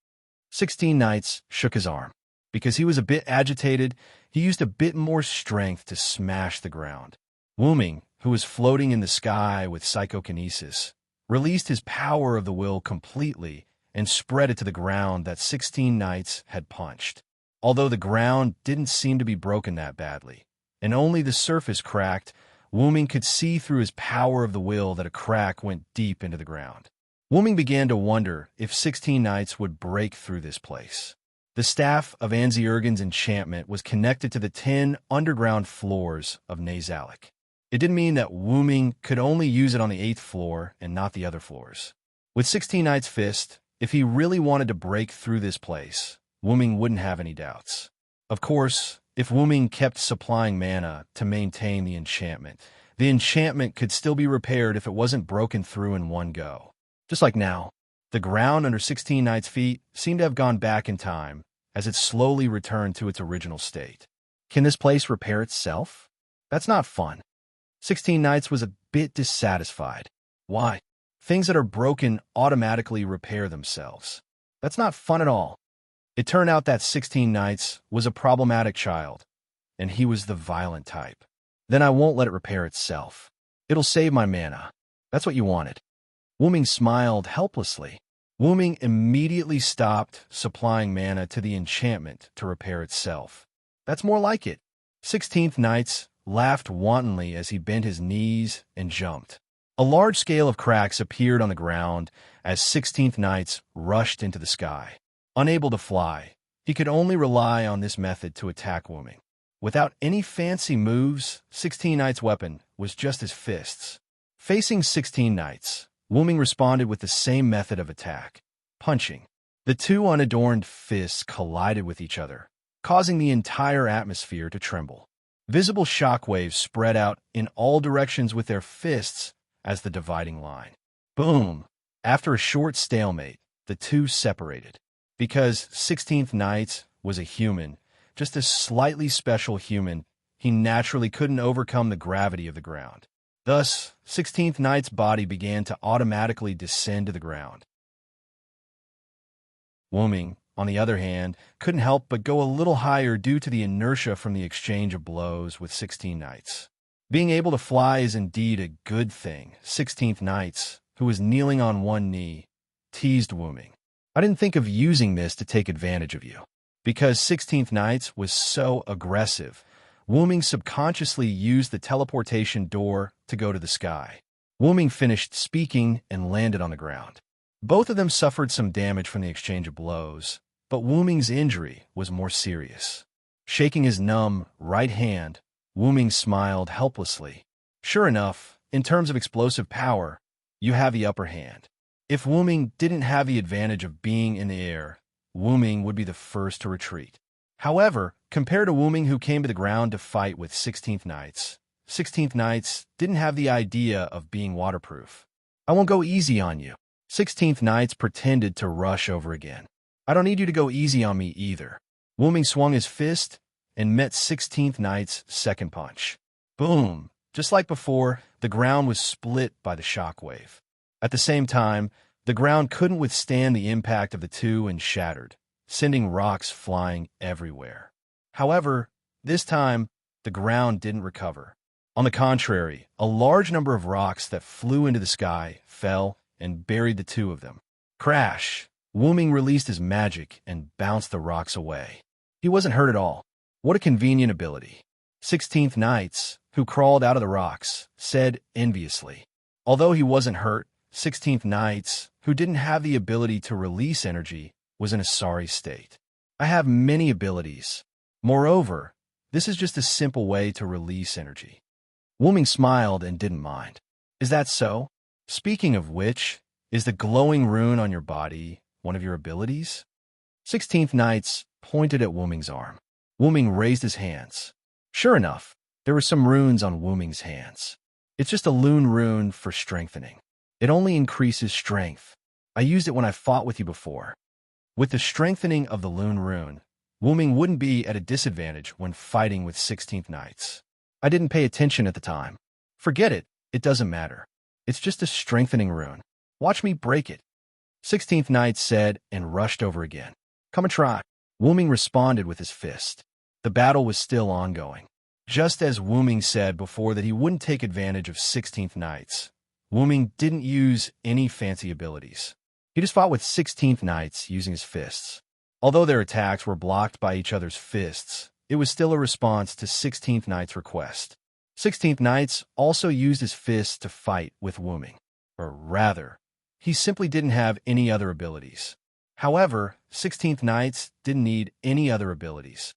16 knights shook his arm. Because he was a bit agitated, he used a bit more strength to smash the ground. Wu Ming, who was floating in the sky with psychokinesis, released his power of the will completely and spread it to the ground that 16 knights had punched. Although the ground didn't seem to be broken that badly, and only the surface cracked, Wu Ming could see through his power of the will that a crack went deep into the ground. Wu Ming began to wonder if 16 knights would break through this place. The staff of Anzi-Urgen's enchantment was connected to the 10 underground floors of Nazalic. It didn't mean that Wu Ming could only use it on the 8th floor and not the other floors. With 16 Knights' Fist, if he really wanted to break through this place, Wu Ming wouldn't have any doubts. Of course, if Wu Ming kept supplying mana to maintain the enchantment could still be repaired if it wasn't broken through in one go. Just like now, the ground under 16 Knights' feet seemed to have gone back in time as it slowly returned to its original state. Can this place repair itself? That's not fun. 16 Knights was a bit dissatisfied. Why? Things that are broken automatically repair themselves. That's not fun at all. It turned out that 16 Knights was a problematic child, and he was the violent type. Then I won't let it repair itself. It'll save my mana. That's what you wanted. Wu Ming smiled helplessly. Wu Ming immediately stopped supplying mana to the enchantment to repair itself. That's more like it. 16th Knights laughed wantonly as he bent his knees and jumped. A large scale of cracks appeared on the ground as 16th Knights rushed into the sky. Unable to fly, he could only rely on this method to attack Wu Ming. Without any fancy moves, 16 Knights' weapon was just his fists. Facing 16 Knights, Wu Ming responded with the same method of attack, punching. The two unadorned fists collided with each other, causing the entire atmosphere to tremble. Visible shockwaves spread out in all directions with their fists as the dividing line. Boom! After a short stalemate, the two separated. Because 16th Nights was a human, just a slightly special human, he naturally couldn't overcome the gravity of the ground. Thus, 16th Night's body began to automatically descend to the ground. Wooming, on the other hand, couldn't help but go a little higher due to the inertia from the exchange of blows with 16 Nights. Being able to fly is indeed a good thing. 16th Nights, who was kneeling on one knee, teased Wooming. I didn't think of using this to take advantage of you. Because 16th Nights was so aggressive, Wooming subconsciously used the teleportation door to go to the sky. Wooming finished speaking and landed on the ground. Both of them suffered some damage from the exchange of blows, but Wooming's injury was more serious. Shaking his numb right hand, Wooming smiled helplessly. Sure enough, in terms of explosive power, you have the upper hand. If Wooming didn't have the advantage of being in the air, Wooming would be the first to retreat. However, compared to Wooming who came to the ground to fight with 16th Nights, 16th Nights didn't have the idea of being waterproof. I won't go easy on you. 16th Nights pretended to rush over again. I don't need you to go easy on me either. Wooming swung his fist and met 16th Night's second punch. Boom! Just like before, the ground was split by the shockwave. At the same time, the ground couldn't withstand the impact of the two and shattered, sending rocks flying everywhere. However, this time, the ground didn't recover. On the contrary, a large number of rocks that flew into the sky fell and buried the two of them. Crash! Wooming released his magic and bounced the rocks away. He wasn't hurt at all. What a convenient ability. 16th Nights, who crawled out of the rocks, said enviously. Although he wasn't hurt, 16th Nights, who didn't have the ability to release energy, was in a sorry state. I have many abilities. Moreover, this is just a simple way to release energy. Wooming smiled and didn't mind. Is that so? Speaking of which, is the glowing rune on your body one of your abilities? 16th Nights pointed at Wooming's arm. Wooming raised his hands. Sure enough, there were some runes on Wooming's hands. It's just a lune rune for strengthening. It only increases strength. I used it when I fought with you before. With the strengthening of the lune rune, Wooming wouldn't be at a disadvantage when fighting with 16th Nights. I didn't pay attention at the time. Forget it, it doesn't matter. It's just a strengthening rune. Watch me break it. 16th Nights said and rushed over again. Come and try. Wooming responded with his fist. The battle was still ongoing. Just as Wooming said before that he wouldn't take advantage of 16th Nights, Wooming didn't use any fancy abilities. He just fought with 16th Nights using his fists. Although their attacks were blocked by each other's fists, it was still a response to 16th Nights' request. 16th Nights also used his fists to fight with Wooming. Or rather, he simply didn't have any other abilities. However, 16th Nights didn't need any other abilities.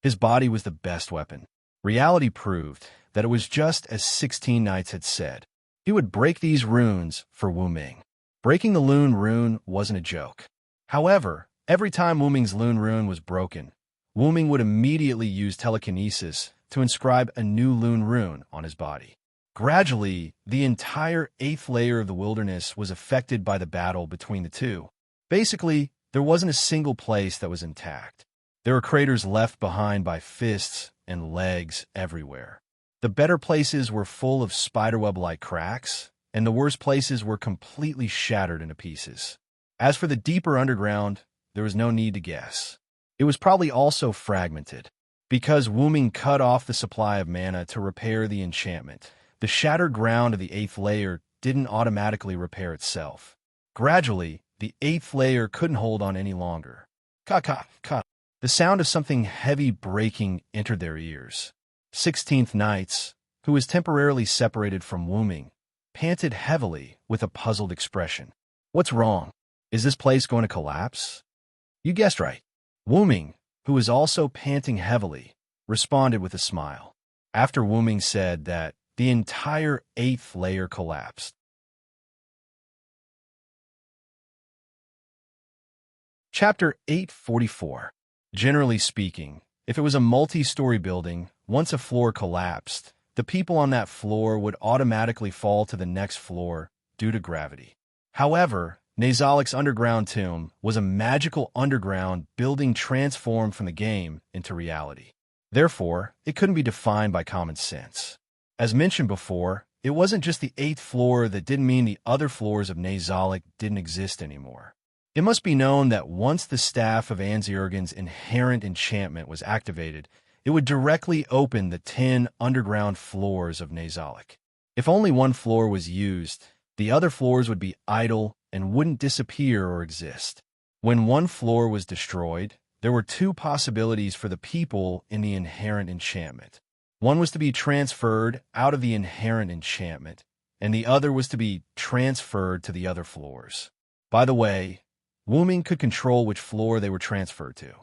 His body was the best weapon. Reality proved that it was just as 16 Nights had said. He would break these runes for Wooming. Breaking the lune rune wasn't a joke. However, every time Wooming's lune rune was broken, Wooming would immediately use telekinesis to inscribe a new lune rune on his body. Gradually, the entire 8th layer of the wilderness was affected by the battle between the two. Basically, there wasn't a single place that was intact. There were craters left behind by fists and legs everywhere. The better places were full of spiderweb-like cracks, and the worst places were completely shattered into pieces. As for the deeper underground, there was no need to guess. It was probably also fragmented. Because Wooming cut off the supply of mana to repair the enchantment, the shattered ground of the 8th layer didn't automatically repair itself. Gradually, the 8th layer couldn't hold on any longer. Ka-ka-ka. The sound of something heavy breaking entered their ears. 16th Nights, who was temporarily separated from Wooming, panted heavily with a puzzled expression. What's wrong? Is this place going to collapse? You guessed right. Wooming, who was also panting heavily, responded with a smile. After Wooming said that, the entire 8th layer collapsed. Chapter 844. Generally speaking, if it was a multi-story building, once a floor collapsed, the people on that floor would automatically fall to the next floor due to gravity. However, Nazalik's underground tomb was a magical underground building transformed from the game into reality. Therefore, it couldn't be defined by common sense. As mentioned before, it wasn't just the 8th floor that didn't mean the other floors of Nazalik didn't exist anymore. It must be known that once the staff of Anziergen's inherent enchantment was activated, it would directly open the 10 underground floors of Nazalik. If only one floor was used, the other floors would be idle and wouldn't disappear or exist. When one floor was destroyed, there were 2 possibilities for the people in the inherent enchantment. One was to be transferred out of the inherent enchantment, and the other was to be transferred to the other floors. By the way, Wuming could control which floor they were transferred to.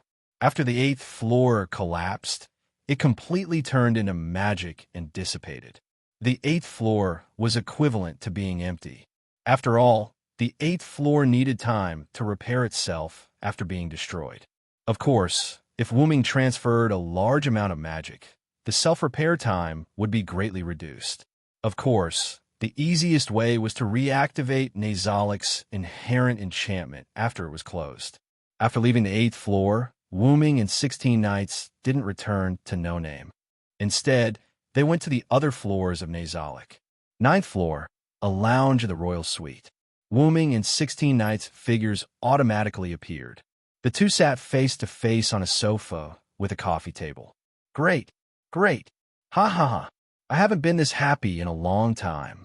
After the 8th floor collapsed, it completely turned into magic and dissipated. The 8th floor was equivalent to being empty. After all, the 8th floor needed time to repair itself after being destroyed. Of course, if Wuming transferred a large amount of magic, the self-repair time would be greatly reduced. Of course, the easiest way was to reactivate Nazalik's inherent enchantment after it was closed. After leaving the 8th floor, Wuming and 16 Knights didn't return to No Name. Instead, they went to the other floors of Nazalik. 9th floor, a lounge of the royal suite. Wuming and 16 Knights figures automatically appeared. The 2 sat face to face on a sofa with a coffee table. Great, great. Ha ha ha. I haven't been this happy in a long time.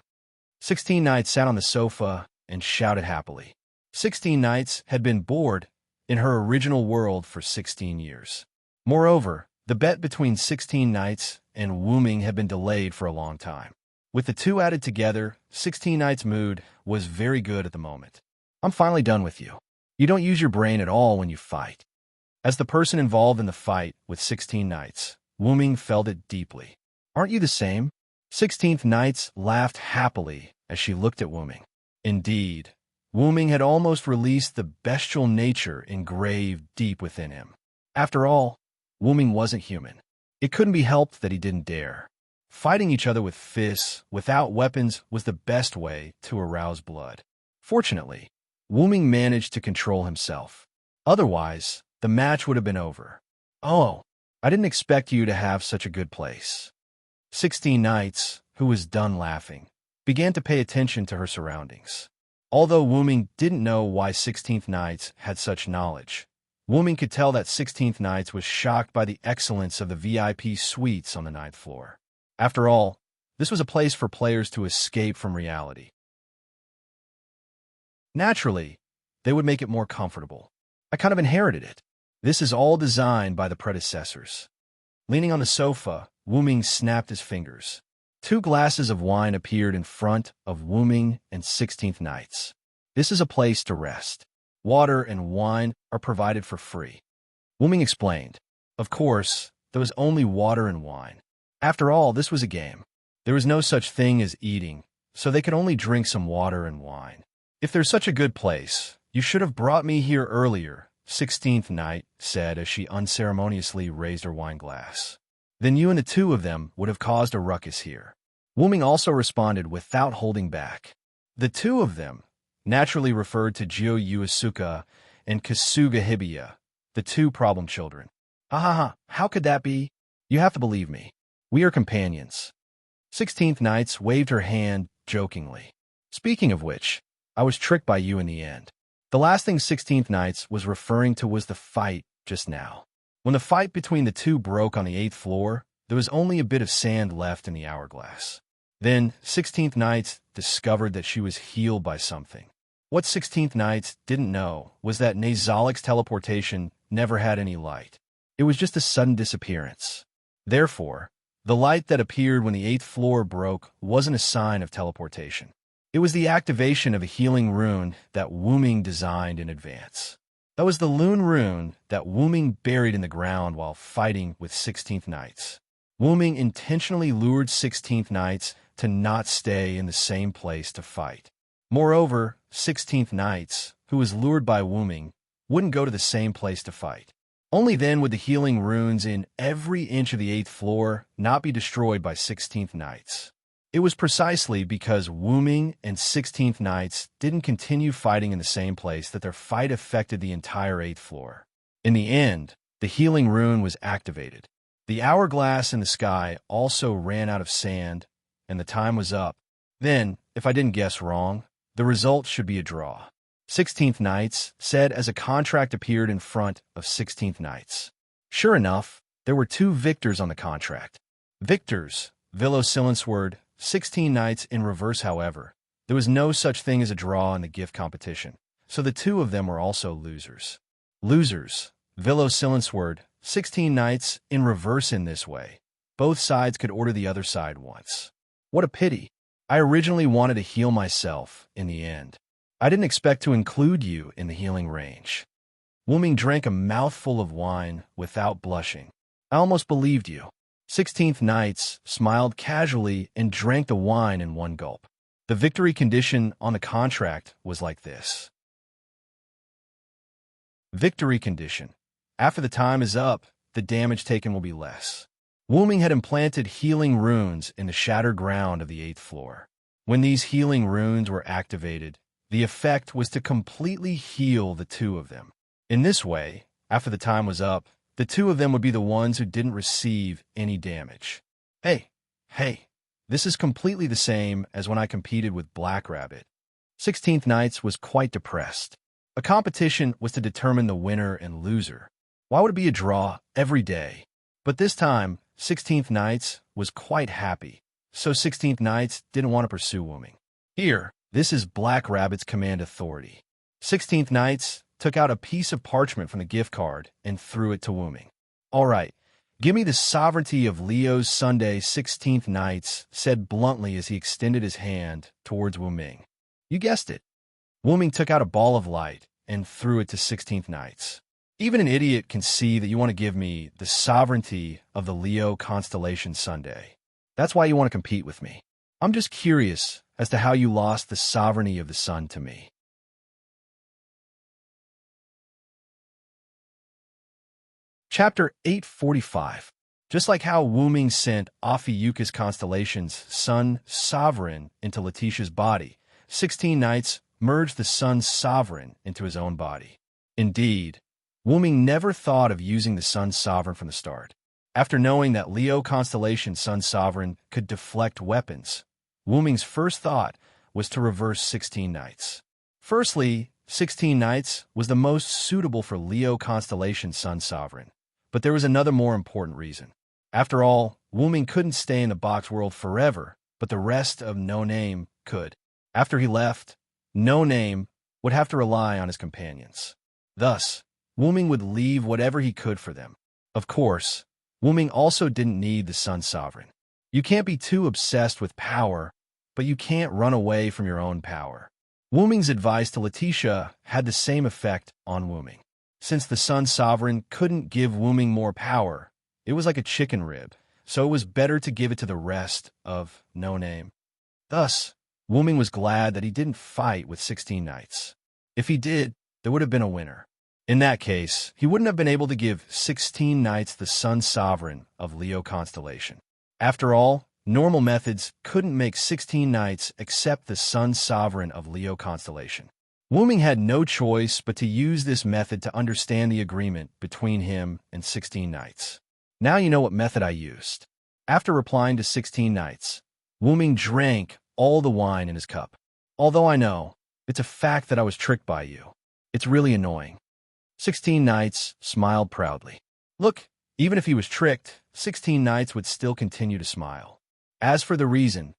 16 Knights sat on the sofa and shouted happily. 16 Knights had been bored in her original world for 16 years. Moreover, the bet between 16 Knights and Wuming had been delayed for a long time. With the 2 added together, 16 Knights' mood was very good at the moment. I'm finally done with you. You don't use your brain at all when you fight. As the person involved in the fight with 16 Knights, Wuming felt it deeply. Aren't you the same? 16th Knights laughed happily as she looked at Wuming. Indeed, Wuming had almost released the bestial nature engraved deep within him. After all, Wuming wasn't human. It couldn't be helped that he didn't dare. Fighting each other with fists, without weapons, was the best way to arouse blood. Fortunately, Wuming managed to control himself. Otherwise, the match would have been over. Oh, I didn't expect you to have such a good place. 16 Knights, who was done laughing, began to pay attention to her surroundings. Although Wuming didn't know why 16th Knights had such knowledge, Wuming could tell that 16th Knights was shocked by the excellence of the VIP suites on the 9th floor. After all, this was a place for players to escape from reality. Naturally, they would make it more comfortable. I kind of inherited it. This is all designed by the predecessors. Leaning on the sofa, Wuming snapped his fingers. 2 glasses of wine appeared in front of Wuming and 16th Knights. This is a place to rest. Water and wine are provided for free. Wuming explained. Of course, there was only water and wine. After all, this was a game. There was no such thing as eating, so they could only drink some water and wine. If there's such a good place, you should have brought me here earlier, 16th Knight said as she unceremoniously raised her wine glass. Then you and the 2 of them would have caused a ruckus here. Wuming also responded without holding back. The 2 of them naturally referred to Jio Yuasuka and Kasuga Hibiya, the 2 problem children. Ha ha ha, how could that be? You have to believe me. We are companions. 16th Knights waved her hand jokingly. Speaking of which, I was tricked by you in the end. The last thing 16th Knights was referring to was the fight just now. When the fight between the 2 broke on the 8th floor, there was only a bit of sand left in the hourglass. Then 16th Knights discovered that she was healed by something. What 16th Knights didn't know was that Nazalik's teleportation never had any light. It was just a sudden disappearance. Therefore, the light that appeared when the 8th floor broke wasn't a sign of teleportation. It was the activation of a healing rune that Wuming designed in advance. That was the Lune rune that Wuming buried in the ground while fighting with 16th Knights. Wuming intentionally lured 16th Knights to not stay in the same place to fight. Moreover, 16th Knights, who was lured by Wuming, wouldn't go to the same place to fight. Only then would the healing runes in every inch of the 8th floor not be destroyed by 16th Knights. It was precisely because Wooming and 16th Knights didn't continue fighting in the same place that their fight affected the entire 8th floor. In the end, the healing rune was activated. The hourglass in the sky also ran out of sand, and the time was up. Then, if I didn't guess wrong, the result should be a draw. 16th Knights said as a contract appeared in front of 16th Knights. Sure enough, there were 2 victors on the contract. Victors, Villosilenceward, 16 Knights in reverse. However, there was no such thing as a draw in the gift competition, so the 2 of them were also losers. Losers, Villosilenceward, 16 Knights in reverse. In this way, both sides could order the other side once. What a pity. I originally wanted to heal myself in the end. I didn't expect to include you in the healing range. Wooming drank a mouthful of wine without blushing. I almost believed you. 16th Knights smiled casually and drank the wine in one gulp. The victory condition on the contract was like this. Victory condition. After the time is up, the damage taken will be less. Wooming had implanted healing runes in the shattered ground of the 8th floor. When these healing runes were activated, the effect was to completely heal the 2 of them. In this way, after the time was up, the 2 of them would be the ones who didn't receive any damage. Hey, this is completely the same as when I competed with Black Rabbit. 16th Knights was quite depressed. A competition was to determine the winner and loser. Why would it be a draw every day? But this time, 16th Knights was quite happy, so 16th Knights didn't want to pursue Wooming. Here, this is Black Rabbit's command authority. 16th Knights took out a piece of parchment from the gift card and threw it to Wooming. All right, give me the sovereignty of Leo's Sunday. 16th Knights said bluntly as he extended his hand towards Wooming. You guessed it. Wooming took out a ball of light and threw it to 16th Knights. Even an idiot can see that you want to give me the sovereignty of the Leo constellation Sunday. That's why you want to compete with me. I'm just curious as to how you lost the sovereignty of the sun to me. Chapter 845. Just like how Wooming sent Ophiuchus constellation's sun sovereign into Letitia's body, 16 Knights merged the sun's sovereign into his own body. Indeed, Wooming never thought of using the sun's sovereign from the start. After knowing that Leo constellation's sun sovereign could deflect weapons, Wooming's first thought was to reverse 16 Knights. Firstly, 16 Knights was the most suitable for Leo constellation's sun sovereign. But there was another more important reason. After all, Wooming couldn't stay in the box world forever, but the rest of No Name could. After he left, No Name would have to rely on his companions. Thus, Wooming would leave whatever he could for them. Of course, Wooming also didn't need the sun sovereign. You can't be too obsessed with power, but you can't run away from your own power. Wooming's advice to Letitia had the same effect on Wooming. Since the sun sovereign couldn't give Wooming more power, it was like a chicken rib, so it was better to give it to the rest of No Name. Thus, Wooming was glad that he didn't fight with 16 Knights. If he did, there would have been a winner. In that case, he wouldn't have been able to give 16 Knights the sun sovereign of Leo constellation. After all, normal methods couldn't make 16 Knights accept the sun sovereign of Leo constellation. Wooming had no choice but to use this method to understand the agreement between him and 16 Knights. Now you know what method I used. After replying to 16 Knights, Wooming drank all the wine in his cup. Although I know, it's a fact that I was tricked by you. It's really annoying. 16 Knights smiled proudly. Look, even if he was tricked, 16 Knights would still continue to smile. As for the reason,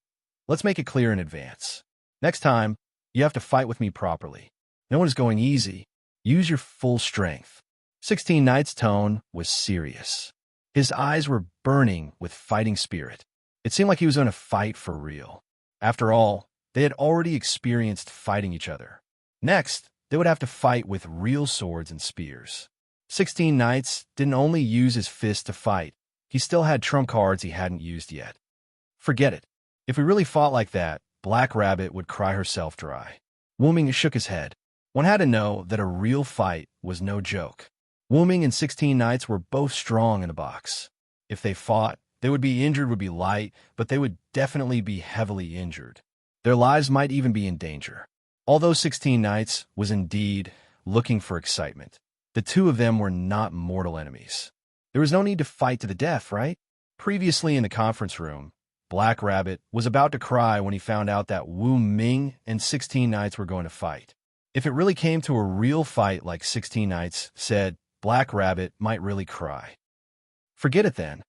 let's make it clear in advance. Next time, you have to fight with me properly. No one is going easy. Use your full strength. 16 Knights' tone was serious. His eyes were burning with fighting spirit. It seemed like he was going to fight for real. After all, they had already experienced fighting each other. Next, they would have to fight with real swords and spears. 16 Knights didn't only use his fist to fight. He still had trump cards he hadn't used yet. Forget it. If we really fought like that, Black Rabbit would cry herself dry. Wooming shook his head. One had to know that a real fight was no joke. Wooming and 16 Knights were both strong in the box. If they fought, They would be injured would be light, but they would definitely be heavily injured. Their lives might even be in danger. Although 16 Knights was indeed looking for excitement, the two of them were not mortal enemies. There was no need to fight to the death, right? Previously in the conference room, Black Rabbit was about to cry when he found out that Wu Ming and 16 Knights were going to fight. If it really came to a real fight like 16 Knights said, Black Rabbit might really cry. Forget it then.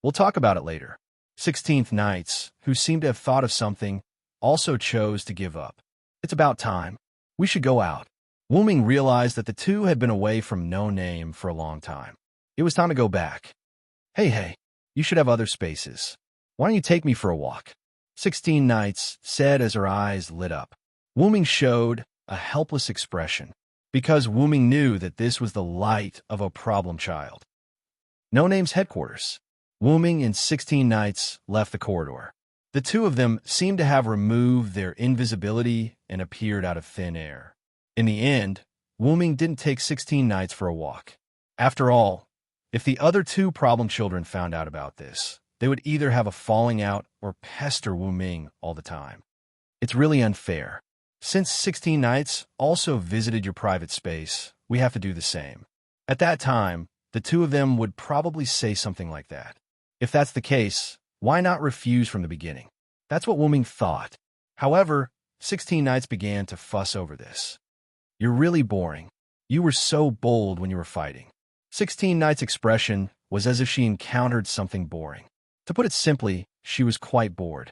We'll talk about it later. 16th Knights, who seemed to have thought of something, also chose to give up. It's about time. We should go out. Wu Ming realized that the two had been away from No Name for a long time. It was time to go back. Hey, you should have other spaces. Why don't you take me for a walk? 16 Knights said as her eyes lit up. Wu Ming showed a helpless expression, because Wu Ming knew that this was the light of a problem child. No Name's headquarters. Wu Ming and 16 Knights left the corridor. The two of them seemed to have removed their invisibility and appeared out of thin air. In the end, Wu Ming didn't take 16 Knights for a walk. After all, if the other two problem children found out about this, they would either have a falling out or pester Wu Ming all the time. It's really unfair. Since 16 Knights also visited your private space, we have to do the same. At that time, the two of them would probably say something like that. If that's the case, why not refuse from the beginning? That's what Wu Ming thought. However, 16 Knights began to fuss over this. You're really boring. You were so bold when you were fighting. 16 Knights' expression was as if she encountered something boring. To put it simply, she was quite bored.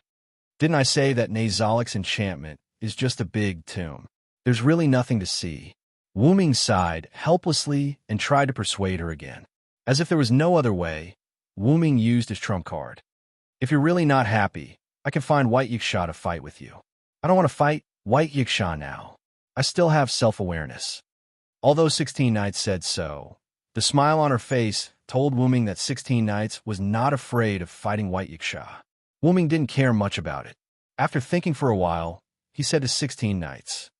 Didn't I say that Nazalik's enchantment is just a big tomb? There's really nothing to see. Wu Ming sighed helplessly and tried to persuade her again. As if there was no other way, Wu Ming used his trump card. If you're really not happy, I can find White Yiksha to fight with you. I don't want to fight White Yiksha now. I still have self-awareness. Although 16 Knights said so, the smile on her face told Wu Ming that 16 Knights was not afraid of fighting White Yiksha. Wu Ming didn't care much about it. After thinking for a while, he said to 16 Knights,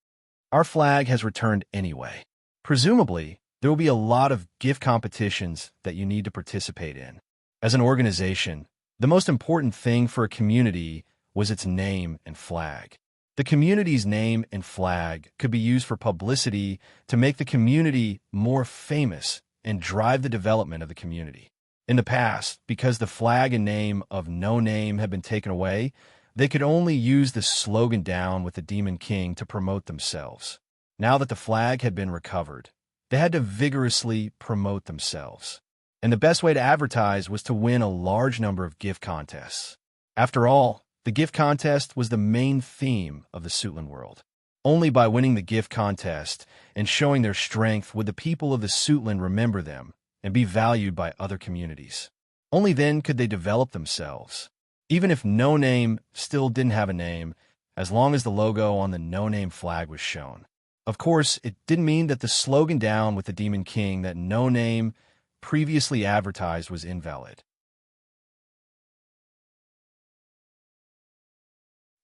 "Our flag has returned anyway. Presumably, there will be a lot of gift competitions that you need to participate in. As an organization, the most important thing for a community was its name and flag. The community's name and flag could be used for publicity to make the community more famous and drive the development of the community. In the past, because the flag and name of No Name had been taken away, they could only use the slogan down with the Demon King to promote themselves. Now that the flag had been recovered, they had to vigorously promote themselves. And the best way to advertise was to win a large number of gift contests. After all, the gift contest was the main theme of the Suitland world. Only by winning the gift contest and showing their strength would the people of the Suitland remember them and be valued by other communities. Only then could they develop themselves. Even if No Name still didn't have a name, as long as the logo on the No Name flag was shown. Of course, it didn't mean that the slogan down with the Demon King that No Name previously advertised was invalid.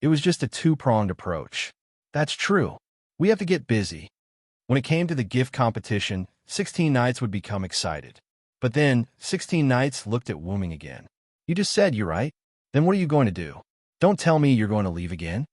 It was just a two-pronged approach. That's true. We have to get busy. When it came to the gift competition, 16 Knights would become excited. But then, 16 Knights looked at Wu Ming again. You just said you're right. Then what are you going to do? Don't tell me you're going to leave again.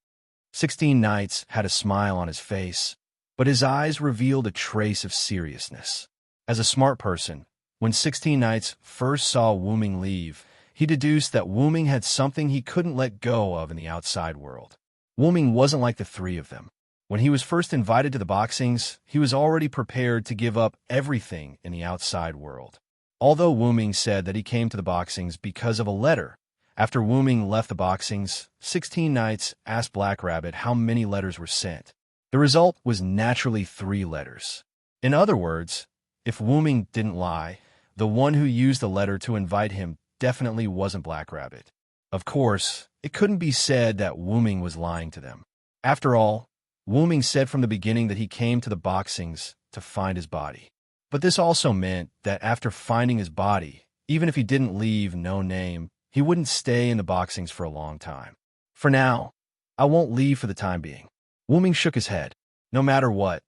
16 Knights had a smile on his face, but his eyes revealed a trace of seriousness. As a smart person, when 16 Knights first saw Wu Ming leave, he deduced that Wu Ming had something he couldn't let go of in the outside world. Wu Ming wasn't like the three of them. When he was first invited to the boxings, he was already prepared to give up everything in the outside world. Although Wu Ming said that he came to the boxings because of a letter, after Wu Ming left the boxings, 16 Knights asked Black Rabbit how many letters were sent. The result was naturally 3 letters. In other words, if Wu Ming didn't lie, the one who used the letter to invite him definitely wasn't Black Rabbit. Of course, it couldn't be said that Wu Ming was lying to them. After all, Wu Ming said from the beginning that he came to the boxings to find his body. But this also meant that after finding his body, even if he didn't leave No Name, he wouldn't stay in the boxings for a long time. For now, I won't leave for the time being. Wu Ming shook his head. No matter what,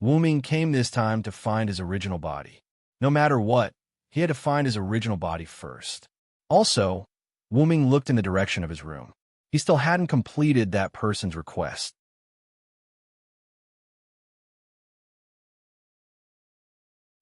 Wu Ming came this time to find his original body. No matter what, he had to find his original body first. Also, Wu Ming looked in the direction of his room. He still hadn't completed that person's request.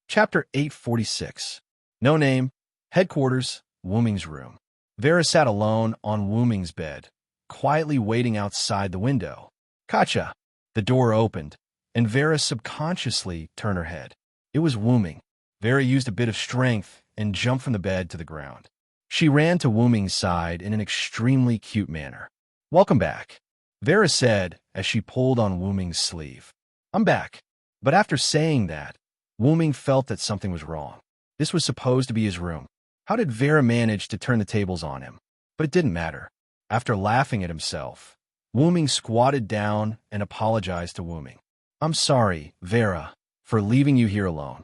Chapter 846. No name. Headquarters. Wu Ming's room. Vera sat alone on Wu Ming's bed, quietly waiting outside the window. Kacha. The door opened, and Vera subconsciously turned her head. It was Wu Ming. Vera used a bit of strength and jumped from the bed to the ground. She ran to Wu Ming's side in an extremely cute manner. "Welcome back," Vera said as she pulled on Wu Ming's sleeve. "I'm back." But after saying that, Wu Ming felt that something was wrong. This was supposed to be his room. How did Vera manage to turn the tables on him? But it didn't matter. After laughing at himself, Wu Ming squatted down and apologized to Wu Ming. "I'm sorry, Vera, for leaving you here alone."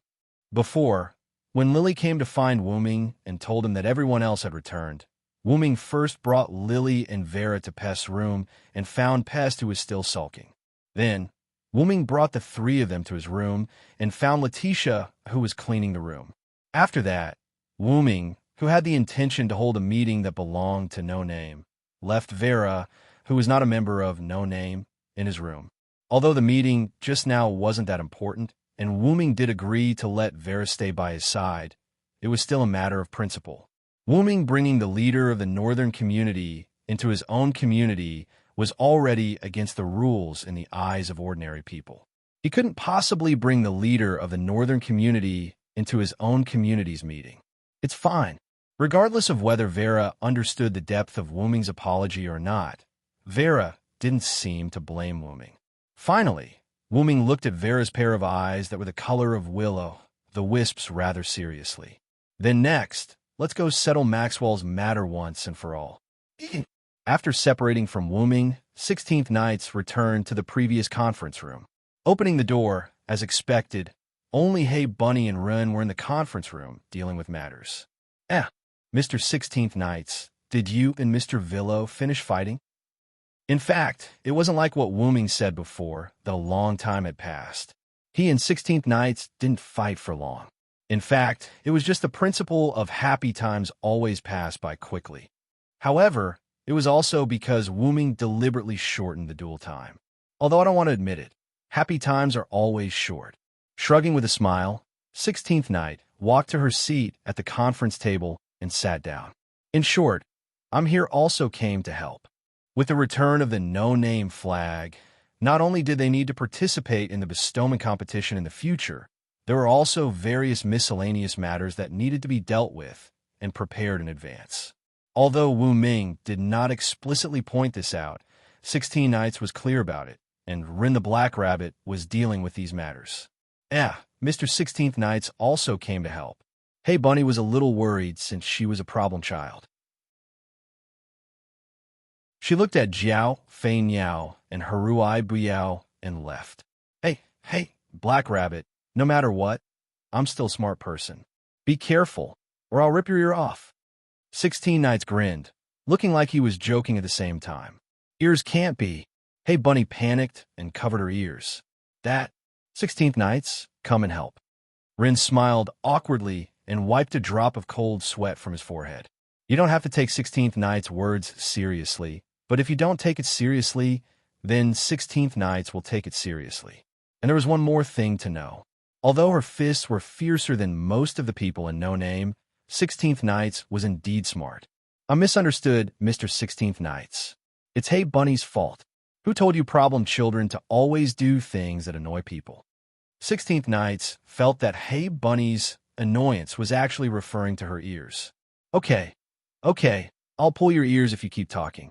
Before, when Lily came to find Wu Ming and told him that everyone else had returned, Wu Ming first brought Lily and Vera to Pest's room and found Pest, who was still sulking. Then, Wu Ming brought the three of them to his room and found Letitia, who was cleaning the room. After that, Wu Ming, who had the intention to hold a meeting that belonged to No Name, left Vera, who was not a member of No Name, in his room. Although the meeting just now wasn't that important, and Wu Ming did agree to let Vera stay by his side, it was still a matter of principle. Wu Ming bringing the leader of the northern community into his own community was already against the rules in the eyes of ordinary people. He couldn't possibly bring the leader of the northern community into his own community's meeting. It's fine. Regardless of whether Vera understood the depth of Wu Ming's apology or not, Vera didn't seem to blame Wu Ming. Finally, Wu Ming looked at Vera's pair of eyes that were the color of willow, the wisps rather seriously. "Then next, let's go settle Maxwell's matter once and for all." After separating from Wu Ming, 16th Knights returned to the previous conference room. Opening the door, as expected, only Hey Bunny and Ren were in the conference room dealing with matters. Mr. 16th Knights, did you and Mr. Villo finish fighting?" In fact, it wasn't like what Wu Ming said before, that a long time had passed. He and 16th Knights didn't fight for long. In fact, it was just the principle of happy times always pass by quickly. However, it was also because Wu Ming deliberately shortened the duel time. Although I don't want to admit it, happy times are always short. Shrugging with a smile, 16th Knight walked to her seat at the conference table and sat down. "In short, I'm here also came to help." With the return of the no-name flag, not only did they need to participate in the bestowment competition in the future, there were also various miscellaneous matters that needed to be dealt with and prepared in advance. Although Wu Ming did not explicitly point this out, 16 Knights was clear about it, and Rin the Black Rabbit was dealing with these matters. Mr. 16th Knights also came to help. Hey Bunny was a little worried since she was a problem child. She looked at Jiao, Fei Niao, and Haruai Buyao and left. Hey, Black Rabbit, no matter what, I'm still a smart person. Be careful, or I'll rip your ear off. 16 Knights grinned, looking like he was joking at the same time. Ears can't be. Hey Bunny panicked and covered her ears. That, 16th Knights, come and help. Rin smiled awkwardly and wiped a drop of cold sweat from his forehead. You don't have to take 16th Knight's words seriously, but if you don't take it seriously, then 16th Knights will take it seriously. And there was one more thing to know. Although her fists were fiercer than most of the people in No Name, 16th Knights was indeed smart. I misunderstood Mr. 16th Knights. It's Hey Bunny's fault. Who told you problem children to always do things that annoy people? 16th Knights felt that Hey Bunny's annoyance was actually referring to her ears. Okay, I'll pull your ears if you keep talking.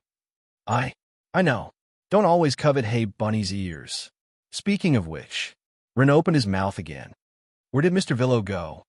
I know. Don't always covet Hey Bunny's ears. Speaking of which, Ren opened his mouth again. Where did Mr. Villo go?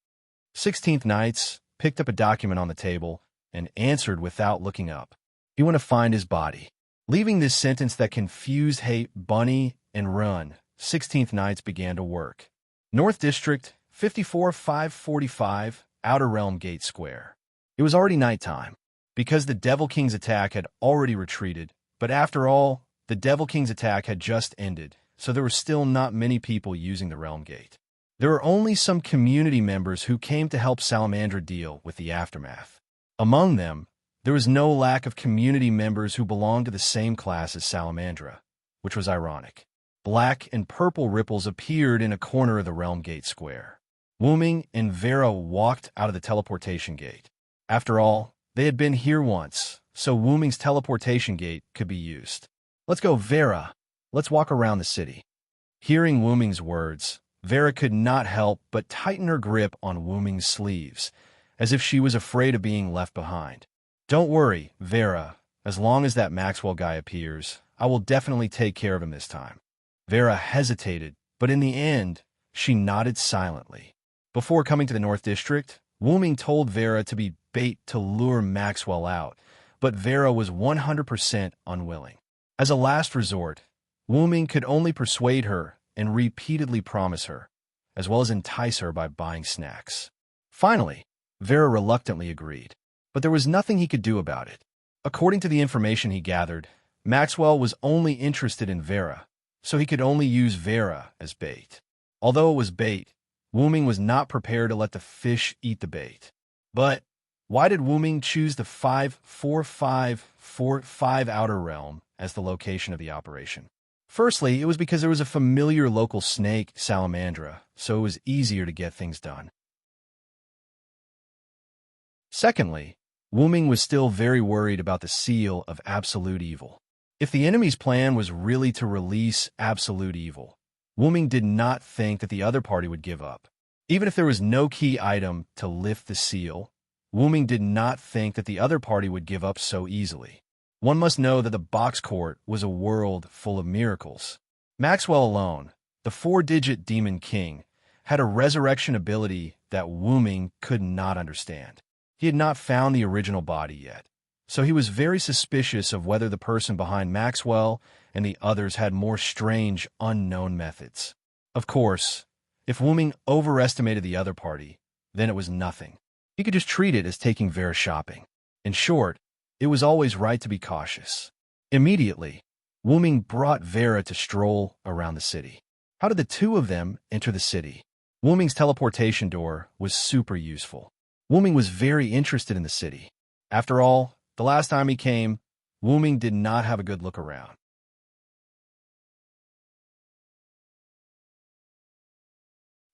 16th Knights picked up a document on the table and answered without looking up. He went to find his body. Leaving this sentence that confused Hey Bunny and Run, 16th Knights began to work. North District, 54545, Outer Realm Gate Square. It was already nighttime, because the Devil King's attack had already retreated, but after all, the Devil King's attack had just ended, so there were still not many people using the Realm Gate. There were only some community members who came to help Salamandra deal with the aftermath. Among them, there was no lack of community members who belonged to the same class as Salamandra, which was ironic. Black and purple ripples appeared in a corner of the Realm Gate square. Wuming and Vera walked out of the teleportation gate. After all, they had been here once, so Wuming's teleportation gate could be used. "Let's go, Vera. Let's walk around the city." Hearing Wuming's words, Vera could not help but tighten her grip on Wuming's sleeves, as if she was afraid of being left behind. "Don't worry, Vera. As long as that Maxwell guy appears, I will definitely take care of him this time." Vera hesitated, but in the end, she nodded silently. Before coming to the North District, Wuming told Vera to be bait to lure Maxwell out, but Vera was 100% unwilling. As a last resort, Wuming could only persuade her and repeatedly promise her, as well as entice her by buying snacks. Finally, Vera reluctantly agreed, but there was nothing he could do about it. According to the information he gathered, Maxwell was only interested in Vera, so he could only use Vera as bait. Although it was bait, Wuming was not prepared to let the fish eat the bait. But why did Wuming choose the 54545 Outer Realm as the location of the operation? Firstly, it was because there was a familiar local snake, Salamandra, so it was easier to get things done. Secondly, Wuming was still very worried about the seal of absolute evil. If the enemy's plan was really to release absolute evil, Wuming did not think that the other party would give up. Even if there was no key item to lift the seal, Wuming did not think that the other party would give up so easily. One must know that the box court was a world full of miracles. Maxwell alone, the 4-digit Demon King, had a resurrection ability that Wuming could not understand. He had not found the original body yet, so he was very suspicious of whether the person behind Maxwell and the others had more strange, unknown methods. Of course, if Wuming overestimated the other party, then it was nothing. He could just treat it as taking Vera shopping. In short, it was always right to be cautious. Immediately, Wuming brought Vera to stroll around the city. How did the two of them enter the city? Wuming's teleportation door was super useful. Wuming was very interested in the city. After all, the last time he came, Wuming did not have a good look around.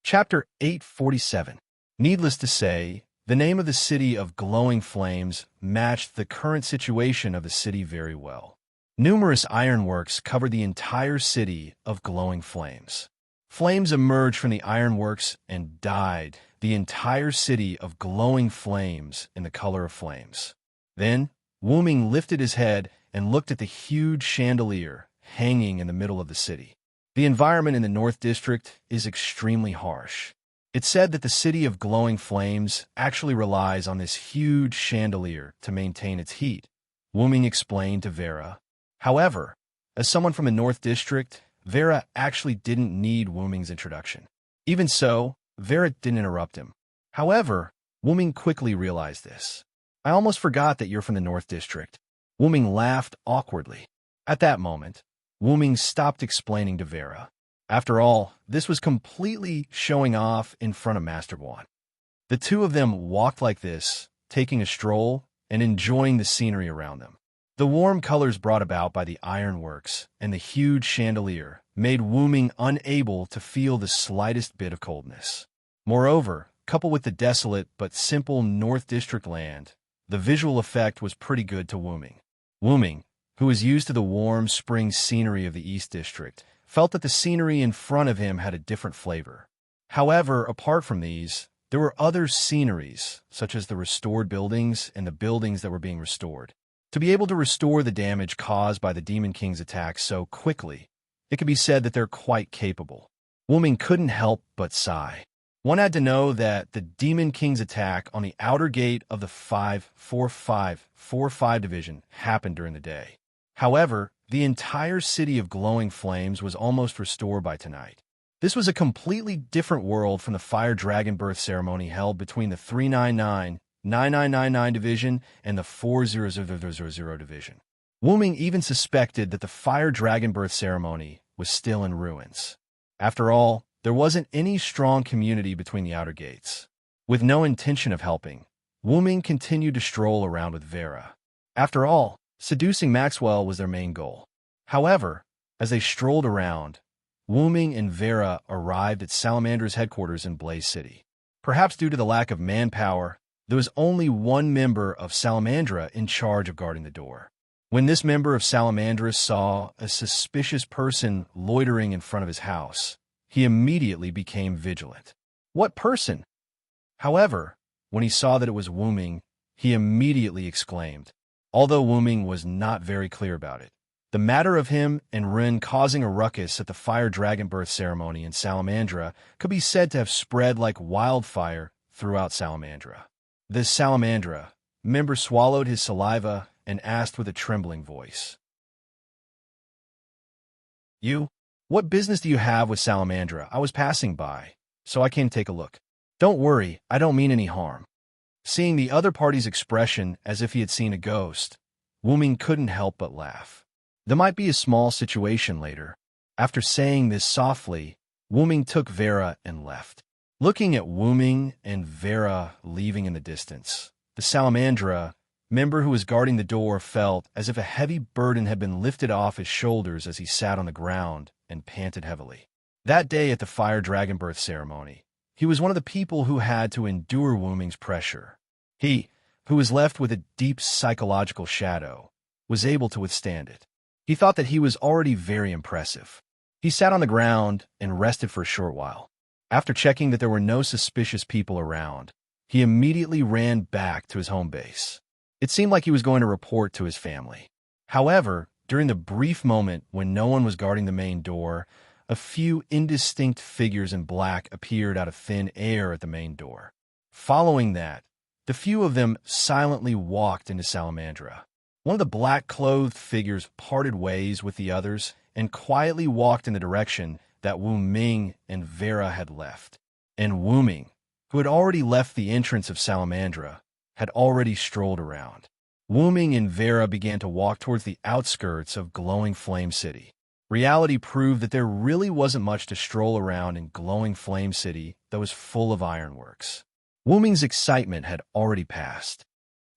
Chapter 847. Needless to say, the name of the city of glowing flames matched the current situation of the city very well. Numerous ironworks covered the entire city of glowing flames. Flames emerged from the ironworks and dyed the entire city of glowing flames in the color of flames. Then, Wuming lifted his head and looked at the huge chandelier hanging in the middle of the city. The environment in the North District is extremely harsh. It's said that the city of glowing flames actually relies on this huge chandelier to maintain its heat, Wuming explained to Vera. However, as someone from the North District, Vera actually didn't need Wuming's introduction. Even so, Vera didn't interrupt him. However, Wuming quickly realized this. "I almost forgot that you're from the North District." Wuming laughed awkwardly. At that moment, Wuming stopped explaining to Vera. After all, this was completely showing off in front of Master One. The two of them walked like this, taking a stroll and enjoying the scenery around them. The warm colors brought about by the ironworks and the huge chandelier made Wuming unable to feel the slightest bit of coldness. Moreover, coupled with the desolate but simple North District land, the visual effect was pretty good to Wuming. Wuming, who was used to the warm spring scenery of the East District, felt that the scenery in front of him had a different flavor. However, apart from these, there were other sceneries, such as the restored buildings and the buildings that were being restored. To be able to restore the damage caused by the Demon King's attack so quickly, it could be said that they're quite capable. Wuming couldn't help but sigh. One had to know that the Demon King's attack on the outer gate of the 54545 division happened during the day. However, the entire city of glowing flames was almost restored by tonight. This was a completely different world from the Fire Dragon birth ceremony held between the 399-9999 division and the 40000 division. Wuming even suspected that the Fire Dragon birth ceremony was still in ruins. After all, there wasn't any strong community between the outer gates. With no intention of helping, Wu Ming continued to stroll around with Vera. After all, seducing Maxwell was their main goal. However, as they strolled around, Wu Ming and Vera arrived at Salamandra's headquarters in Blaze City. Perhaps due to the lack of manpower, there was only one member of Salamandra in charge of guarding the door. When this member of Salamandra saw a suspicious person loitering in front of his house, he immediately became vigilant. What person? However, when he saw that it was Wu Ming, he immediately exclaimed, although Wu Ming was not very clear about it. The matter of him and Ren causing a ruckus at the fire dragon birth ceremony in Salamandra could be said to have spread like wildfire throughout Salamandra. The Salamandra member swallowed his saliva and asked with a trembling voice, "You? What business do you have with Salamandra? I was passing by, so I came to take a look." "Don't worry, I don't mean any harm." Seeing the other party's expression as if he had seen a ghost, Wu Ming couldn't help but laugh. There might be a small situation later. After saying this softly, Wu Ming took Vera and left. Looking at Wu Ming and Vera leaving in the distance, the Salamandra member who was guarding the door felt as if a heavy burden had been lifted off his shoulders as he sat on the ground and panted heavily. That day at the fire dragon birth ceremony, he was one of the people who had to endure Wu Ming's pressure. He, who was left with a deep psychological shadow, was able to withstand it. He thought that he was already very impressive. He sat on the ground and rested for a short while. After checking that there were no suspicious people around, he immediately ran back to his home base. It seemed like he was going to report to his family. However, during the brief moment when no one was guarding the main door, a few indistinct figures in black appeared out of thin air at the main door. Following that, the few of them silently walked into Salamandra. One of the black-clothed figures parted ways with the others and quietly walked in the direction that Wu Ming and Vera had left. And Wu Ming, who had already left the entrance of Salamandra, had already strolled around. Wu Ming and Vera began to walk towards the outskirts of Glowing Flame City. Reality proved that there really wasn't much to stroll around in Glowing Flame City that was full of ironworks. Wu Ming's excitement had already passed.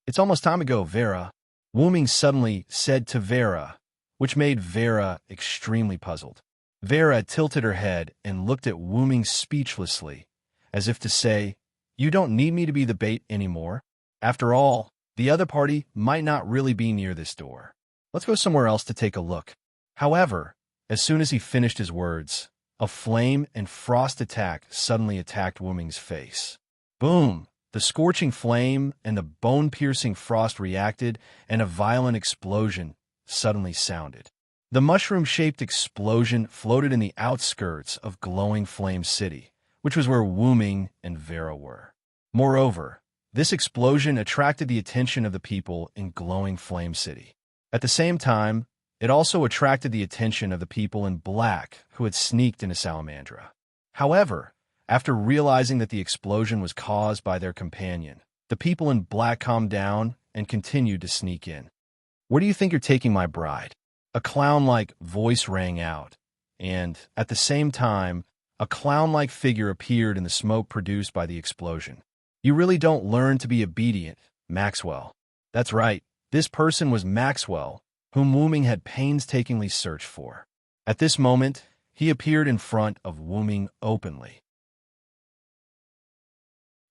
"It's almost time to go, Vera," Wu Ming suddenly said to Vera, which made Vera extremely puzzled. Vera tilted her head and looked at Wu Ming speechlessly, as if to say, "You don't need me to be the bait anymore. After all, the other party might not really be near this door. Let's go somewhere else to take a look." However, as soon as he finished his words, a flame and frost attack suddenly attacked Wu Ming's face. Boom! The scorching flame and the bone-piercing frost reacted, and a violent explosion suddenly sounded. The mushroom-shaped explosion floated in the outskirts of Glowing Flame City, which was where Wu Ming and Vera were. Moreover, this explosion attracted the attention of the people in Glowing Flame City. At the same time, it also attracted the attention of the people in black who had sneaked into Salamandra. However, after realizing that the explosion was caused by their companion, the people in black calmed down and continued to sneak in. "Where do you think you're taking my bride?" A clown-like voice rang out, and, at the same time, a clown-like figure appeared in the smoke produced by the explosion. "You really don't learn to be obedient, Maxwell." That's right, this person was Maxwell, whom Wu Ming had painstakingly searched for. At this moment, he appeared in front of Wu Ming openly.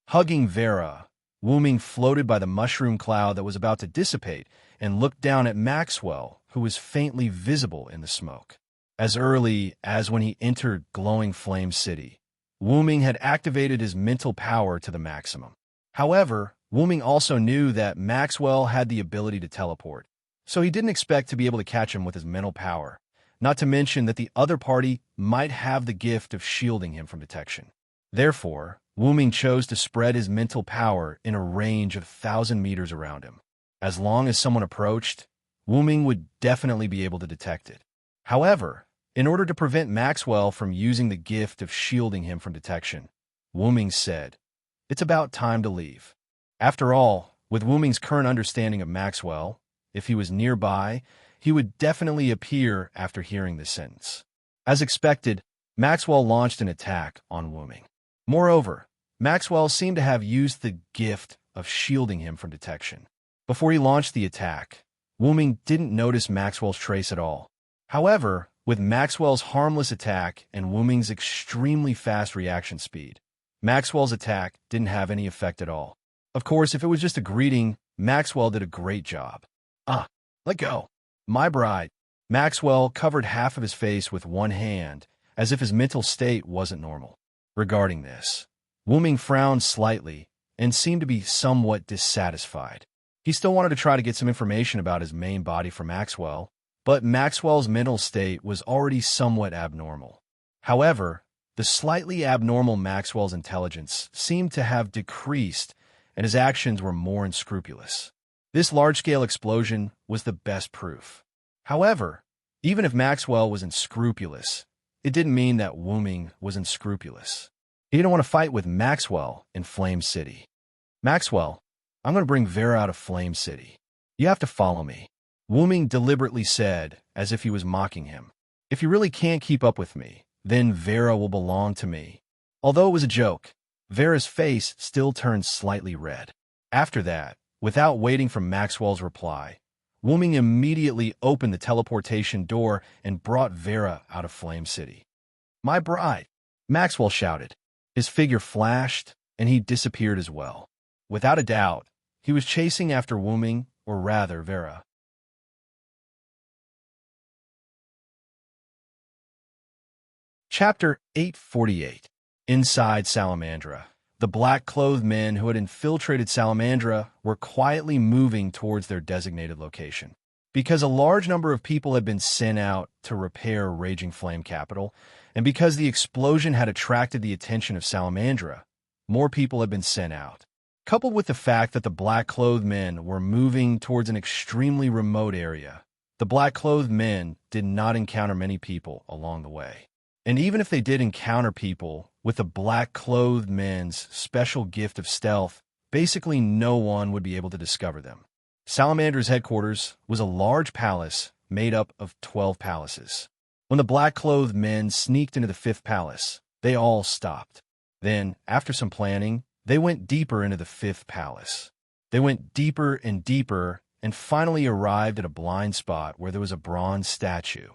Hugging Vera, Wu Ming floated by the mushroom cloud that was about to dissipate and looked down at Maxwell, who was faintly visible in the smoke. As early as when he entered Glowing Flame City, Wu Ming had activated his mental power to the maximum. However, Wu Ming also knew that Maxwell had the ability to teleport, so he didn't expect to be able to catch him with his mental power, not to mention that the other party might have the gift of shielding him from detection. Therefore, Wu Ming chose to spread his mental power in a range of 1,000 meters around him. As long as someone approached, Wu Ming would definitely be able to detect it. However, in order to prevent Maxwell from using the gift of shielding him from detection, Wu Ming said, "It's about time to leave." After all, with Wu Ming's current understanding of Maxwell, if he was nearby, he would definitely appear after hearing this sentence. As expected, Maxwell launched an attack on Wooming. Moreover, Maxwell seemed to have used the gift of shielding him from detection. Before he launched the attack, Wooming didn't notice Maxwell's trace at all. However, with Maxwell's harmless attack and Wooming's extremely fast reaction speed, Maxwell's attack didn't have any effect at all. Of course, if it was just a greeting, Maxwell did a great job. Let go. My bride. Maxwell covered half of his face with one hand, as if his mental state wasn't normal. Regarding this, Wooming frowned slightly and seemed to be somewhat dissatisfied. He still wanted to try to get some information about his main body from Maxwell, but Maxwell's mental state was already somewhat abnormal. However, the slightly abnormal Maxwell's intelligence seemed to have decreased, and his actions were more unscrupulous. This large-scale explosion was the best proof. However, even if Maxwell was unscrupulous, it didn't mean that Wooming was unscrupulous. He didn't want to fight with Maxwell in Flame City. Maxwell, I'm going to bring Vera out of Flame City. You have to follow me. Wooming deliberately said, as if he was mocking him. If you really can't keep up with me, then Vera will belong to me. Although it was a joke, Vera's face still turned slightly red. After that, without waiting for Maxwell's reply, Wooming immediately opened the teleportation door and brought Vera out of Flame City. My bride, Maxwell shouted. His figure flashed, and he disappeared as well. Without a doubt, he was chasing after Wooming, or rather Vera. Chapter 848. Inside Salamandra. The black-clothed men who had infiltrated Salamandra were quietly moving towards their designated location. Because a large number of people had been sent out to repair Raging Flame Capital, and because the explosion had attracted the attention of Salamandra, more people had been sent out. Coupled with the fact that the black-clothed men were moving towards an extremely remote area, the black-clothed men did not encounter many people along the way. And even if they did encounter people, with the black-clothed men's special gift of stealth, basically no one would be able to discover them. Salamandra's headquarters was a large palace made up of 12 palaces. When the black-clothed men sneaked into the 5th palace, they all stopped. Then, after some planning, they went deeper into the 5th palace. They went deeper and finally arrived at a blind spot where there was a bronze statue.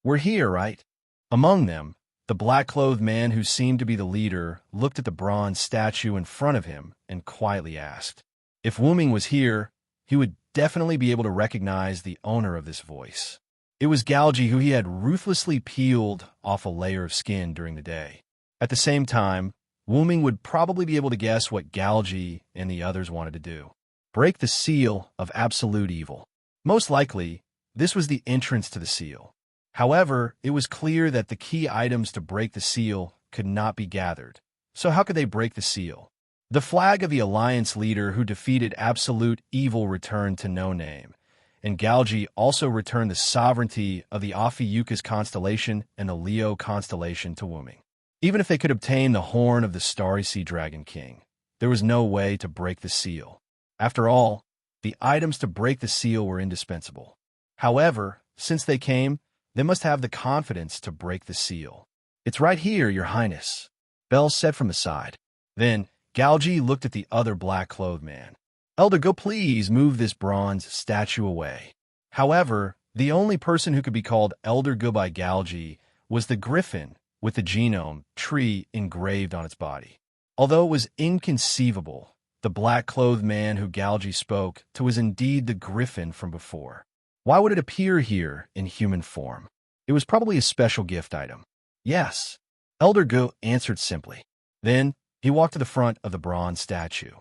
We're here, right? Among them, the black-clothed man who seemed to be the leader looked at the bronze statue in front of him and quietly asked. If Wooming was here, he would definitely be able to recognize the owner of this voice. It was Galgi, who he had ruthlessly peeled off a layer of skin during the day. At the same time, Wooming would probably be able to guess what Galgi and the others wanted to do. Break the seal of absolute evil. Most likely, this was the entrance to the seal. However, it was clear that the key items to break the seal could not be gathered. So how could they break the seal? The flag of the Alliance leader who defeated absolute evil returned to no name, and Galgi also returned the sovereignty of the Ophiuchus constellation and the Leo constellation to Wooming. Even if they could obtain the horn of the Starry Sea Dragon King, there was no way to break the seal. After all, the items to break the seal were indispensable. However, since they came, they must have the confidence to break the seal. It's right here, Your Highness, Bell said from the side. Then, Galgi looked at the other black-clothed man. Elder, go please move this bronze statue away. However, the only person who could be called Elder Go by Galgi was the griffin with the genome tree engraved on its body. Although it was inconceivable, the black-clothed man who Galgi spoke to was indeed the griffin from before. Why would it appear here in human form? It was probably a special gift item. Yes, Elder Go answered simply. Then, he walked to the front of the bronze statue.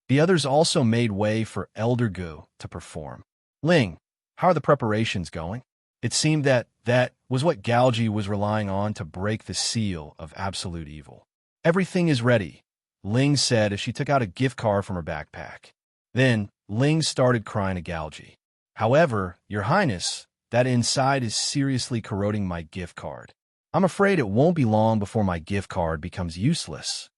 The others also made way for Elder Go to perform. Ling, how are the preparations going? It seemed that was what Galgi was relying on to break the seal of absolute evil. Everything is ready, Ling said as she took out a gift card from her backpack. Then, Ling started crying to Galgi. However, Your Highness, that inside is seriously corroding my gift card. I'm afraid it won't be long before my gift card becomes useless.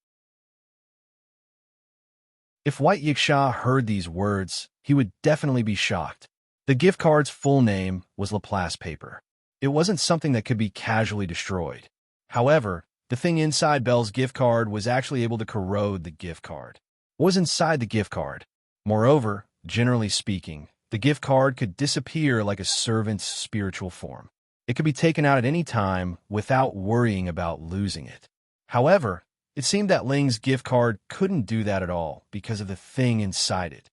If White Yiksha heard these words, he would definitely be shocked. The gift card's full name was Laplace paper. It wasn't something that could be casually destroyed. However, the thing inside Belle's gift card was actually able to corrode the gift card. What was inside the gift card? Moreover, generally speaking, the gift card could disappear like a servant's spiritual form. It could be taken out at any time without worrying about losing it. However, it seemed that Ling's gift card couldn't do that at all because of the thing inside it.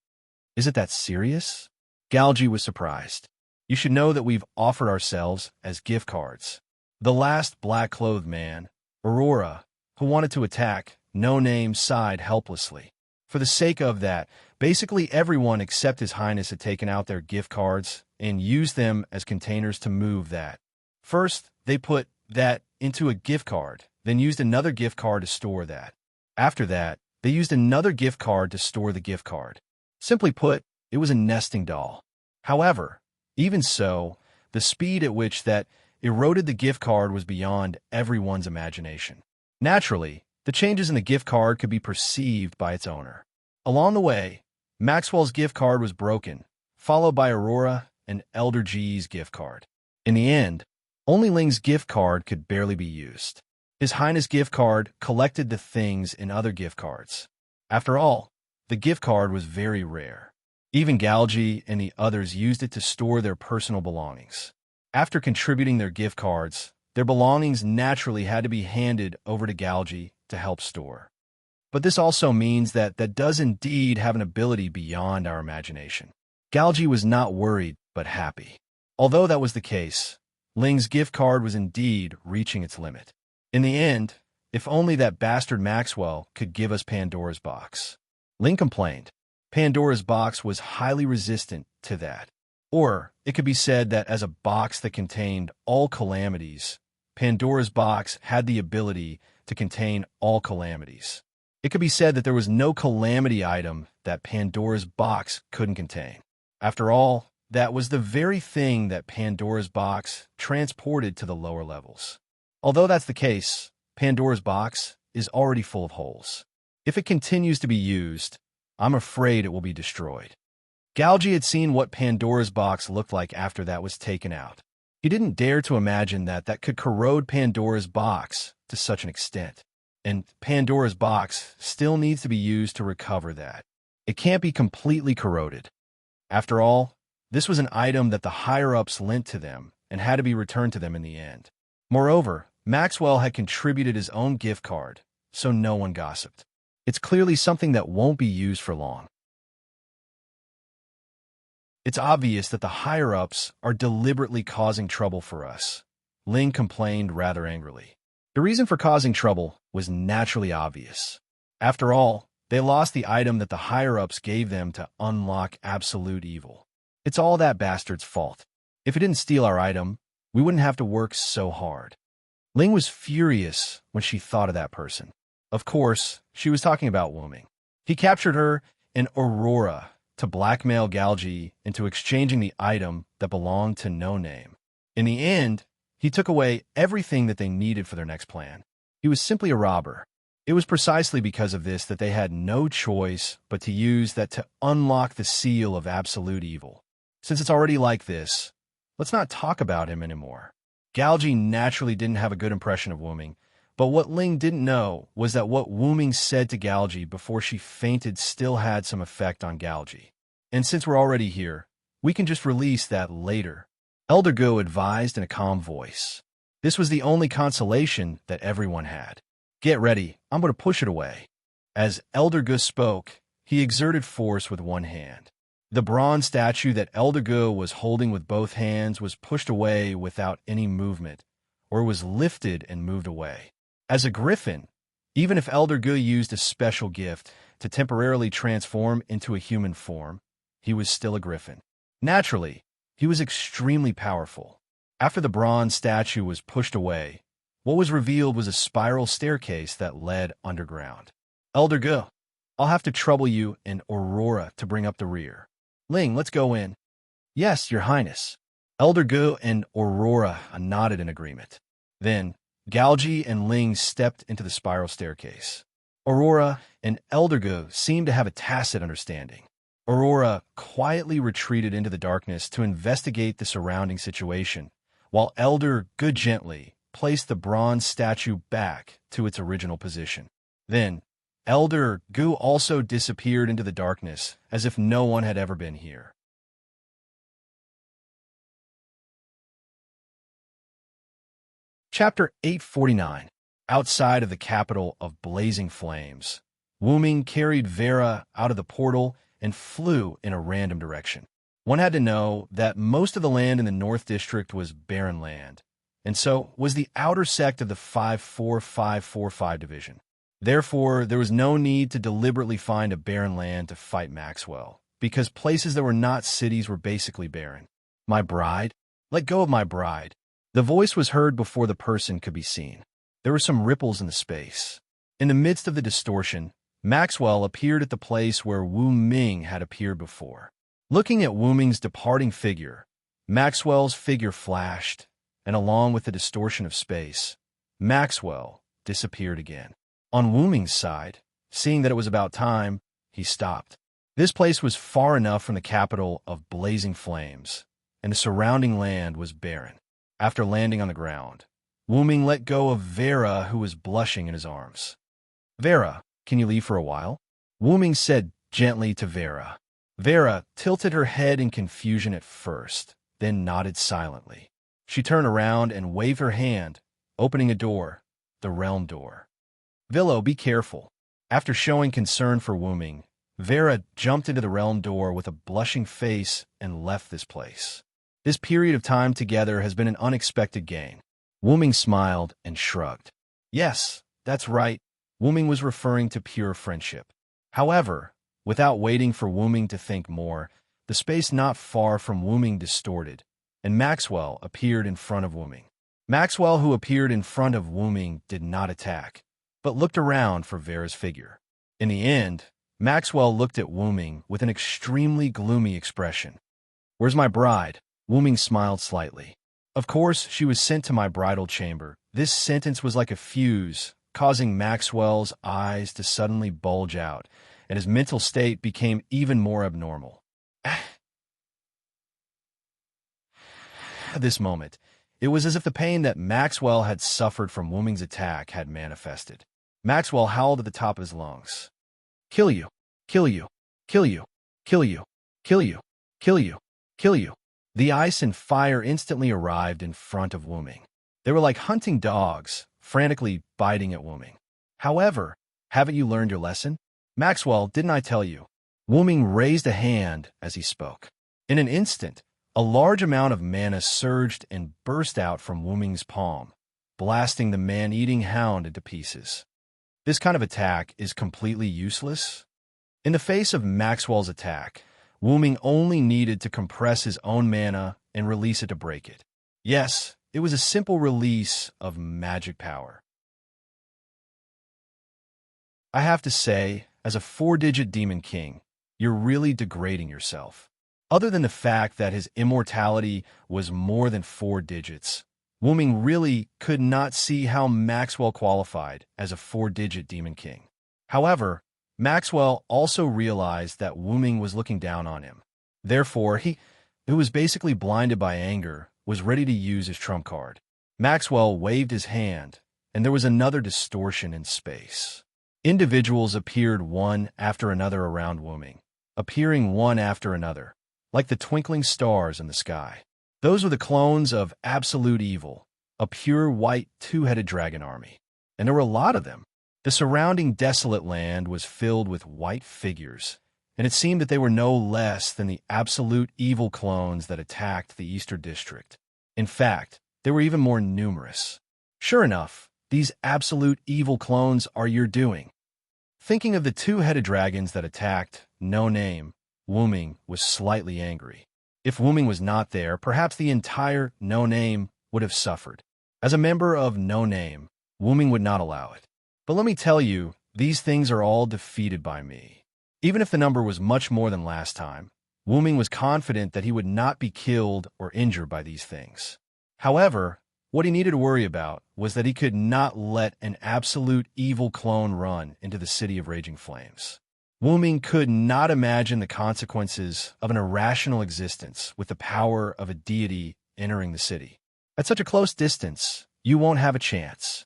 Is it that serious? Galgi was surprised. You should know that we've offered ourselves as gift cards. The last black-clothed man, Aurora, who wanted to attack, No Name sighed helplessly. For the sake of that, basically everyone except His Highness had taken out their gift cards and used them as containers to move that. First, they put that into a gift card, then used another gift card to store that. After that, they used another gift card to store the gift card. Simply put, it was a nesting doll. However, even so, the speed at which that eroded the gift card was beyond everyone's imagination. Naturally, the changes in the gift card could be perceived by its owner. Along the way, Maxwell's gift card was broken, followed by Aurora and Elder G's gift card. In the end, only Ling's gift card could barely be used. His Highness gift card collected the things in other gift cards. After all, the gift card was very rare. Even Galgi and the others used it to store their personal belongings. After contributing their gift cards, their belongings naturally had to be handed over to Galgi to help store. But this also means that does indeed have an ability beyond our imagination. Galgi was not worried, but happy. Although that was the case, Ling's gift card was indeed reaching its limit. In the end, if only that bastard Maxwell could give us Pandora's box. Ling complained. Pandora's box was highly resistant to that. Or, it could be said that as a box that contained all calamities, Pandora's box had the ability to contain all calamities. It could be said that there was no calamity item that Pandora's box couldn't contain. After all, that was the very thing that Pandora's box transported to the lower levels. Although that's the case, Pandora's box is already full of holes. If it continues to be used, I'm afraid it will be destroyed. Galgi had seen what Pandora's box looked like after that was taken out. He didn't dare to imagine that could corrode Pandora's box to such an extent. And Pandora's box still needs to be used to recover that. It can't be completely corroded. After all, this was an item that the higher-ups lent to them and had to be returned to them in the end. Moreover, Maxwell had contributed his own gift card, so no one gossiped. It's clearly something that won't be used for long. It's obvious that the higher-ups are deliberately causing trouble for us, Ling complained rather angrily. The reason for causing trouble was naturally obvious. After all, they lost the item that the higher-ups gave them to unlock absolute evil. It's all that bastard's fault. If he didn't steal our item, we wouldn't have to work so hard. Ling was furious when she thought of that person. Of course, she was talking about Wuming. He captured her and Aurora to blackmail Galgi into exchanging the item that belonged to No Name. In the end, he took away everything that they needed for their next plan. He was simply a robber. It was precisely because of this that they had no choice but to use that to unlock the seal of absolute evil. Since it's already like this, let's not talk about him anymore. Galgi naturally didn't have a good impression of Wuming, but what Ling didn't know was that what Wuming said to Galgi before she fainted still had some effect on Galgi. And since we're already here, we can just release that later, Elder Go advised in a calm voice. This was the only consolation that everyone had. Get ready, I'm going to push it away. As Elder Go spoke, he exerted force with one hand. The bronze statue that Elder Go was holding with both hands was pushed away without any movement, or was lifted and moved away. As a griffin, even if Elder Go used a special gift to temporarily transform into a human form, he was still a griffin. Naturally, he was extremely powerful. After the bronze statue was pushed away, what was revealed was a spiral staircase that led underground. Elder Go, I'll have to trouble you and Aurora to bring up the rear. Ling, let's go in. Yes, Your Highness. Elder Go and Aurora nodded in agreement. Then, Galgi and Ling stepped into the spiral staircase. Aurora and Elder Go seemed to have a tacit understanding. Aurora quietly retreated into the darkness to investigate the surrounding situation, while Elder Go gently placed the bronze statue back to its original position. Then, Elder Gu also disappeared into the darkness as if no one had ever been here. Chapter 849. Outside of the capital of blazing flames, Wu Ming carried Vera out of the portal and flew in a random direction. One had to know that most of the land in the North District was barren land, and so was the outer sect of the 54545 division. Therefore, there was no need to deliberately find a barren land to fight Maxwell, because places that were not cities were basically barren. My bride? Let go of my bride. The voice was heard before the person could be seen. There were some ripples in the space. In the midst of the distortion, Maxwell appeared at the place where Wu Ming had appeared before. Looking at Wu Ming's departing figure, Maxwell's figure flashed, and along with the distortion of space, Maxwell disappeared again. On Wu Ming's side, seeing that it was about time, he stopped. This place was far enough from the capital of blazing flames, and the surrounding land was barren. After landing on the ground, Wu Ming let go of Vera, who was blushing in his arms. Vera, can you leave for a while? Wu Ming said gently to Vera. Vera tilted her head in confusion at first, then nodded silently. She turned around and waved her hand, opening a door, the realm door. Villo, be careful. After showing concern for Wu Ming, Vera jumped into the realm door with a blushing face and left this place. This period of time together has been an unexpected gain. Wu Ming smiled and shrugged. Yes, that's right. Wu Ming was referring to pure friendship. However, without waiting for Wu Ming to think more, the space not far from Wu Ming distorted, and Maxwell appeared in front of Wu Ming. Maxwell, who appeared in front of Wu Ming, did not attack, but looked around for Vera's figure. In the end, Maxwell looked at Wu Ming with an extremely gloomy expression. Where's my bride? Wu Ming smiled slightly. Of course, she was sent to my bridal chamber. This sentence was like a fuse, causing Maxwell's eyes to suddenly bulge out, and his mental state became even more abnormal. At this moment, it was as if the pain that Maxwell had suffered from Wu Ming's attack had manifested. Maxwell howled at the top of his lungs. Kill you, kill you, kill you, kill you, kill you, kill you, kill you. The ice and fire instantly arrived in front of Wu Ming. They were like hunting dogs, frantically biting at Wu Ming. However, haven't you learned your lesson? Maxwell, didn't I tell you? Wu Ming raised a hand as he spoke. In an instant, a large amount of mana surged and burst out from Wu Ming's palm, blasting the man-eating hound into pieces. This kind of attack is completely useless. In the face of Maxwell's attack, Wu Ming only needed to compress his own mana and release it to break it. Yes, it was a simple release of magic power. I have to say, as a 4-digit demon king, you're really degrading yourself. Other than the fact that his immortality was more than 4 digits, Wu Ming really could not see how Maxwell qualified as a 4-digit demon king. However, Maxwell also realized that Wu Ming was looking down on him. Therefore, he, who was basically blinded by anger, was ready to use his trump card. Maxwell waved his hand, and there was another distortion in space. Individuals appeared one after another around Wu Ming, appearing one after another, like the twinkling stars in the sky. Those were the clones of Absolute Evil, a pure white 2-headed dragon army. And there were a lot of them. The surrounding desolate land was filled with white figures, and it seemed that they were no less than the Absolute Evil clones that attacked the Eastern District. In fact, they were even more numerous. Sure enough, these Absolute Evil clones are your doing. Thinking of the 2-headed dragons that attacked No Name, Wu Ming was slightly angry. If Wu Ming was not there, perhaps the entire No Name would have suffered. As a member of No Name, Wu Ming would not allow it. But let me tell you, these things are all defeated by me. Even if the number was much more than last time, Wu Ming was confident that he would not be killed or injured by these things. However, what he needed to worry about was that he could not let an Absolute Evil clone run into the city of Raging Flames. Wu Ming could not imagine the consequences of an irrational existence with the power of a deity entering the city. At such a close distance, You won't have a chance."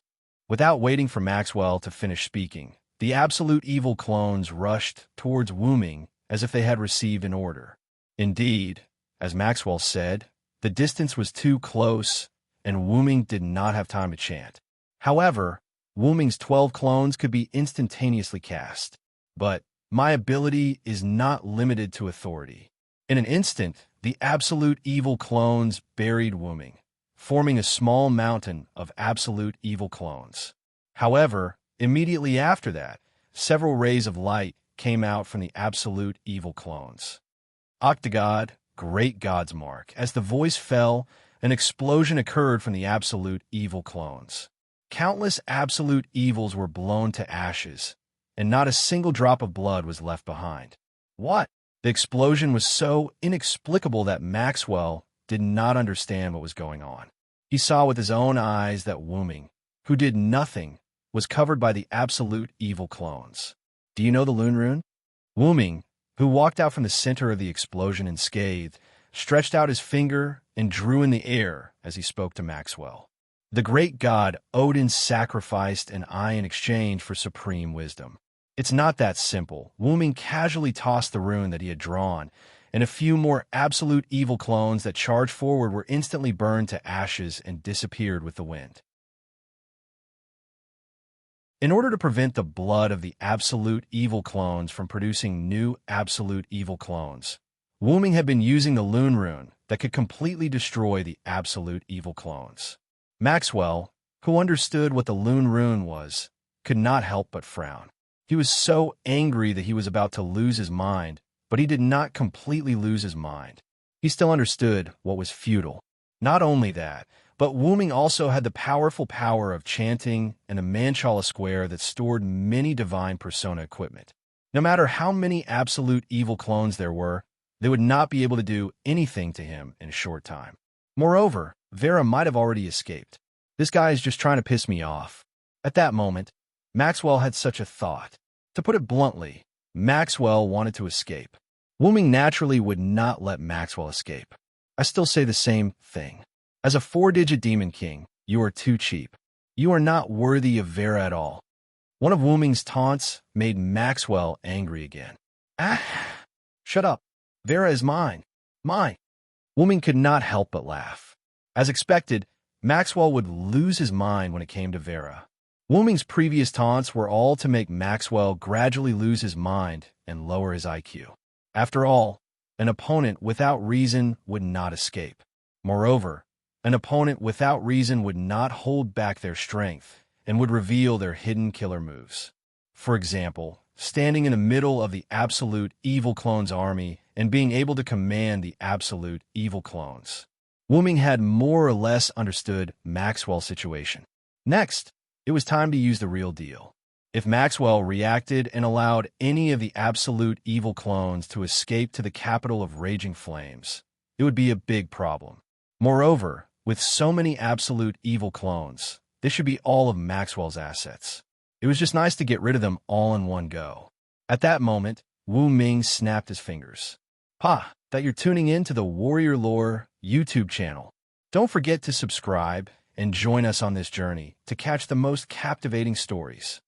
Without waiting for Maxwell to finish speaking, the absolute evil clones rushed towards Wu Ming as if they had received an order. Indeed, as Maxwell said, the distance was too close, and Wu Ming did not have time to chant. However, Wu Ming's 12 clones could be instantaneously cast. But my ability is not limited to authority. In an instant, the absolute evil clones buried Wu Ming, forming a small mountain of absolute evil clones. However, immediately after that, several rays of light came out from the absolute evil clones. Octogod, great God's mark. As the voice fell, an explosion occurred from the absolute evil clones. Countless absolute evils were blown to ashes, and not a single drop of blood was left behind. What? The explosion was so inexplicable that Maxwell did not understand what was going on. He saw with his own eyes that Wu Ming, who did nothing, was covered by the absolute evil clones. Do you know the Lune Rune? Wu Ming, who walked out from the center of the explosion unscathed, stretched out his finger and drew in the air as he spoke to Maxwell. The great god Odin sacrificed an eye in exchange for supreme wisdom. It's not that simple. Wu Ming casually tossed the rune that he had drawn, and a few more absolute evil clones that charged forward were instantly burned to ashes and disappeared with the wind. In order to prevent the blood of the absolute evil clones from producing new absolute evil clones, Wu Ming had been using the Lune Rune that could completely destroy the absolute evil clones. Maxwell, who understood what the Lune Rune was, could not help but frown. He was so angry that he was about to lose his mind, but he did not completely lose his mind. He still understood what was futile. Not only that, but Wu Ming also had the powerful power of chanting and a Manchala square that stored many divine persona equipment. No matter how many absolute evil clones there were, they would not be able to do anything to him in a short time. Moreover, Vera might have already escaped. This guy is just trying to piss me off. At that moment, Maxwell had such a thought. To put it bluntly, Maxwell wanted to escape. Wu Ming naturally would not let Maxwell escape. I still say the same thing. As a 4-digit demon king, you are too cheap. You are not worthy of Vera at all. One of Wu Ming's taunts made Maxwell angry again. Ah! Shut up. Vera is mine. Mine. Wu Ming could not help but laugh. As expected, Maxwell would lose his mind when it came to Vera. Wu Ming's previous taunts were all to make Maxwell gradually lose his mind and lower his IQ. After all, an opponent without reason would not escape. Moreover, an opponent without reason would not hold back their strength and would reveal their hidden killer moves. For example, standing in the middle of the absolute evil clones army and being able to command the absolute evil clones. Wu Ming had more or less understood Maxwell's situation. Next, it was time to use the real deal. If Maxwell reacted and allowed any of the absolute evil clones to escape to the capital of Raging Flames, it would be a big problem. Moreover, with so many absolute evil clones, this should be all of Maxwell's assets. It was just nice to get rid of them all in one go. At that moment, Wu Ming snapped his fingers. That you're tuning in to the Warrior Lore YouTube channel. Don't forget to subscribe and join us on this journey to catch the most captivating stories.